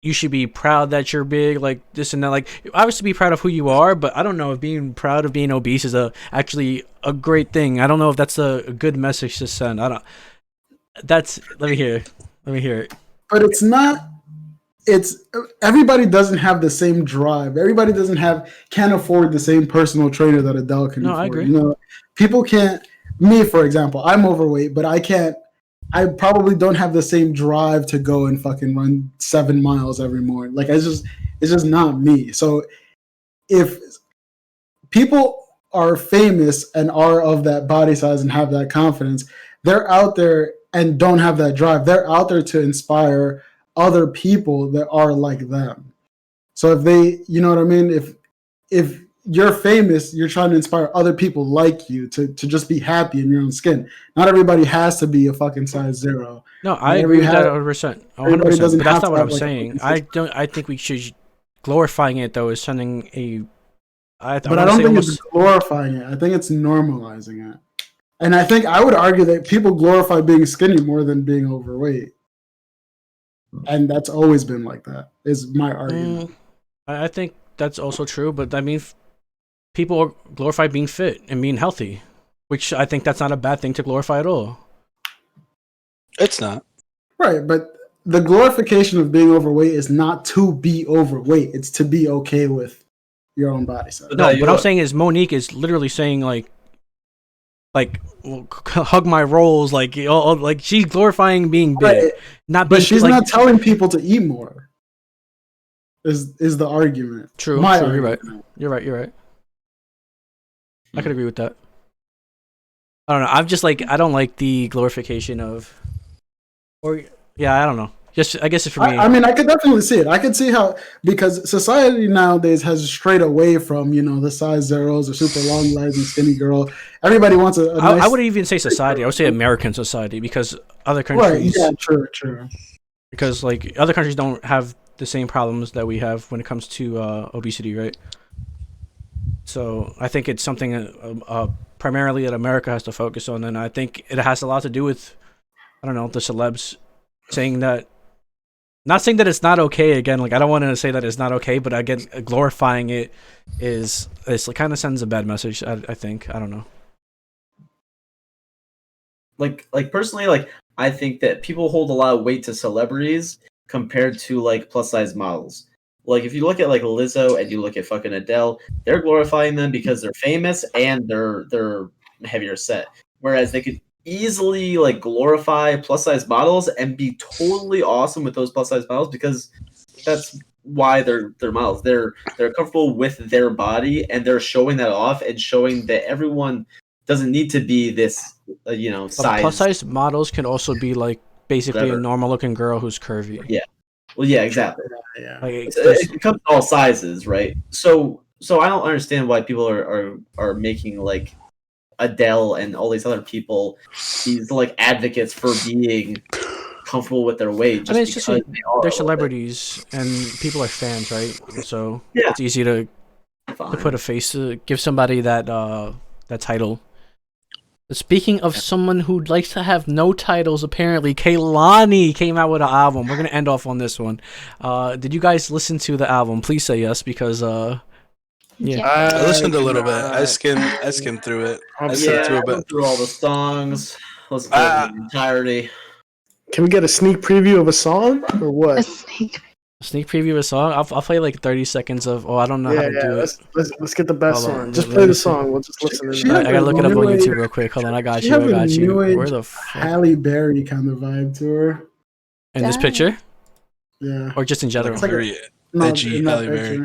[SPEAKER 3] you should be proud that you're big, like this and that. Like obviously be proud of who you are, but I don't know if being proud of being obese is actually a great thing. I don't know if that's a good message to send. Let me hear it.
[SPEAKER 2] But it's not. It's everybody doesn't have the same drive. Everybody can't afford the same personal trainer that Adele can afford. I agree. You know, people can't. Me, for example, I'm overweight, but I can't. I probably don't have the same drive to go and fucking run 7 miles every morning. Like it's just not me. So if people are famous and are of that body size and have that confidence, they're out there and don't have that drive. They're out there to inspire other people that are like them. So if they, you know what I mean? If you're famous, you're trying to inspire other people like you to just be happy in your own skin. Not everybody has to be a fucking size 0.
[SPEAKER 3] No, I agree with that 100%. 100%. But that's not what I'm saying. I think we should glorifying it though is sending a.
[SPEAKER 2] But I don't think it's glorifying it. I think it's normalizing it. And I think I would argue that people glorify being skinny more than being overweight. And that's always been like that, is my argument.
[SPEAKER 3] I think that's also true, but I mean, people glorify being fit and being healthy, which I think that's not a bad thing to glorify at all.
[SPEAKER 4] It's not.
[SPEAKER 2] Right, but the glorification of being overweight is not to be overweight. It's to be okay with your own body size.
[SPEAKER 3] No, what I'm saying is Monique is literally saying like hug my rolls, like she's glorifying being big,
[SPEAKER 2] right.
[SPEAKER 3] Not being.
[SPEAKER 2] But she's not telling people to eat more. Is the argument?
[SPEAKER 3] True.
[SPEAKER 2] Argument.
[SPEAKER 3] You're right. I could agree with that. I don't know. I'm just like, I don't like the glorification of, I don't know. Just I guess it's for me.
[SPEAKER 2] I mean, I could definitely see it. I could see how, because society nowadays has strayed away from, the size zeros or super long legs and skinny girl. Everybody wants a nice...
[SPEAKER 3] I wouldn't even say society. I would say American society, because other countries...
[SPEAKER 2] Right, yeah, true.
[SPEAKER 3] Because, like, other countries don't have the same problems that we have when it comes to obesity, right? So I think it's something primarily that America has to focus on, and I think it has a lot to do with, I don't know, the celebs saying that, not saying that it's not okay. Again, like, I don't want to say that it's not okay, but again, glorifying it kind of sends a bad message. I think. I don't know.
[SPEAKER 7] Like personally, like, I think that people hold a lot of weight to celebrities compared to like plus size models. Like, if you look at like Lizzo and you look at fucking Adele, they're glorifying them because they're famous and they're heavier set. Whereas they could easily like glorify plus size models and be totally awesome with those plus size models, because that's why they're models. They're comfortable with their body and they're showing that off and showing that everyone doesn't need to be this size.
[SPEAKER 3] Plus size models can also be like basically a normal looking girl who's curvy.
[SPEAKER 7] Yeah. Well, yeah, exactly.
[SPEAKER 2] Yeah.
[SPEAKER 7] Like, it comes in all sizes, right? So I don't understand why people are making like Adele and all these other people these like advocates for being comfortable with their weight.
[SPEAKER 3] I mean, it's just they're celebrities and people are fans, right? So it's easy to put a face to give somebody that title. Speaking of someone who likes to have no titles, apparently, Kehlani came out with an album. We're gonna end off on this one. Did you guys listen to the album? Please say yes, because
[SPEAKER 4] I listened a little bit. I skimmed through it. I
[SPEAKER 7] went through all the songs. Listened to the entirety.
[SPEAKER 5] Can we get a sneak preview of a song or what?
[SPEAKER 3] A sneak preview of a song? I'll play like 30 seconds of. I don't know how to do it.
[SPEAKER 5] Let's get the best song. Just play the song. We'll just listen to it.
[SPEAKER 3] I gotta look it up on YouTube real quick. Hold on, I got you. Where the fuck?
[SPEAKER 2] Halle Berry kind of vibe to her.
[SPEAKER 3] In this picture?
[SPEAKER 2] Yeah.
[SPEAKER 3] Or just in general?
[SPEAKER 4] Edgy Halle Berry.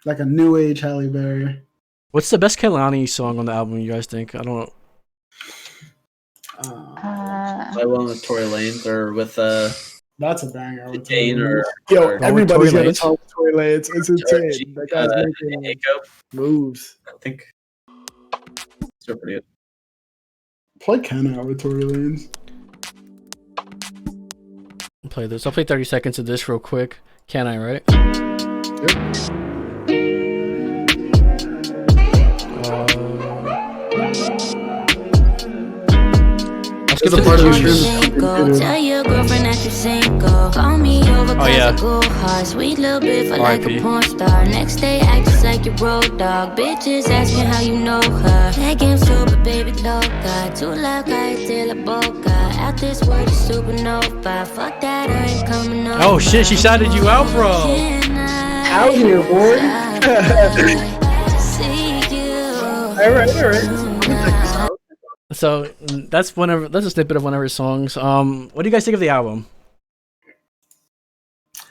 [SPEAKER 2] Like a new age Halle Berry.
[SPEAKER 3] What's the best Kehlani song on the album, you guys think? I don't know.
[SPEAKER 7] I went with Tory Lanez or with
[SPEAKER 2] that's a banger.
[SPEAKER 5] Everybody's got a song with Tory Lanez. It's insane. That guy's making moves.
[SPEAKER 7] I think still pretty good.
[SPEAKER 2] Play Ken out with Tory Lanez.
[SPEAKER 3] I'll play this. I'll play 30 seconds of this real quick. Can I, right?
[SPEAKER 2] Yep.
[SPEAKER 3] Skip the part of the
[SPEAKER 11] Tell your girlfriend that you're single. Call me over cause I go hard. Sweet little bit for like a porn star. Next day act just like your road dog. Bitches asking how you know her. That game super baby loca. Too loud, I till a boca. Out this world is supernova. Fuck that, I ain't coming over.
[SPEAKER 3] Oh shit, she shouted you out, bro.
[SPEAKER 5] Out here, boy. Alright.
[SPEAKER 3] So that's a snippet of one of her songs. What do you guys think of the album?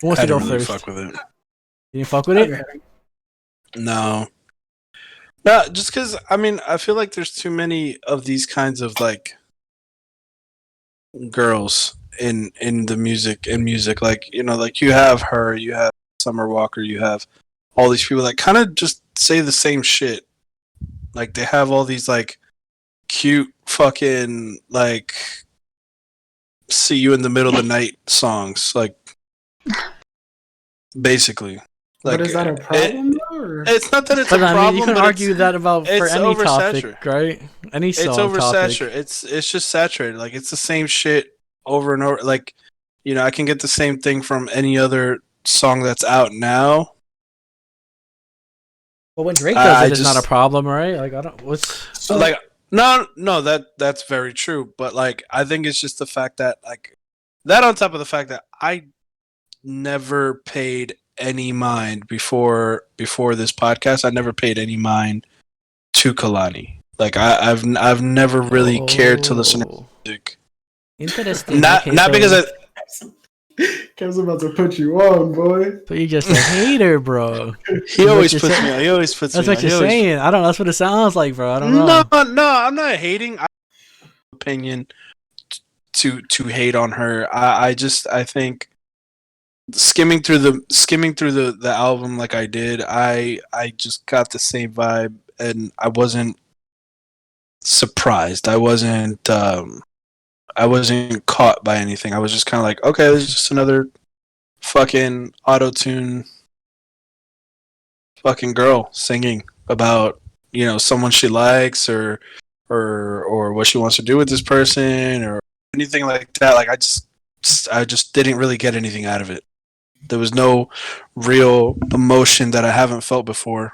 [SPEAKER 3] Who wants to go first?
[SPEAKER 4] Fuck with it.
[SPEAKER 3] You didn't fuck with it?
[SPEAKER 4] No, just because I feel like there's too many of these kinds of like girls in the music like like you have her, you have Summer Walker, you have all these people that kind of just say the same shit. Like they have all these like cute fucking like see you in the middle of the night songs, like basically. Like,
[SPEAKER 2] but is that a problem Or?
[SPEAKER 4] It's not that it's
[SPEAKER 3] But
[SPEAKER 4] a
[SPEAKER 3] I
[SPEAKER 4] problem.
[SPEAKER 3] mean, you can
[SPEAKER 4] but
[SPEAKER 3] argue that about for
[SPEAKER 4] it's
[SPEAKER 3] any topic,
[SPEAKER 4] oversaturated.
[SPEAKER 3] right? Any song
[SPEAKER 4] It's
[SPEAKER 3] topic.
[SPEAKER 4] oversaturated. It's just saturated. Like it's the same shit over and over. Like, you know, I can get the same thing from any other song that's out now.
[SPEAKER 3] Well, when Drake does it's not a problem, right? Like I don't.
[SPEAKER 4] Like no, that's very true. But like, I think it's just the fact that like that on top of the fact that I never paid any mind before this podcast. I never paid any mind to Kalani. Like I've never really cared to listen to music.
[SPEAKER 3] Interesting.
[SPEAKER 4] Not because I.
[SPEAKER 2] Kev's about to put you on, boy.
[SPEAKER 3] So you're just a hater, bro.
[SPEAKER 4] He always puts me on. He always puts me on.
[SPEAKER 3] That's what you're saying. I don't. That's what it sounds like, bro. I don't know.
[SPEAKER 4] No, I'm not hating. I have an opinion to hate on her. I think skimming through the album like I did, I just got the same vibe, and I wasn't surprised. I wasn't caught by anything. I was just kind of like, okay, this is just another fucking auto-tune fucking girl singing about, you know, someone she likes or what she wants to do with this person or anything like that. Like I just didn't really get anything out of it. There was no real emotion that I haven't felt before.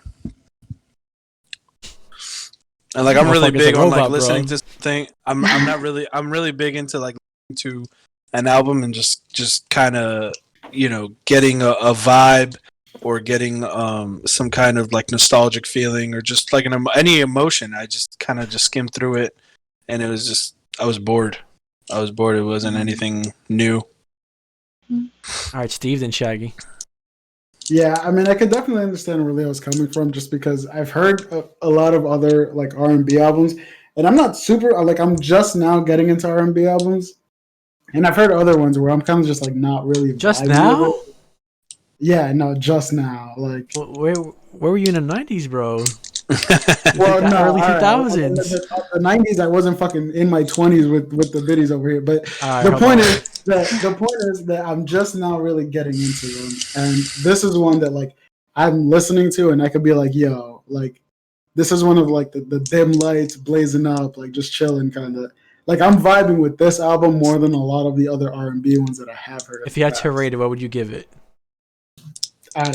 [SPEAKER 4] And like I'm really big on like listening to thing. I'm really big into like listening to an album and just kind of, you know, getting a vibe or getting some kind of like nostalgic feeling or just like any emotion. I just kind of just skimmed through it, and it was just I was bored. It wasn't anything new.
[SPEAKER 3] All right, Steve, then Shaggy.
[SPEAKER 2] Yeah, I mean, I could definitely understand where Leo's coming from, just because I've heard a lot of other like R&B albums, and I'm not super like I'm just now getting into R&B albums, and I've heard other ones where I'm kind of just like not really
[SPEAKER 3] just now.
[SPEAKER 2] Yeah, no, just now. Like,
[SPEAKER 3] where were you in the '90s, bro?
[SPEAKER 2] Well, no,
[SPEAKER 3] early 2000s.
[SPEAKER 2] The '90s, I wasn't fucking in my 20s with the biddies over here. But the point is that I'm just now really getting into them, and this is one that like I'm listening to, and I could be like, yo, like this is one of like the dim lights blazing up, like just chilling, kind of. Like I'm vibing with this album more than a lot of the other R&B ones that I have heard.
[SPEAKER 3] If you had to rate it, what would you give it?
[SPEAKER 2] I'm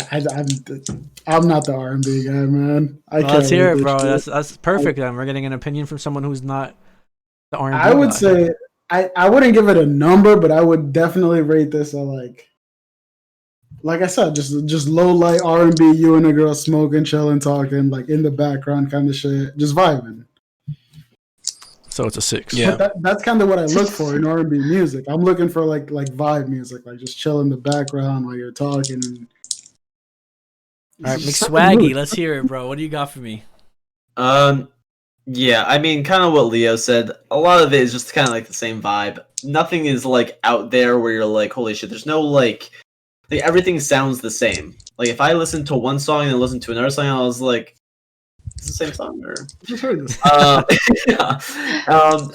[SPEAKER 2] not the R&B guy, man.
[SPEAKER 3] Let's hear it, bro. That's perfect. Then we're getting an opinion from someone who's not the R&B.
[SPEAKER 2] I would say I wouldn't give it a number, but I would definitely rate this a like I said, just low light R&B. You and a girl smoking, chilling, talking, like in the background kind of shit, just vibing.
[SPEAKER 3] So it's a 6.
[SPEAKER 4] Yeah,
[SPEAKER 2] but that's kind of what I look for in R&B music. I'm looking for like vibe music, like just chill in the background while you're talking. And
[SPEAKER 3] all right, McSwaggy, let's hear it, bro. What do you got for me?
[SPEAKER 7] Yeah, I mean, kind of what Leo said. A lot of it is just kind of like the same vibe. Nothing is like out there where you're like, holy shit. There's no like everything sounds the same. Like if I listen to one song and then listen to another song, I was like, it's the same song, or I just heard this. Yeah.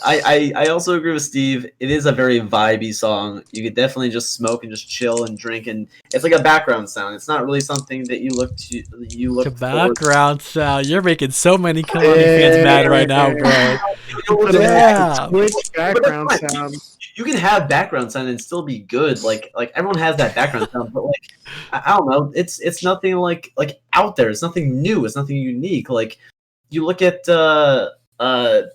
[SPEAKER 7] I also agree with Steve. It is a very vibey song. You could definitely just smoke and just chill and drink, and it's like a background sound. It's not really something that you look to
[SPEAKER 3] background sound. You're making so many Kalani fans mad right now, bro.
[SPEAKER 5] Yeah, background sound.
[SPEAKER 7] You can have background sound and still be good. Like everyone has that background sound, but like I don't know. It's nothing like out there. It's nothing new. It's nothing unique. Like you look at like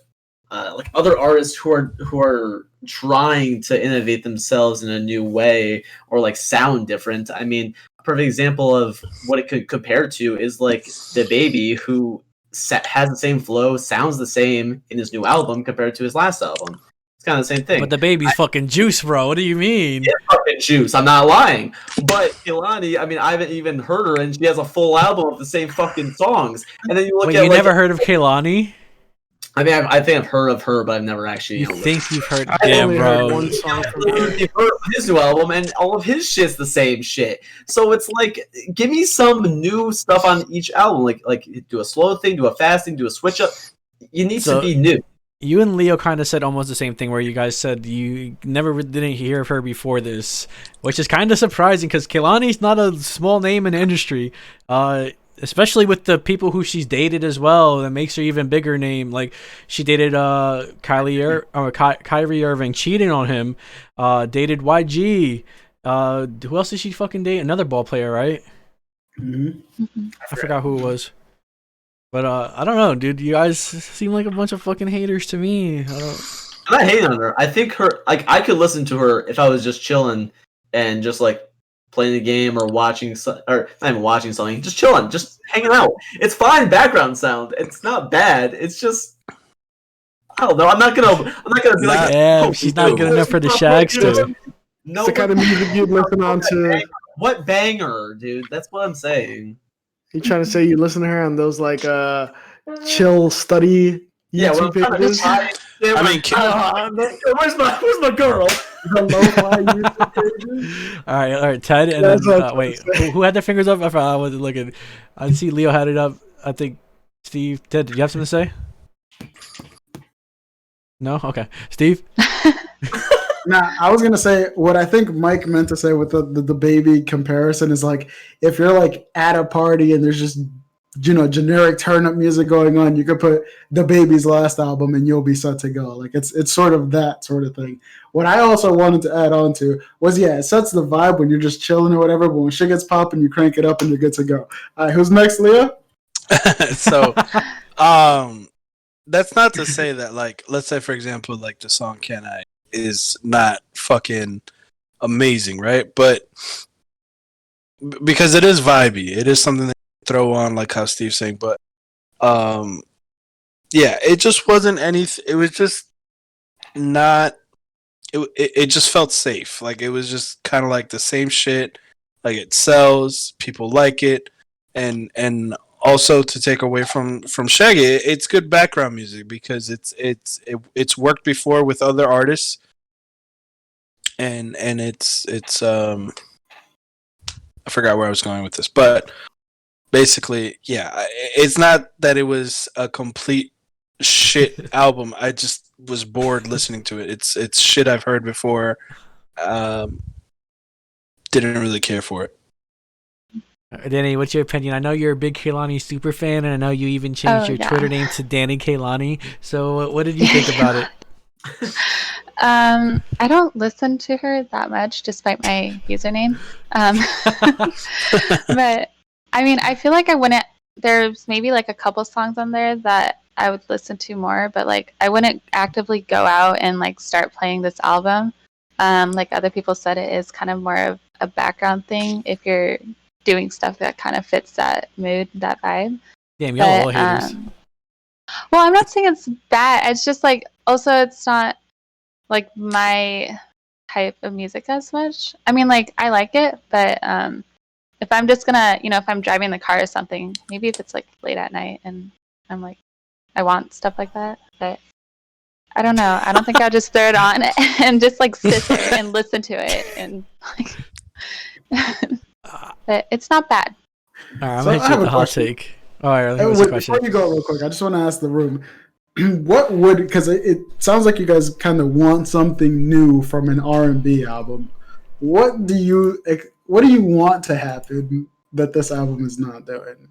[SPEAKER 7] other artists who are trying to innovate themselves in a new way or like sound different. I mean, a perfect example of what it could compare to is like the Baby, who has the same flow, sounds the same in his new album compared to his last album. It's kind of the same thing.
[SPEAKER 3] But the Baby's fucking juice, bro. What do you mean?
[SPEAKER 7] It's fucking juice. I'm not lying. But Kehlani, I mean, I haven't even heard her, and she has a full album of the same fucking songs. And then you look
[SPEAKER 3] Wait,
[SPEAKER 7] at
[SPEAKER 3] you never heard of Kehlani?
[SPEAKER 7] I mean, I think I've heard of her, but I've never actually.
[SPEAKER 3] You think you've heard?
[SPEAKER 7] Damn,
[SPEAKER 3] bro.
[SPEAKER 7] Heard one song from You've heard his new album, and all of his shit's the same shit. So it's like, give me some new stuff on each album. Like do a slow thing, do a fast thing, do a switch up. You need to be new.
[SPEAKER 3] You and Leo kind of said almost the same thing, where you guys said you never didn't hear of her before this, which is kind of surprising because Kehlani's not a small name in the industry. especially with the people who she's dated as well, that makes her even bigger name. Like she dated Kyrie Irving, cheating on him, dated YG. Who else did she fucking date? Another ball player, right?
[SPEAKER 2] Mm-hmm.
[SPEAKER 3] I forgot who it was. But I don't know, dude. You guys seem like a bunch of fucking haters to me.
[SPEAKER 7] I'm not hating on her. I think I could listen to her if I was just chilling and just like playing the game or watching, or not even watching something, just chilling, just hanging out. It's fine background sound. It's not bad. It's just, I don't know. I'm not gonna be like,
[SPEAKER 3] yeah, she's not good enough for the Shagster.
[SPEAKER 5] No, it's the kind of music you listen on to.
[SPEAKER 7] What banger, dude? That's what I'm saying.
[SPEAKER 5] You trying to say you listen to her on those like chill study YouTube pages?
[SPEAKER 7] I mean, where's my girl?
[SPEAKER 3] All right, Ted, and then wait, who had their fingers up? I wasn't looking. I see Leo had it up. I think Steve. Ted, did you have something to say? No, okay, Steve.
[SPEAKER 2] Nah, I was gonna say what I think Mike meant to say with the baby comparison is like if you're like at a party and there's just generic turn up music going on, you could put the baby's last album and you'll be set to go. Like it's sort of that sort of thing. What I also wanted to add on to was it sets the vibe when you're just chilling or whatever, but when shit gets popping, you crank it up and you're good to go. All right, who's next, Leo?
[SPEAKER 4] So, that's not to say that like let's say for example like the song "Can I" is not fucking amazing, right? But because it is vibey, it is something that you throw on, like how Steve's saying. But yeah, it just wasn't anything. It was just not. It just felt safe. Like it was just kind of like the same shit. Like it sells, people like it, and also to take away from Shaggy, it's good background music because it's worked before with other artists, and it's I forgot where I was going with this, but basically, yeah, it's not that it was a complete shit album. I just was bored listening to it. It's shit I've heard before. Didn't really care for it.
[SPEAKER 3] Danny, what's your opinion? I know you're a big Kehlani super fan, and I know you even changed your Twitter name to Danny Kehlani. So what did you think about it?
[SPEAKER 6] I don't listen to her that much, despite my username. But I mean, I feel like I wouldn't. There's maybe like a couple songs on there that I would listen to more, but like I wouldn't actively go out and like start playing this album. Like other people said, it is kind of more of a background thing if you're doing stuff that kind of fits that mood, that vibe.
[SPEAKER 3] Damn, y'all all haters.
[SPEAKER 6] Well, I'm not saying it's bad. It's just like also it's not like my type of music as much. I mean, like I like it, but if I'm just gonna, if I'm driving the car or something, maybe if it's like late at night and I'm like, I want stuff like that, but I don't know. I don't think I'll just throw it on and just like sit there and listen to it and like. But it's not bad.
[SPEAKER 3] All right, I'm gonna hit you with the hot take. All right,
[SPEAKER 2] before you go real quick, I just want to ask the room, what would, because it sounds like you guys kind of want something new from an R&B album. What do you want to happen that this album is not doing?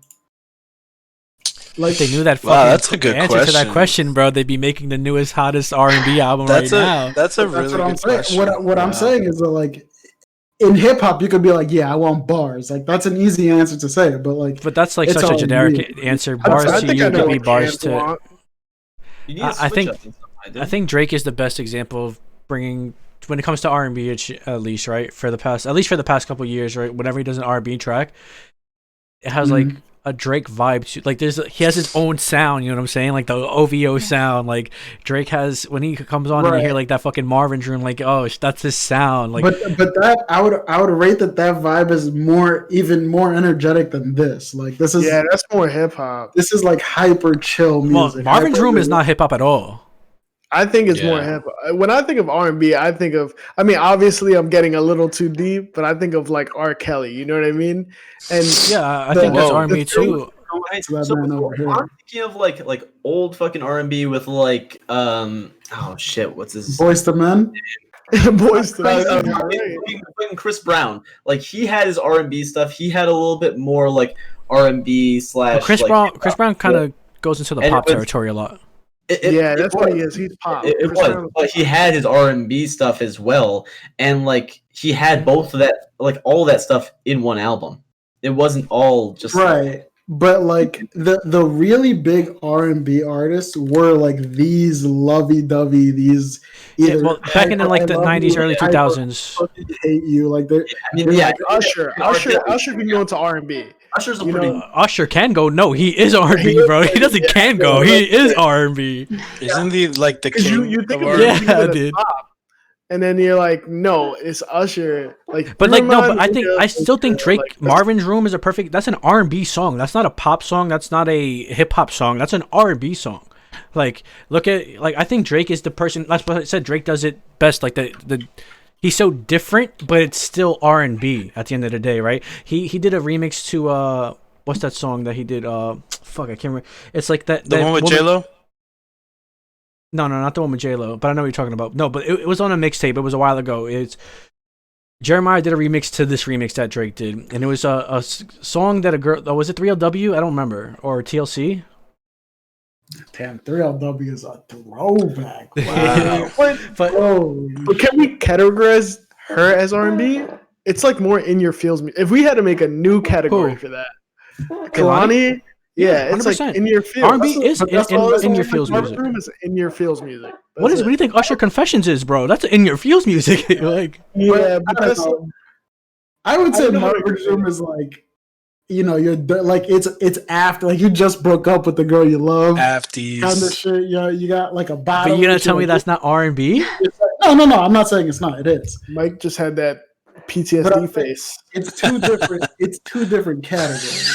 [SPEAKER 3] Like, if they knew that fucking
[SPEAKER 4] that's a good
[SPEAKER 3] answer to that question, bro, they'd be making the newest, hottest R&B album now.
[SPEAKER 4] That's a really good question.
[SPEAKER 2] What I'm saying is that, like, in hip hop, you could be like, "Yeah, I want bars." Like that's an easy answer to say, but
[SPEAKER 3] that's like such a generic answer. Bars to you could be bars to. I think Drake is the best example of bringing, when it comes to R&B, at least, right, for the past couple years, right. Whenever he does an R&B track, it has like a Drake vibe to, like he has his own sound, you know what I'm saying, like the OVO sound. Like Drake has, when he comes on and you hear like that fucking Marvin's Room, like, oh, that's his sound. Like,
[SPEAKER 2] but that I would rate that vibe is even more energetic than this. Like this is,
[SPEAKER 5] that's more hip hop.
[SPEAKER 2] This is like hyper chill music.
[SPEAKER 3] Well, Marvin's Room is not hip hop at all.
[SPEAKER 5] I think it's more hip hop. When I think of R&B, I think of, I mean, obviously I'm getting a little too deep, but I think of like R. Kelly, you know what I mean? And
[SPEAKER 3] I think that's R&B too.
[SPEAKER 7] So I'm thinking of like old fucking R&B with like oh shit, what's his
[SPEAKER 2] Boyz II Men?
[SPEAKER 5] Boyz II Men.
[SPEAKER 7] Chris Brown. Like he had his R&B stuff. He had a little bit more like R&B slash.
[SPEAKER 3] Chris
[SPEAKER 7] like,
[SPEAKER 3] Brown. Chris Brown kind of goes into the
[SPEAKER 7] And
[SPEAKER 3] pop
[SPEAKER 7] it was-
[SPEAKER 3] territory a lot.
[SPEAKER 5] That's what he is. He's pop.
[SPEAKER 7] It
[SPEAKER 5] Chris
[SPEAKER 7] was,
[SPEAKER 5] Brown-
[SPEAKER 7] but he had his R&B stuff as well, and like he had both of that, like all that stuff in one album. It wasn't all just
[SPEAKER 2] right. But like the really big R&B artists were like these lovey-dovey, these either
[SPEAKER 3] back in like the 90s, early
[SPEAKER 2] I
[SPEAKER 3] 2000s.
[SPEAKER 2] fucking hate you, like they're
[SPEAKER 5] like Usher can go into R&B.
[SPEAKER 7] Usher's a
[SPEAKER 3] Usher can go. No, he is R&B, bro. He doesn't can go. He is R&B.
[SPEAKER 4] Isn't he like the king?
[SPEAKER 5] You think
[SPEAKER 4] of
[SPEAKER 5] of
[SPEAKER 4] R&B?
[SPEAKER 3] Yeah, dude.
[SPEAKER 5] And then you're like, no, it's Usher. Like,
[SPEAKER 3] But like no, but I
[SPEAKER 5] still
[SPEAKER 3] still think Drake Marvin's Room is a perfect. That's an R&B song. That's not a pop song. That's not a hip hop song. That's an R&B song. Like look at like I think Drake is the person. That's what I said. Drake does it best. Like the he's so different, but it's still R&B at the end of the day, right? He did a remix to what's that song that he did? Fuck, I can't remember. It's like that
[SPEAKER 4] The one with J-Lo?
[SPEAKER 3] No, not the one with J-Lo, but I know what you're talking about. No, but it was on a mixtape. It was a while ago. It's Jeremiah did a remix to this remix that Drake did, and it was a song that a girl. Was it 3LW? I don't remember, or TLC.
[SPEAKER 2] Damn, 3LW is a throwback.
[SPEAKER 3] Wow.
[SPEAKER 5] but can we categorize her as R&B? It's like more in your feels. If we had to make a new category for that, Kehlani. Yeah, it's
[SPEAKER 3] 100%.
[SPEAKER 5] like in your feels.
[SPEAKER 3] R&B is in your feels music.
[SPEAKER 5] Is in your feels music.
[SPEAKER 3] What do you think Usher Confessions is, bro? That's in your feels music. Like,
[SPEAKER 5] yeah, but that's.
[SPEAKER 2] I would say Marvin's Room is like, you know, you're like it's after like you just broke up with the girl you love.
[SPEAKER 4] Afties.
[SPEAKER 2] Kind of shit. You got like a bottle.
[SPEAKER 3] But you're gonna tell me that's not R&B?
[SPEAKER 2] No. I'm not saying it's not. It is.
[SPEAKER 5] Mike just had that PTSD face.
[SPEAKER 2] It's two different. It's two different categories.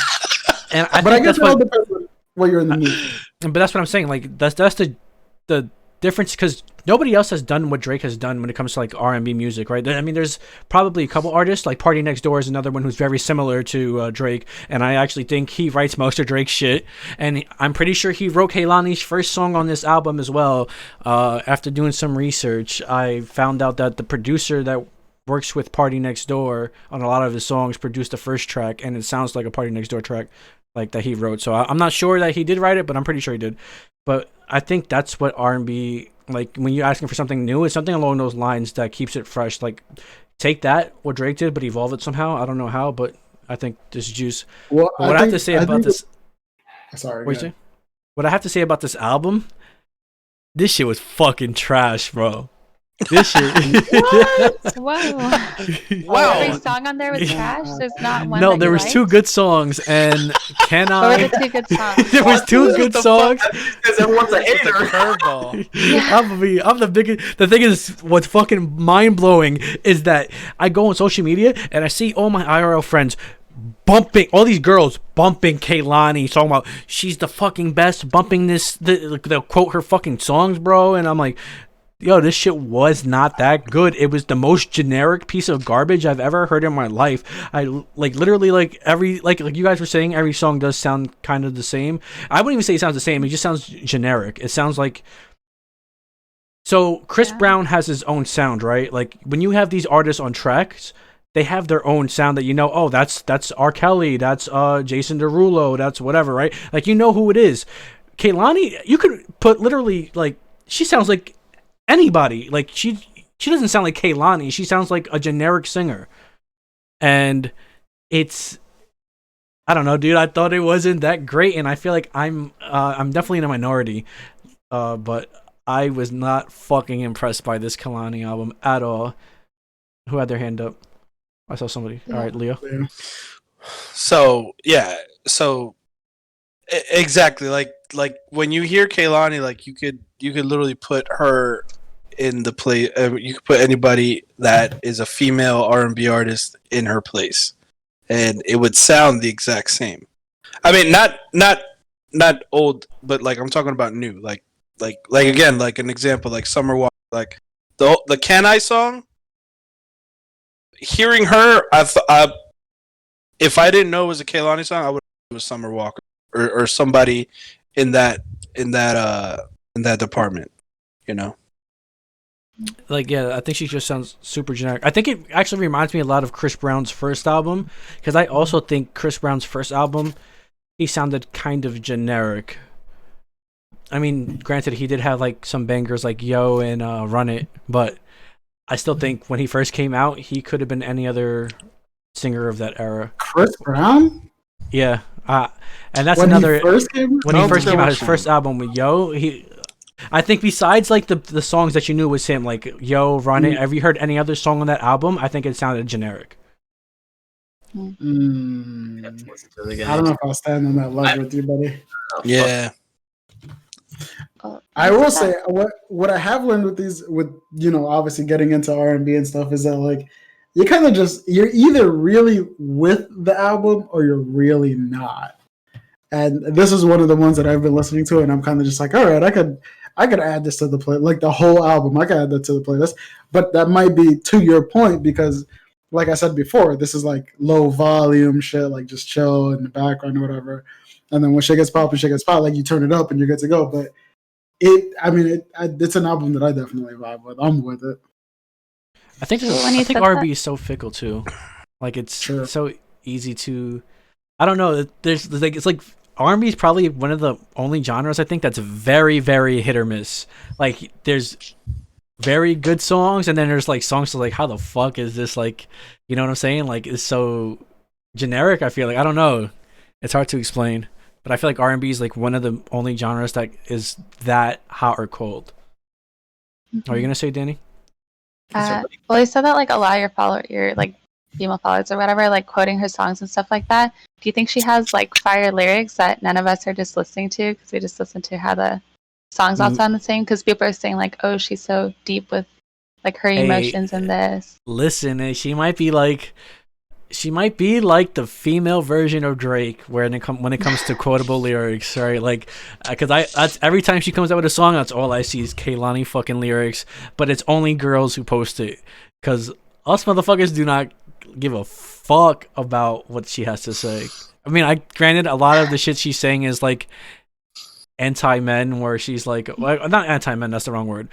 [SPEAKER 3] And I
[SPEAKER 2] guess it all depends on what you're in the mood.
[SPEAKER 3] But that's what I'm saying. Like that's the difference, because nobody else has done what Drake has done when it comes to like R&B music, right? I mean, there's probably a couple artists, like Party Next Door is another one who's very similar to Drake, and I actually think he writes most of Drake's shit. And I'm pretty sure he wrote Kehlani's first song on this album as well. After doing some research, I found out that the producer that works with Party Next Door on a lot of his songs produced the first track, and it sounds like a Party Next Door track like that he wrote. So I'm not sure that he did write it, but I'm pretty sure he did. But I think that's what R&B, like when you're asking for something new, it's something along those lines that keeps it fresh. Like take that, what Drake did, but evolve it somehow. I don't know how, but I think this is juice.
[SPEAKER 2] Well,
[SPEAKER 3] what I have to say about this.
[SPEAKER 2] Sorry.
[SPEAKER 3] What you say? What I have to say about this album, this shit was fucking trash, bro. This shit.
[SPEAKER 6] Wow. Every song on there was trash. There's not one.
[SPEAKER 3] No, there was two good songs, and can I?
[SPEAKER 6] What were the two good songs?
[SPEAKER 3] There was two good songs.
[SPEAKER 7] Because everyone's a hater.
[SPEAKER 4] Curveball.
[SPEAKER 3] I'm the biggest. The thing is, what's fucking mind blowing is that I go on social media and I see all my IRL friends bumping, all these girls bumping Kehlani, talking about she's the fucking best, bumping they'll quote her fucking songs, bro, and I'm like, yo, this shit was not that good. It was the most generic piece of garbage I've ever heard in my life. I like literally like every like you guys were saying, every song does sound kind of the same. I wouldn't even say it sounds the same. It just sounds generic. It sounds like, so Chris Brown has his own sound, right? Like when you have these artists on tracks, they have their own sound that you know, oh, that's R. Kelly, that's Jason Derulo, that's whatever, right? Like you know who it is. Kehlani, you could put literally like, she sounds like anybody. Like she doesn't sound like Kehlani. She sounds like a generic singer, and it's, I don't know, dude. I thought it wasn't that great, and I feel like I'm definitely in a minority, but I was not fucking impressed by this Kehlani album at all. Who had their hand up? I saw somebody. All right, Leo.
[SPEAKER 4] So yeah, exactly. Like when you hear Kehlani, like you could literally put her in the play. You could put anybody that is a female R&B artist in her place, and it would sound the exact same. I mean, not old, but like I'm talking about new. Like again, like an example, like Summer Walker, like the Can I song. Hearing her, if I didn't know it was a Kehlani song, I would have it was Summer Walker or somebody in that department, you know.
[SPEAKER 3] Like, yeah, I think she just sounds super generic. I think it actually reminds me a lot of Chris Brown's first album, because I also think Chris Brown's first album, he sounded kind of generic. I mean, granted, he did have like some bangers like Yo and Run It, but I still think when he first came out, he could have been any other singer of that era.
[SPEAKER 2] Chris Brown?
[SPEAKER 3] Yeah. And that's
[SPEAKER 2] When
[SPEAKER 3] another.
[SPEAKER 2] he first came out,
[SPEAKER 3] his first album with Yo, I think besides like the songs that you knew was him, like Yo, Run It, have you heard any other song on that album? I think it sounded generic.
[SPEAKER 2] I don't know if I'll stand on that ledge with you, buddy.
[SPEAKER 4] Yeah.
[SPEAKER 2] I will say what I have learned with obviously getting into R&B and stuff is that like you kind of you're either really with the album or you're really not. And this is one of the ones that I've been listening to, and I'm kind of just like, all right, I could add this to the playlist, like the whole album. I could add that to the playlist, but that might be to your point because, like I said before, this is like low volume shit, like just chill in the background or whatever. And then when shit gets popping, like you turn it up and you're good to go. But it's an album that I definitely vibe with. I'm with it.
[SPEAKER 3] I think R&B is so fickle too. Like it's so easy to. I don't know. There's like it's like R&B is probably one of the only genres I think that's very, very hit or miss. Like there's very good songs, and then there's like songs that like, how the fuck is this? Like, you know what I'm saying? Like it's so generic. I feel like I don't know. It's hard to explain, but I feel like R&B is like one of the only genres that is that hot or cold. Are you gonna say, Danny?
[SPEAKER 6] Well, you said that like a lot of your like female followers or whatever, like quoting her songs and stuff like that. Do you think she has like fire lyrics that none of us are just listening to because we just listen to how the songs all sound the same? Because people are saying like, oh, she's so deep with like her emotions in this.
[SPEAKER 3] Listen, she might be like the female version of Drake when it comes to quotable lyrics, right? Like, because that's every time she comes out with a song, that's all I see is Kehlani fucking lyrics. But it's only girls who post it, because us motherfuckers do not give a fuck about what she has to say. I mean, granted, a lot of the shit she's saying is like anti-men, where she's like, well, not anti-men, that's the wrong word.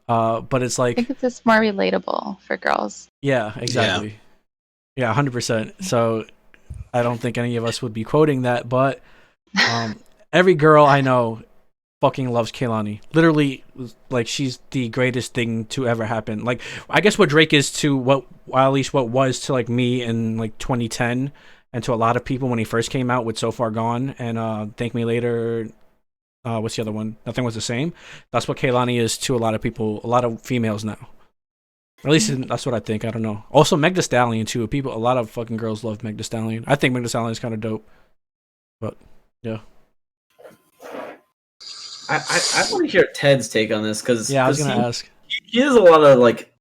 [SPEAKER 3] But it's like,
[SPEAKER 6] I think it's just more relatable for girls.
[SPEAKER 3] Yeah, exactly. Yeah, 100%. So I don't think any of us would be quoting that, but every girl I know fucking loves Kehlani. Literally, like, she's the greatest thing to ever happen. Like, I guess what Drake is to at least what was to like me in like 2010, and to a lot of people when he first came out with So Far Gone and Thank Me Later. What's the other one? Nothing Was the Same. That's what Kehlani is to a lot of people, a lot of females now. At least that's what I think. I don't know. Also, Meg Thee Stallion too. A lot of fucking girls love Meg Thee Stallion. I think Meg Thee Stallion is kind of dope. But yeah,
[SPEAKER 7] I want to hear Ted's take on this because
[SPEAKER 3] I was gonna ask.
[SPEAKER 7] He has a lot of like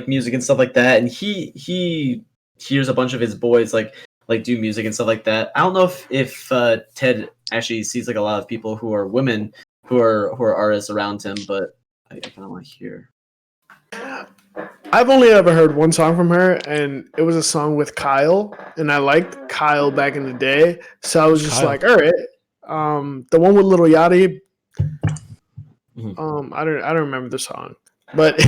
[SPEAKER 7] music and stuff like that, and he hears a bunch of his boys like do music and stuff like that. I don't know if Ted actually sees like a lot of people who are women who are artists around him, but I kind of want to hear.
[SPEAKER 5] I've only ever heard one song from her, and it was a song with Kyle, and I liked Kyle back in the day, so I was just like, all right. The one with Lil Yachty, I don't remember the song, but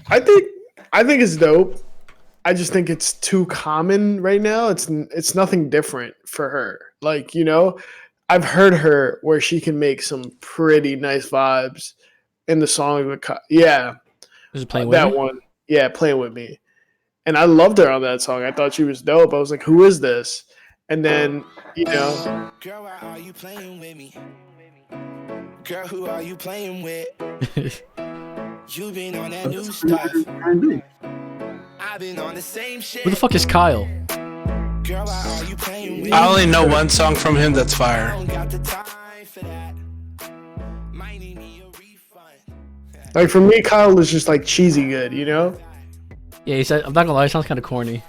[SPEAKER 5] I think it's dope. I just think it's too common right now. It's nothing different for her. Like, I've heard her where she can make some pretty nice vibes in the song with
[SPEAKER 3] Is it Playing With Me?
[SPEAKER 5] One. Yeah, Playing With Me. And I loved her on that song. I thought she was dope. I was like, who is this? And then,
[SPEAKER 12] Girl, why are you playing with me? Girl, who are you playing with? You been on that new stuff. I've been on the same shit.
[SPEAKER 3] Who the fuck is Kyle?
[SPEAKER 12] Girl, why are you playing with
[SPEAKER 4] I only know one song from him that's fire.
[SPEAKER 5] Like, for me, Kyle is just like cheesy good,
[SPEAKER 3] Yeah, he said, I'm not gonna lie, it sounds kind of corny.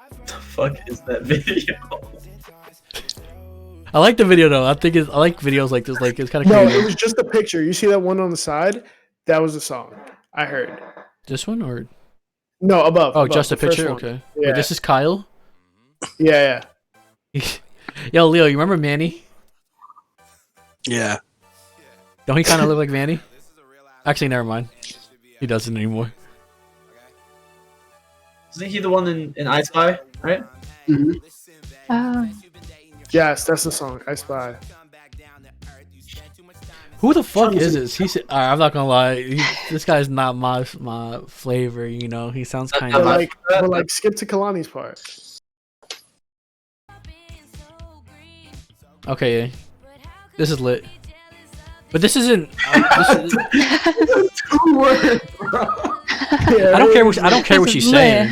[SPEAKER 7] What the fuck is that video?
[SPEAKER 3] I like the video though. I like videos like this. Like, it's kind of
[SPEAKER 5] no,
[SPEAKER 3] crazy.
[SPEAKER 5] It was just a picture. You see that one on the side? That was the song I heard.
[SPEAKER 3] This one or
[SPEAKER 5] no above?
[SPEAKER 3] Oh,
[SPEAKER 5] above,
[SPEAKER 3] just a picture. Okay.
[SPEAKER 5] Yeah.
[SPEAKER 3] Wait, this is Kyle.
[SPEAKER 5] Yeah.
[SPEAKER 3] Yo, Leo, you remember Manny?
[SPEAKER 4] Yeah.
[SPEAKER 3] Don't he kind of look like Manny? Actually, never mind. He doesn't anymore.
[SPEAKER 7] Isn't he the one in I Spy, right?
[SPEAKER 5] Yes, that's the song. I Spy.
[SPEAKER 3] Who the fuck is this? I'm not gonna lie. This guy's not my flavor. You know, he sounds kind of
[SPEAKER 5] like skip to Kalani's part.
[SPEAKER 3] Okay, this is lit. But this isn't.
[SPEAKER 2] Two words, bro.
[SPEAKER 3] I don't care. I don't care what she's saying.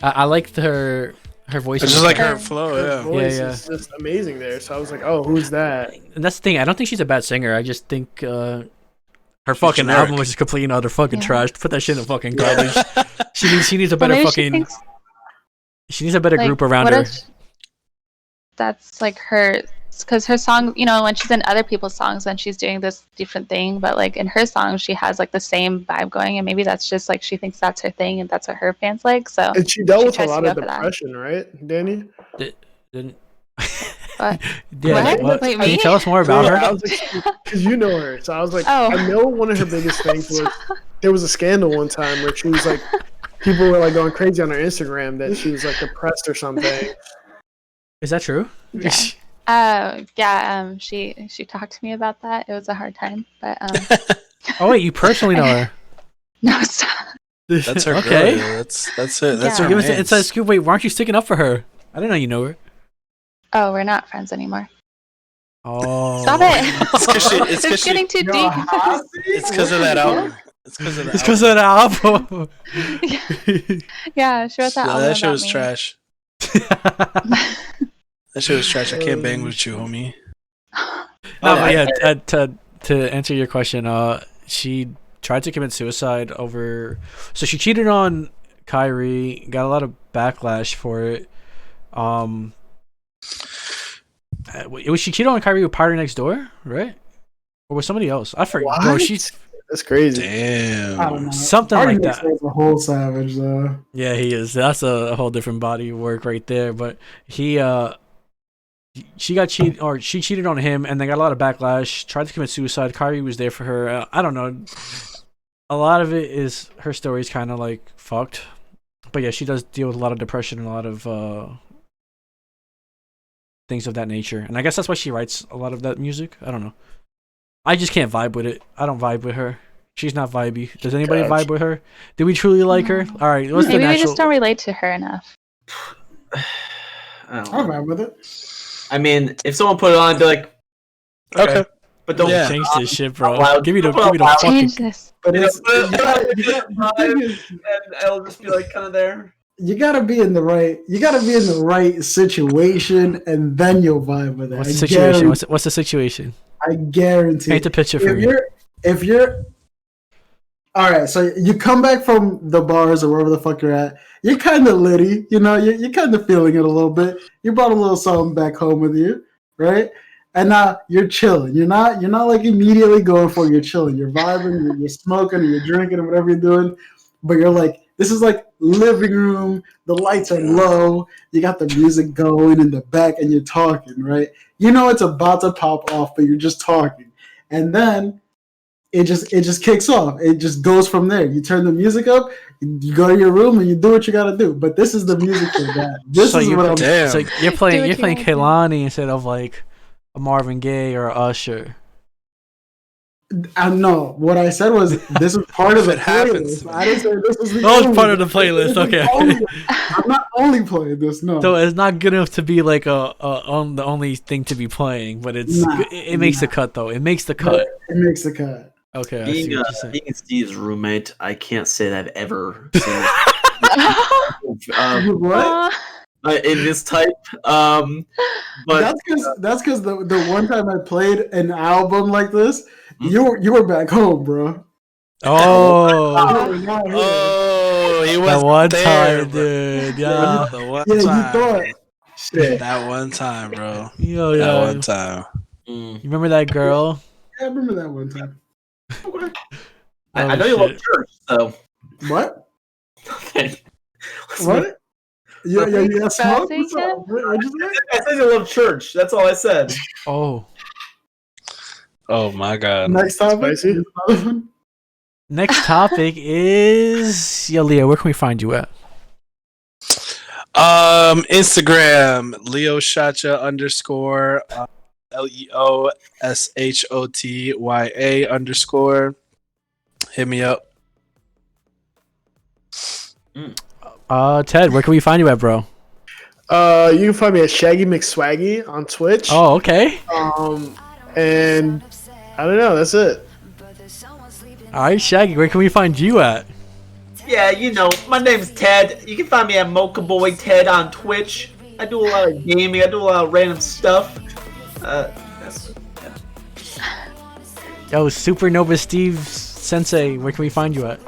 [SPEAKER 3] I liked her voice.
[SPEAKER 4] It's just like her flow.
[SPEAKER 5] Her voice is just amazing there. So I was like, oh, who's that?
[SPEAKER 3] And that's the thing. I don't think she's a bad singer. I just think her fucking album was just complete and utter fucking trash. Put that shit in the fucking garbage. She needs a better fucking. She needs a better group around her.
[SPEAKER 6] That's like her, because her song, you know, when she's in other people's songs, then she's doing this different thing. But like in her songs, she has like the same vibe going, and maybe that's just like she thinks that's her thing, and that's what her fans like. So
[SPEAKER 5] and she dealt with a lot of depression, right, Danny?
[SPEAKER 3] Didn't.
[SPEAKER 6] What?
[SPEAKER 3] Yeah, what? Wait, can you tell us more about her?
[SPEAKER 5] Because you know her, so I was like, I know one of her biggest things was there was a scandal one time where she was like, people were like going crazy on her Instagram that she was like depressed or something.
[SPEAKER 3] Is that true?
[SPEAKER 6] Yeah. She talked to me about that. It was a hard time, but
[SPEAKER 3] Oh wait, you personally know her?
[SPEAKER 6] No, stop.
[SPEAKER 4] That's her.
[SPEAKER 3] Okay.
[SPEAKER 4] Girl, that's it. That's her.
[SPEAKER 3] Give us an inside scoop. Wait, why aren't you sticking up for her? I didn't know you know her.
[SPEAKER 6] Oh, we're not friends anymore.
[SPEAKER 3] Oh.
[SPEAKER 6] Stop it!
[SPEAKER 4] It's
[SPEAKER 6] getting too deep.
[SPEAKER 4] It's because of that album. It's because of
[SPEAKER 3] that album.
[SPEAKER 6] Yeah, she wrote that album.
[SPEAKER 4] That shit
[SPEAKER 6] about
[SPEAKER 4] was
[SPEAKER 6] me.
[SPEAKER 4] trash. That shit was trash. I can't bang with you, homie.
[SPEAKER 3] No, but yeah. To answer your question, she tried to commit suicide over. So she cheated on Kyrie. Got a lot of backlash for it. Was she cheated on Kyrie with Party Next Door, right? Or was somebody else? I forgot. No,
[SPEAKER 5] that's crazy.
[SPEAKER 4] Damn.
[SPEAKER 2] I don't know.
[SPEAKER 3] Something
[SPEAKER 2] Party
[SPEAKER 3] like
[SPEAKER 2] Next
[SPEAKER 3] that.
[SPEAKER 2] Door's a whole savage, though.
[SPEAKER 3] Yeah, he is. That's a whole different body of work right there. But she got cheated, or she cheated on him, and they got a lot of backlash. Tried to commit suicide. Kyrie was there for her. I don't know. A lot of it is her story is kind of like fucked. But yeah, she does deal with a lot of depression and a lot of things of that nature. And I guess that's why she writes a lot of that music. I don't know. I just can't vibe with it. I don't vibe with her. She's not vibey. Does anybody vibe with her? Do we truly like her? All right. What's
[SPEAKER 6] Maybe
[SPEAKER 3] the natural?
[SPEAKER 6] we just don't relate to her enough.
[SPEAKER 2] I don't vibe with it.
[SPEAKER 7] I mean, if someone put it on, I'd be like, okay. But don't
[SPEAKER 3] change this shit, bro. Give me the fucking.
[SPEAKER 6] Change this.
[SPEAKER 7] But it's and I'll just be like kind of there.
[SPEAKER 2] You gotta be in the right situation, and then you'll vibe with it.
[SPEAKER 3] What's the situation? What's the situation?
[SPEAKER 2] I guarantee.
[SPEAKER 3] Paint the picture for me.
[SPEAKER 2] If you're all right, so you come back from the bars or wherever the fuck you're at. You're kind of litty, you know. You're kind of feeling it a little bit. You brought a little something back home with you, right? And now you're chilling. You're not like immediately going for it. You're chilling. You're vibing. You're smoking. Or you're drinking, or whatever you're doing. But you're like, this is like living room. The lights are low. You got the music going in the back, and you're talking, right? You know it's about to pop off, but you're just talking, and then it just kicks off. It just goes from there. You turn the music up. You go to your room and you do what you gotta do. But this is the music for that. This is what I'm saying.
[SPEAKER 3] So you're playing Kehlani instead of like a Marvin Gaye or a Usher.
[SPEAKER 2] I know. What I said was this is part of the playlist. I didn't say this was the
[SPEAKER 3] only part of the playlist. Okay.
[SPEAKER 2] I'm not only playing this. No.
[SPEAKER 3] So it's not good enough to be like the only thing to be playing, but it makes the cut though. It makes the cut.
[SPEAKER 2] It makes the cut.
[SPEAKER 3] Okay.
[SPEAKER 7] Being Steve's roommate, I can't say that I've ever seen.
[SPEAKER 2] What?
[SPEAKER 7] In this type, but
[SPEAKER 2] that's because the one time I played an album like this, you were back home, bro.
[SPEAKER 3] Oh,
[SPEAKER 4] he was
[SPEAKER 3] that one
[SPEAKER 4] there,
[SPEAKER 3] time,
[SPEAKER 4] bro.
[SPEAKER 3] dude. Yeah,
[SPEAKER 4] The one
[SPEAKER 2] You
[SPEAKER 4] time.
[SPEAKER 2] thought. Shit.
[SPEAKER 4] That one time, bro.
[SPEAKER 3] Yo,
[SPEAKER 4] That
[SPEAKER 3] yeah.
[SPEAKER 4] one time.
[SPEAKER 3] You remember that girl?
[SPEAKER 2] Yeah, I remember that one time.
[SPEAKER 7] I know you love church, so
[SPEAKER 2] What?
[SPEAKER 7] nothing.
[SPEAKER 2] What? Yeah. Smoke.
[SPEAKER 6] Say
[SPEAKER 2] What's up? What'd you say?
[SPEAKER 7] I said you love church. That's all I said.
[SPEAKER 3] Oh,
[SPEAKER 4] Oh my god.
[SPEAKER 2] Next topic.
[SPEAKER 5] Spicy.
[SPEAKER 3] Next topic is Leo. Where can we find you at?
[SPEAKER 4] Instagram Leoshotya _ LEOSHOTYA _ hit me up.
[SPEAKER 3] Ted, where can we find you at, bro?
[SPEAKER 5] You can find me at Shaggy McSwaggy on Twitch.
[SPEAKER 3] Oh, okay.
[SPEAKER 5] And I don't know. That's it.
[SPEAKER 3] All right, Shaggy, where can we find you at?
[SPEAKER 7] Yeah, you know, my name's Ted. You can find me at Mocha Boy Ted on Twitch. I do a lot of gaming. I do a lot of random stuff. That's it. Yeah.
[SPEAKER 3] Yo, Supernova Steve Sensei, where can we find you at?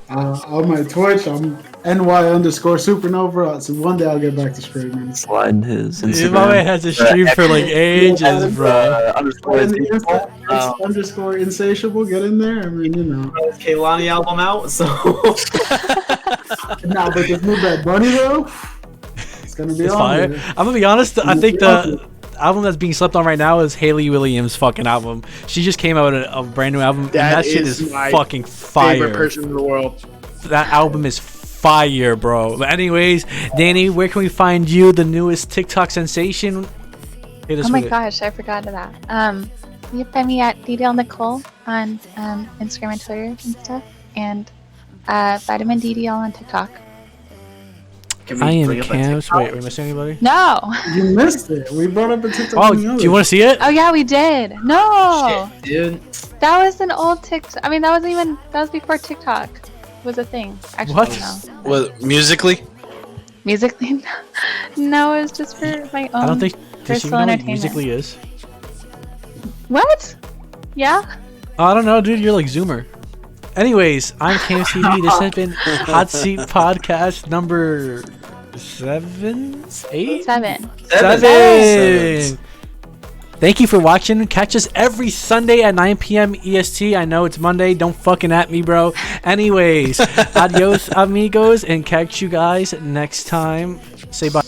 [SPEAKER 2] On my Twitch, I'm NY_supernova. So one day I'll get back to streaming.
[SPEAKER 13] Slide his Instagram.
[SPEAKER 3] My man has a stream for like ages, bro.
[SPEAKER 2] Underscore insatiable. Get in there. I mean, you know.
[SPEAKER 7] Kehlani album out, so.
[SPEAKER 2] Nah, but this new Bad Bunny though, it's gonna be
[SPEAKER 3] It's
[SPEAKER 2] on
[SPEAKER 3] fire.
[SPEAKER 2] there.
[SPEAKER 3] I'm gonna be honest. I think the album that's being slept on right now is Hayley Williams' fucking album. She just came out with a brand new album, and that shit is
[SPEAKER 5] my
[SPEAKER 3] fucking fire.
[SPEAKER 5] Favorite person in the world.
[SPEAKER 3] That album is fire, bro. But anyways, Danny, where can we find you, the newest TikTok sensation? Hit us
[SPEAKER 6] Oh my
[SPEAKER 3] with it.
[SPEAKER 6] gosh, I forgot of that. You can find me at DDL Nicole on Instagram and Twitter and stuff, and Vitamin DDL on TikTok.
[SPEAKER 3] I am Camps. Wait, are we missing anybody?
[SPEAKER 6] No.
[SPEAKER 2] You missed it. We brought up a TikTok.
[SPEAKER 3] Oh, do you want to see it?
[SPEAKER 6] Oh yeah, we did. No.
[SPEAKER 7] Shit, dude.
[SPEAKER 6] That was an old TikTok. I mean, that was before TikTok was a thing. Actually,
[SPEAKER 3] What?
[SPEAKER 6] no.
[SPEAKER 4] What, musically?
[SPEAKER 6] Musically? No, it was just for my own
[SPEAKER 3] I don't think. Does she
[SPEAKER 6] personal
[SPEAKER 3] know what
[SPEAKER 6] entertainment.
[SPEAKER 3] musically is?
[SPEAKER 6] What? Yeah?
[SPEAKER 3] I don't know, dude. You're like Zoomer. Anyways, I'm Cam TV. This has been Hot Seat Podcast number 7, 8,
[SPEAKER 6] 7.
[SPEAKER 3] 7. Thank you for watching. Catch us every Sunday at 9 p.m. EST. I know it's Monday. Don't fucking at me, bro. Anyways, adios, amigos, and catch you guys next time. Say bye.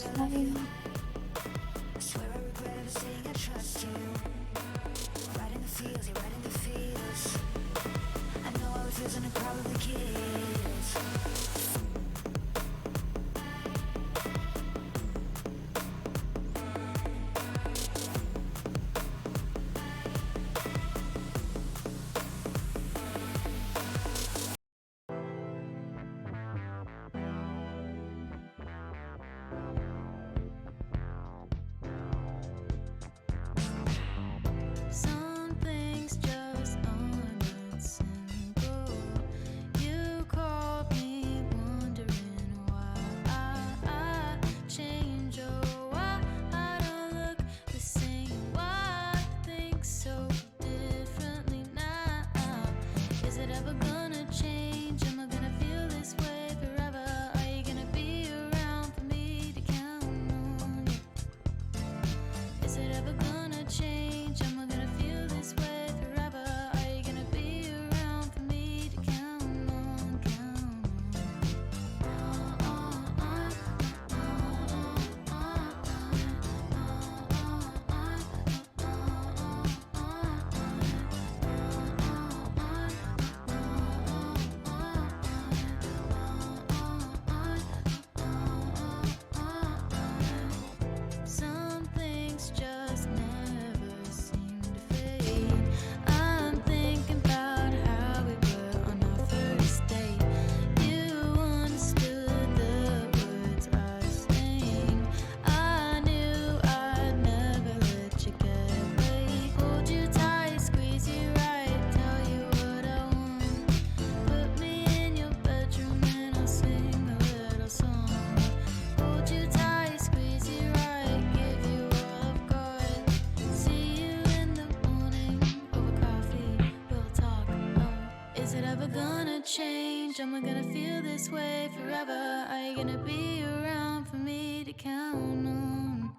[SPEAKER 11] Change? Am I gonna feel this way forever? Are you gonna be around for me to count on?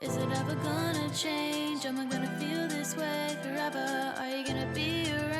[SPEAKER 11] Is it ever gonna change? Am I gonna feel this way forever? Are you gonna be around?